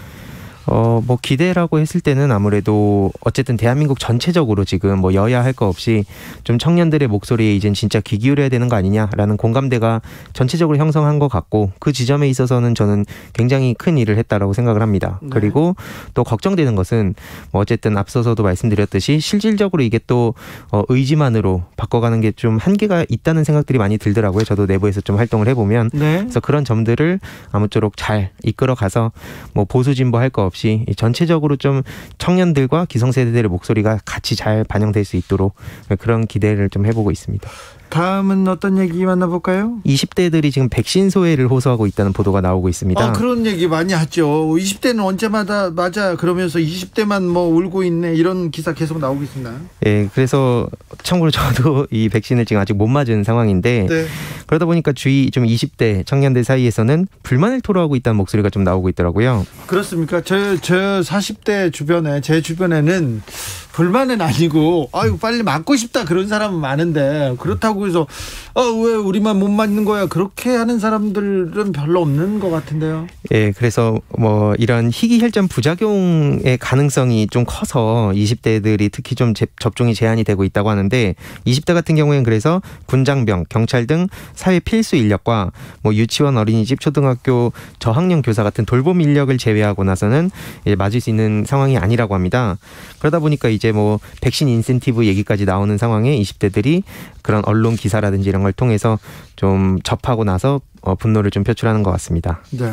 뭐 기대라고 했을 때는 아무래도 어쨌든 대한민국 전체적으로 지금 뭐 여야 할 거 없이 좀 청년들의 목소리에 이젠 진짜 귀 기울여야 되는 거 아니냐라는 공감대가 전체적으로 형성한 것 같고, 그 지점에 있어서는 저는 굉장히 큰 일을 했다라고 생각을 합니다. 네. 그리고 또 걱정되는 것은 뭐 어쨌든 앞서서도 말씀드렸듯이 실질적으로 이게 또 의지만으로 바꿔가는 게 좀 한계가 있다는 생각들이 많이 들더라고요. 저도 내부에서 좀 활동을 해보면. 네. 그래서 그런 점들을 아무쪼록 잘 이끌어가서 뭐 보수 진보 할 거 없이 전체적으로 좀 청년들과 기성세대들의 목소리가 같이 잘 반영될 수 있도록 그런 기대를 좀 해보고 있습니다. 다음은 어떤 얘기 만나볼까요? 20대들이 지금 백신 소외를 호소하고 있다는 보도가 나오고 있습니다. 그런 얘기 많이 하죠. 20대는 언제마다 맞아 그러면서 20대만 뭐 울고 있네, 이런 기사 계속 나오고 있습니다. 네, 그래서 참고로 저도 이 백신을 지금 아직 못 맞은 상황인데, 네. 그러다 보니까 주위 좀 20대 청년들 사이에서는 불만을 토로하고 있다는 목소리가 좀 나오고 있더라고요. 그렇습니까? 저 40대 주변에, 제 주변에는 불만은 아니고 아유 빨리 맞고 싶다 그런 사람은 많은데, 그렇다고 해서 왜 우리만 못 맞는 거야 그렇게 하는 사람들은 별로 없는 것 같은데요. 예, 그래서 뭐 이런 희귀혈전 부작용의 가능성이 좀 커서 20대들이 특히 좀 접종이 제한이 되고 있다고 하는데, 20대 같은 경우에는 그래서 군장병, 경찰 등 사회 필수 인력과 뭐 유치원, 어린이집, 초등학교 저학년 교사 같은 돌봄 인력을 제외하고 나서는 맞을 수 있는 상황이 아니라고 합니다. 그러다 보니까 이제 뭐 백신 인센티브 얘기까지 나오는 상황에 20대들이 그런 언론 기사라든지 이런 걸 통해서 좀 접하고 나서 분노를 좀 표출하는 것 같습니다. 네.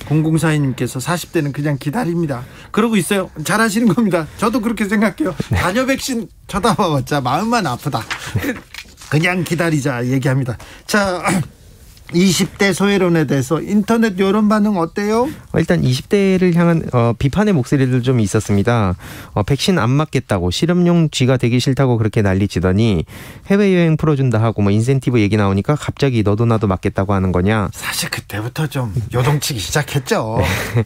0042님께서 40대는 그냥 기다립니다. 그러고 있어요. 잘하시는 겁니다. 저도 그렇게 생각해요. 네. 잔여 백신 쳐다봐봤자 마음만 아프다. 그냥 기다리자 얘기합니다. 자, 20대 소외론에 대해서 인터넷 여론 반응 어때요? 일단 20대를 향한 비판의 목소리들 좀 있었습니다. 백신 안 맞겠다고, 실험용 쥐가 되기 싫다고 그렇게 난리치더니 해외여행 풀어준다 하고 뭐 인센티브 얘기 나오니까 갑자기 너도 나도 맞겠다고 하는 거냐. 사실 그때부터 좀 요동치기 시작했죠. 네.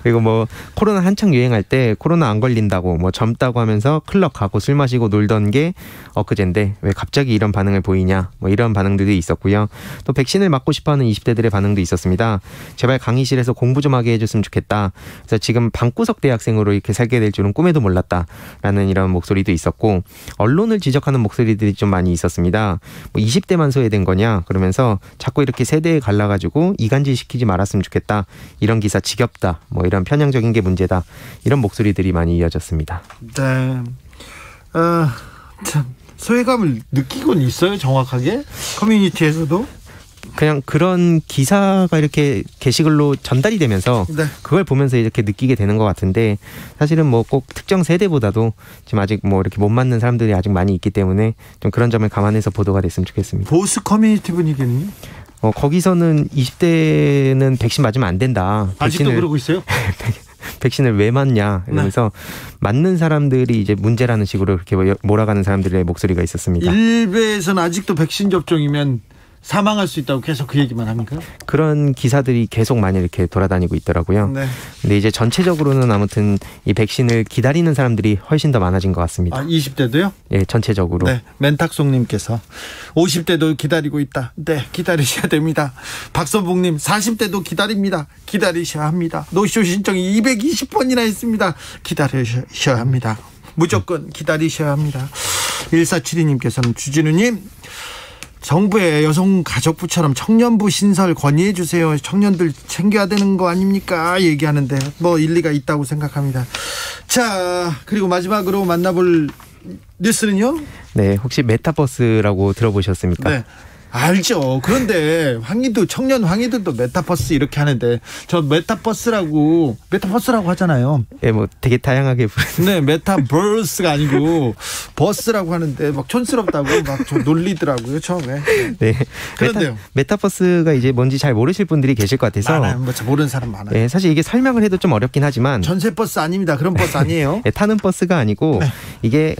그리고 뭐 코로나 한창 유행할 때 코로나 안 걸린다고 뭐 젊다고 하면서 클럽 가고 술 마시고 놀던 게 엊그젠데 왜 갑자기 이런 반응을 보이냐, 뭐 이런 반응들이 있었고요. 또 백신을 맞고 싶어하는 20대들의 반응도 있었습니다. 제발 강의실에서 공부 좀 하게 해줬으면 좋겠다. 그래서 지금 방구석 대학생으로 이렇게 살게 될 줄은 꿈에도 몰랐다라는 이런 목소리도 있었고, 언론을 지적하는 목소리들이 좀 많이 있었습니다. 뭐 20대만 소외된 거냐 그러면서 자꾸 이렇게 세대에 갈라가지고 이간질 시키지 말았으면 좋겠다. 이런 기사 지겹다. 뭐 이런 편향적인 게 문제다. 이런 목소리들이 많이 이어졌습니다. 네. 참 소외감을 느끼곤 있어요. 정확하게 커뮤니티에서도. 그냥 그런 기사가 이렇게 게시글로 전달이 되면서 네. 그걸 보면서 이렇게 느끼게 되는 것 같은데, 사실은 뭐 꼭 특정 세대보다도 지금 아직 뭐 이렇게 못 맞는 사람들이 아직 많이 있기 때문에 좀 그런 점을 감안해서 보도가 됐으면 좋겠습니다. 보수 커뮤니티 분위기는요? 거기서는 20대는 백신 맞으면 안 된다. 아직도 그러고 있어요? 백신을 왜 맞냐 이러면서 네. 맞는 사람들이 이제 문제라는 식으로 그렇게 몰아가는 사람들의 목소리가 있었습니다. 일베에서는 아직도 백신 접종이면 사망할 수 있다고 계속 그 얘기만 합니까? 그런 기사들이 계속 많이 이렇게 돌아다니고 있더라고요. 네. 근데 이제 전체적으로는 아무튼 이 백신을 기다리는 사람들이 훨씬 더 많아진 것 같습니다. 20대도요? 예, 전체적으로. 네, 멘탁송님께서 50대도 기다리고 있다. 네, 기다리셔야 됩니다. 박선봉님 40대도 기다립니다. 기다리셔야 합니다. 노쇼 신청이 220번이나 있습니다. 기다리셔야 합니다. 무조건 기다리셔야 합니다. 1472님께서는 주진우님, 정부의 여성가족부처럼 청년부 신설 건의해 주세요. 청년들 챙겨야 되는 거 아닙니까? 얘기하는데 뭐 일리가 있다고 생각합니다. 자, 그리고 마지막으로 만나볼 뉴스는요? 네, 혹시 메타버스라고 들어보셨습니까? 네. 알죠. 그런데 청년 황희도도 메타버스 이렇게 하는데 저 메타버스라고 하잖아요. 예, 뭐 되게 다양하게 네, 메타버스가 아니고 버스라고 하는데 막 촌스럽다고 막 좀 놀리더라고요 처음에. 네. 그런데요. 메타버스가 이제 뭔지 잘 모르실 분들이 계실 것 같아서. 많아요. 뭐 모르는 사람 많아요. 네, 사실 이게 설명을 해도 좀 어렵긴 하지만. 전세버스 아닙니다. 그런 버스 아니에요. 네, 타는 버스가 아니고 네. 이게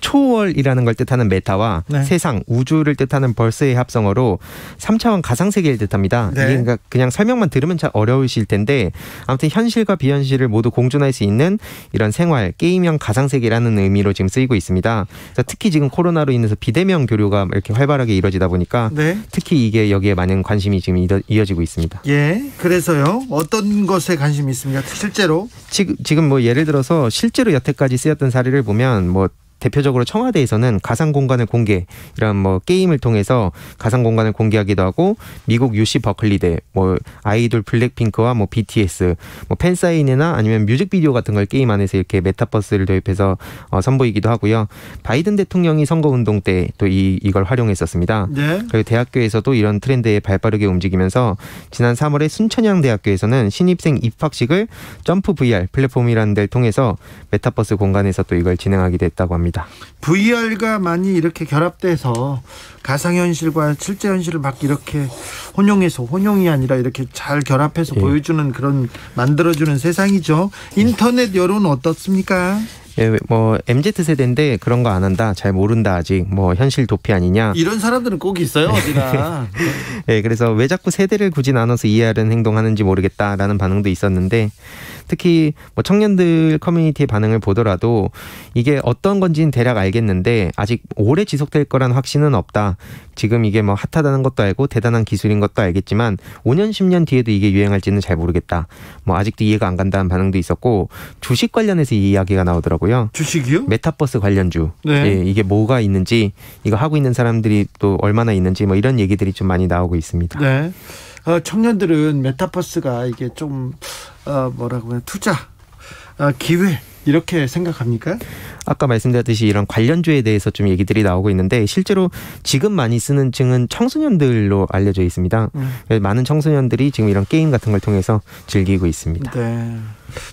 초월이라는 걸 뜻하는 메타와 네. 세상, 우주를 뜻하는 벌스의 합성어로 3차원 가상세계를 뜻합니다. 네. 이게 그러니까 그냥 설명만 들으면 잘 어려우실 텐데 아무튼 현실과 비현실을 모두 공존할 수 있는 이런 생활, 게임형 가상세계라는 의미로 지금 쓰이고 있습니다. 그래서 특히 지금 코로나로 인해서 비대면 교류가 이렇게 활발하게 이루어지다 보니까 네. 특히 이게 여기에 많은 관심이 지금 이어지고 있습니다. 예, 그래서요? 어떤 것에 관심이 있습니까? 실제로? 지금 뭐 예를 들어서 실제로 여태까지 쓰였던 사례를 보면 뭐 대표적으로 청와대에서는 가상 공간을 공개, 이런 뭐 게임을 통해서 가상 공간을 공개하기도 하고, 미국 UC 버클리대, 뭐 아이돌 블랙핑크와 뭐 BTS, 뭐 팬사인회나 아니면 뮤직비디오 같은 걸 게임 안에서 이렇게 메타버스를 도입해서 선보이기도 하고요. 바이든 대통령이 선거운동 때 또 이걸 활용했었습니다. 네. 그리고 대학교에서도 이런 트렌드에 발빠르게 움직이면서 지난 3월에 순천향대학교에서는 신입생 입학식을 점프 VR 플랫폼이라는 데를 통해서 메타버스 공간에서 또 이걸 진행하게 됐다고 합니다. VR가 많이 이렇게 결합돼서 가상현실과 실제 현실을 막 이렇게 혼용이 아니라 이렇게 잘 결합해서 보여주는 그런 만들어주는 세상이죠. 인터넷 여론은 어떻습니까? 예, 뭐 MZ세대인데 그런 거 안 한다, 잘 모른다, 아직 뭐 현실 도피 아니냐, 이런 사람들은 꼭 있어요 어디나. 예, 그래서 왜 자꾸 세대를 굳이 나눠서 이해하려는 행동하는지 모르겠다라는 반응도 있었는데, 특히 뭐 청년들 커뮤니티의 반응을 보더라도 이게 어떤 건지는 대략 알겠는데 아직 오래 지속될 거란 확신은 없다. 지금 이게 뭐 핫하다는 것도 알고 대단한 기술인 것도 알겠지만 5년 10년 뒤에도 이게 유행할지는 잘 모르겠다. 뭐 아직도 이해가 안 간다는 반응도 있었고, 주식 관련해서 이 이야기가 나오더라고요. 주식이요? 메타버스 관련주. 네. 예, 이게 뭐가 있는지, 이거 하고 있는 사람들이 또 얼마나 있는지, 뭐 이런 얘기들이 좀 많이 나오고 있습니다. 네. 청년들은 메타버스가 이게 좀 뭐라고 하냐, 투자 기회 이렇게 생각합니까? 아까 말씀드렸듯이 이런 관련주에 대해서 좀 얘기들이 나오고 있는데, 실제로 지금 많이 쓰는 층은 청소년들로 알려져 있습니다. 많은 청소년들이 지금 이런 게임 같은 걸 통해서 즐기고 있습니다. 네.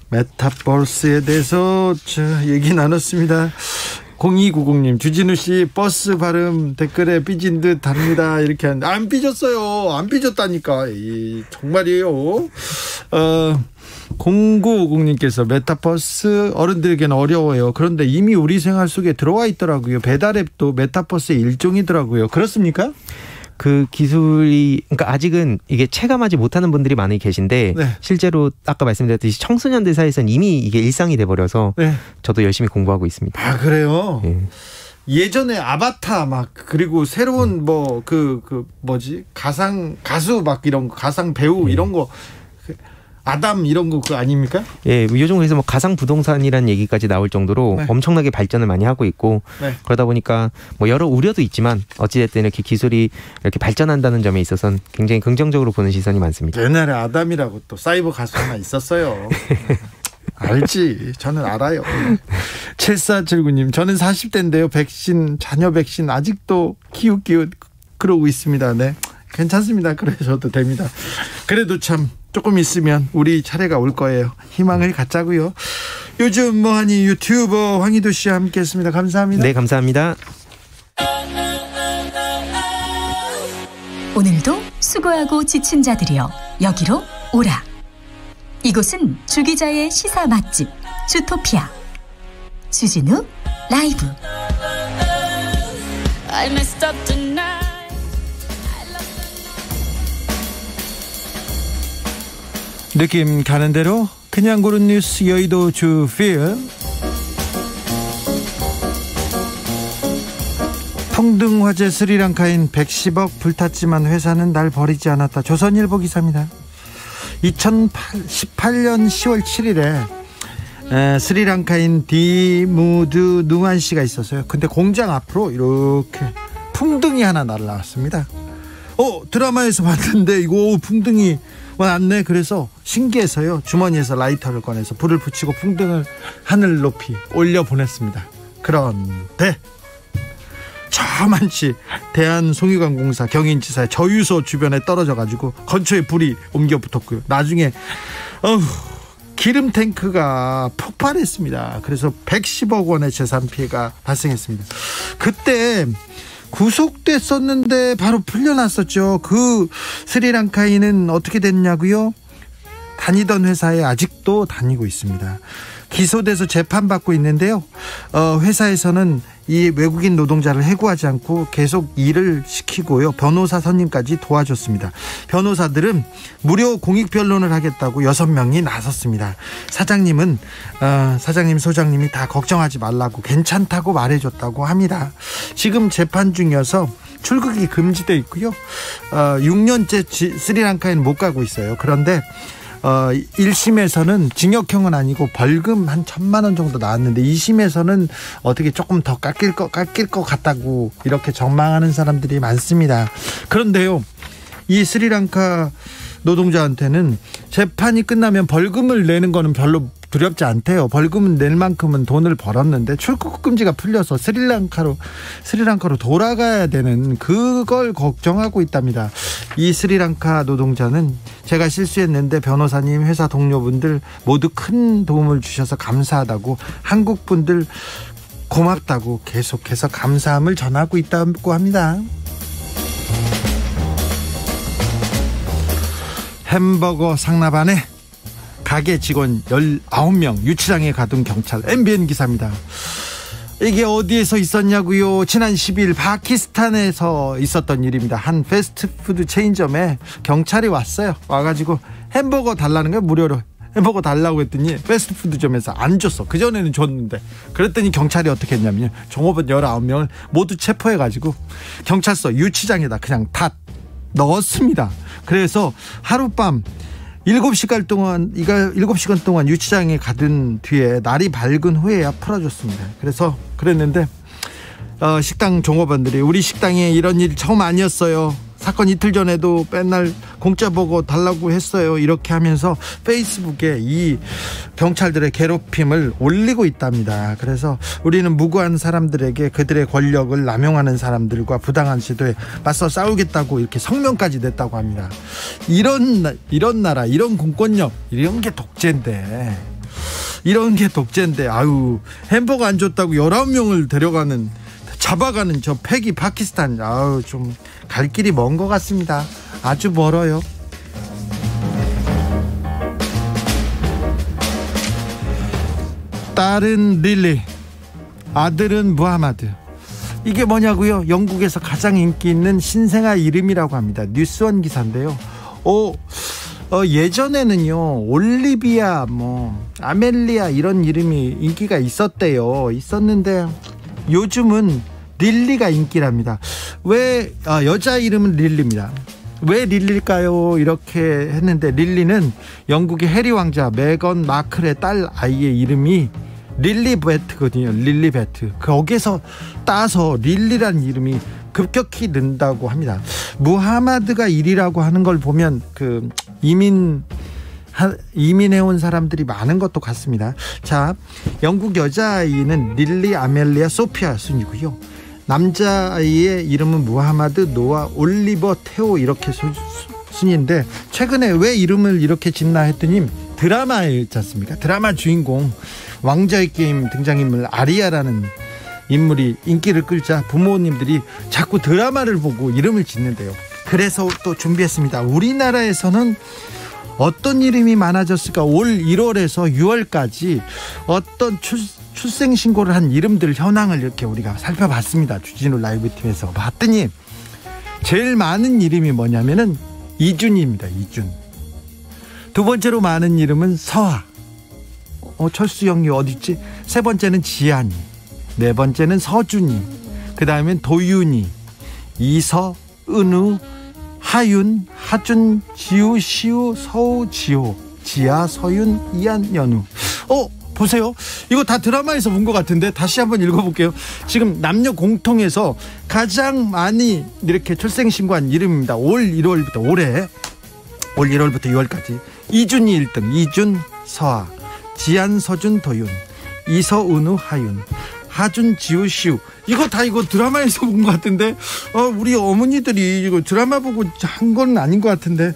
메타버스에 대해서 얘기 나눴습니다. 0290님, 주진우 씨 버스 발음 댓글에 삐진 듯 합니다. 이렇게 하는데 안 삐졌어요. 안 삐졌다니까. 정말이에요. 0950님께서 메타버스 어른들에게는 어려워요. 그런데 이미 우리 생활 속에 들어와 있더라고요. 배달앱도 메타버스의 일종이더라고요. 그렇습니까? 그 기술이, 그러니까 아직은 이게 체감하지 못하는 분들이 많이 계신데, 네. 실제로 아까 말씀드렸듯이 청소년들 사이에서는 이미 이게 일상이 돼버려서 네. 저도 열심히 공부하고 있습니다. 아, 그래요? 네. 예전에 아바타 막, 그리고 새로운 뭐 뭐지, 가상 가수 막 이런 거, 가상 배우 이런 거, 아담 이런 거 그거 아닙니까? 예, 요즘 그래서 뭐 가상 부동산이라는 얘기까지 나올 정도로 네. 엄청나게 발전을 많이 하고 있고, 네. 그러다 보니까 뭐 여러 우려도 있지만 어찌됐든 이렇게 기술이 이렇게 발전한다는 점에 있어서는 굉장히 긍정적으로 보는 시선이 많습니다. 옛날에 아담이라고 또 사이버 가수 하나 있었어요. 알지, 저는 알아요. 7479님, 저는 40대인데요. 자녀 백신 아직도 기웃기웃 그러고 있습니다. 네, 괜찮습니다. 그러셔도 됩니다. 그래도 참 조금 있으면 우리 차례가 올 거예요. 희망을 갖자고요. 요즘 뭐하니 유튜버 황희도 씨와 함께했습니다. 감사합니다. 네, 감사합니다. 오늘도 수고하고 지친 자들이여 여기로 오라. 이곳은 주기자의 시사 맛집 주토피아 주진우 라이브. 느낌 가는 대로 그냥 고른 뉴스 여의도 주필. 풍등 화재 스리랑카인 110억 불탔지만 회사는 날 버리지 않았다. 조선일보 기사입니다. 2018년 10월 7일에 스리랑카인 디무드 누안시가 있었어요. 근데 공장 앞으로 이렇게 풍등이 하나 날라왔습니다. 드라마에서 봤는데 이거 풍등이 왔네. 그래서 신기해서요, 주머니에서 라이터를 꺼내서 불을 붙이고 풍등을 하늘 높이 올려 보냈습니다. 그런데 저만치 대한송유관공사 경인지사의 저유소 주변에 떨어져가지고 건초에 불이 옮겨 붙었고요. 나중에 기름 탱크가 폭발했습니다. 그래서 110억 원의 재산 피해가 발생했습니다. 그때 구속됐었는데 바로 풀려났었죠. 그 스리랑카인은 어떻게 됐냐고요? 다니던 회사에 아직도 다니고 있습니다. 기소돼서 재판받고 있는데요. 회사에서는 이 외국인 노동자를 해고하지 않고 계속 일을 시키고요. 변호사 선임까지 도와줬습니다. 변호사들은 무료 공익변론을 하겠다고 6명이 나섰습니다. 사장님, 소장님이 다 걱정하지 말라고 괜찮다고 말해줬다고 합니다. 지금 재판 중이어서 출국이 금지되어 있고요. 6년째 스리랑카에는 못 가고 있어요. 그런데 1심에서는 징역형은 아니고 벌금 한 1,000만 원 정도 나왔는데 2심에서는 어떻게 조금 더 깎일 것 같다고 이렇게 전망하는 사람들이 많습니다. 그런데요, 이 스리랑카 노동자한테는 재판이 끝나면 벌금을 내는 거는 별로 두렵지 않대요. 벌금은 낼 만큼은 돈을 벌었는데 출국 금지가 풀려서 스리랑카로 돌아가야 되는 그걸 걱정하고 있답니다. 이 스리랑카 노동자는 제가 실수했는데 변호사님, 회사 동료분들 모두 큰 도움을 주셔서 감사하다고, 한국 분들 고맙다고 계속해서 감사함을 전하고 있다고 합니다. 햄버거 상납안에 가게 직원 19명 유치장에 가둔 경찰. MBN 기사입니다. 이게 어디에서 있었냐고요? 지난 10일 파키스탄에서 있었던 일입니다. 한 패스트푸드 체인점에 경찰이 왔어요. 와가지고 햄버거 달라는 거예요. 무료로 햄버거 달라고 했더니 패스트푸드점에서 안 줬어. 그전에는 줬는데. 그랬더니 경찰이 어떻게 했냐면요, 종업원 19명을 모두 체포해가지고 경찰서 유치장에다 그냥 다 넣었습니다. 그래서 하룻밤 7시간 동안 유치장에 가둔 뒤에 날이 밝은 후에야 풀어줬습니다. 그래서 그랬는데 식당 종업원들이 우리 식당에 이런 일 처음 아니었어요. 사건 이틀 전에도 맨날 공짜 버거 달라고 했어요. 이렇게 하면서 페이스북에 이 경찰들의 괴롭힘을 올리고 있답니다. 그래서 우리는 무고한 사람들에게 그들의 권력을 남용하는 사람들과 부당한 시도에 맞서 싸우겠다고 이렇게 성명까지 냈다고 합니다. 이런 나라, 이런 공권력, 이런 게 독재인데 아유, 햄버거 안 줬다고 19명을 잡아가는 저 패기 파키스탄, 아우, 좀 갈 길이 먼 것 같습니다. 아주 멀어요. 딸은 릴리, 아들은 무하마드. 이게 뭐냐고요? 영국에서 가장 인기 있는 신생아 이름이라고 합니다. 뉴스원 기사인데요. 예전에는요, 올리비아, 아멜리아 이런 이름이 인기가 있었는데 요즘은 릴리가 인기랍니다. 왜 여자 이름은 릴리입니다. 왜 릴리일까요? 이렇게 했는데 릴리는 영국의 해리 왕자 메건 마클의 딸 아이의 이름이 릴리베트거든요. 릴리베트. 거기서 따서 릴리라는 이름이 급격히 는다고 합니다. 무하마드가 1위라고 하는 걸 보면 이민해온 사람들이 많은 것도 같습니다. 자, 영국 여자아이는 릴리 아멜리아 소피아 순이고요. 남자아이의 이름은 무하마드 노아 올리버 테오 이렇게 순인데, 최근에 왜 이름을 이렇게 짓나 했더니 드라마였지 않습니까? 드라마 주인공 왕자의 게임 등장인물 아리아라는 인물이 인기를 끌자 부모님들이 자꾸 드라마를 보고 이름을 짓는데요. 그래서 또 준비했습니다. 우리나라에서는 어떤 이름이 많아졌을까? 올 1월에서 6월까지 어떤 출생신고를 한 이름들 현황을 이렇게 우리가 살펴봤습니다. 주진우 라이브 팀에서 봤더니 제일 많은 이름이 뭐냐면은 이준입니다. 이준. 두 번째로 많은 이름은 서하. 철수 형이 어딨지? 세 번째는 지한이. 네 번째는 서준이. 그 다음엔 도윤이, 이서, 은우, 하윤, 하준, 지우, 시우, 서우, 지호, 지아, 서윤, 이한, 연우. 보세요. 이거 다 드라마에서 본 것 같은데 다시 한번 읽어볼게요. 지금 남녀 공통해서 가장 많이 이렇게 출생신고한 이름입니다. 올 1월부터 6월까지. 이준이 1등, 이준, 서하, 지한, 서준, 도윤, 이서, 은우, 하윤, 하준 지우시우 이거 드라마에서 본 것 같은데 우리 어머니들이 이거 드라마 보고 한 건 아닌 것 같은데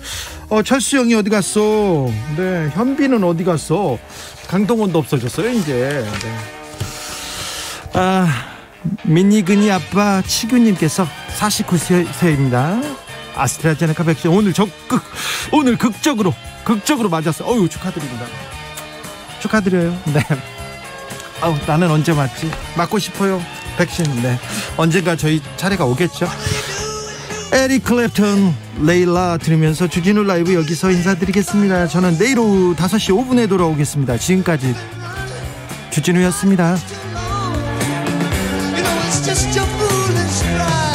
철수영이 어디 갔어? 네, 현빈은 어디 갔어? 강동원도 없어졌어요 이제. 네. 민니근이 아빠 치규님께서 49세입니다. 아스트라제네카 백신 오늘 극적으로 맞았어요. 어유 축하드립니다. 축하드려요. 네. 나는 언제 맞지? 맞고 싶어요. 백신. 네. 언젠가 저희 차례가 오겠죠. 에릭 클랩턴 레일라 들으면서 주진우 라이브 여기서 인사드리겠습니다. 저는 내일 오후 5시 5분에 돌아오겠습니다. 지금까지 주진우였습니다. Just your foolish pride.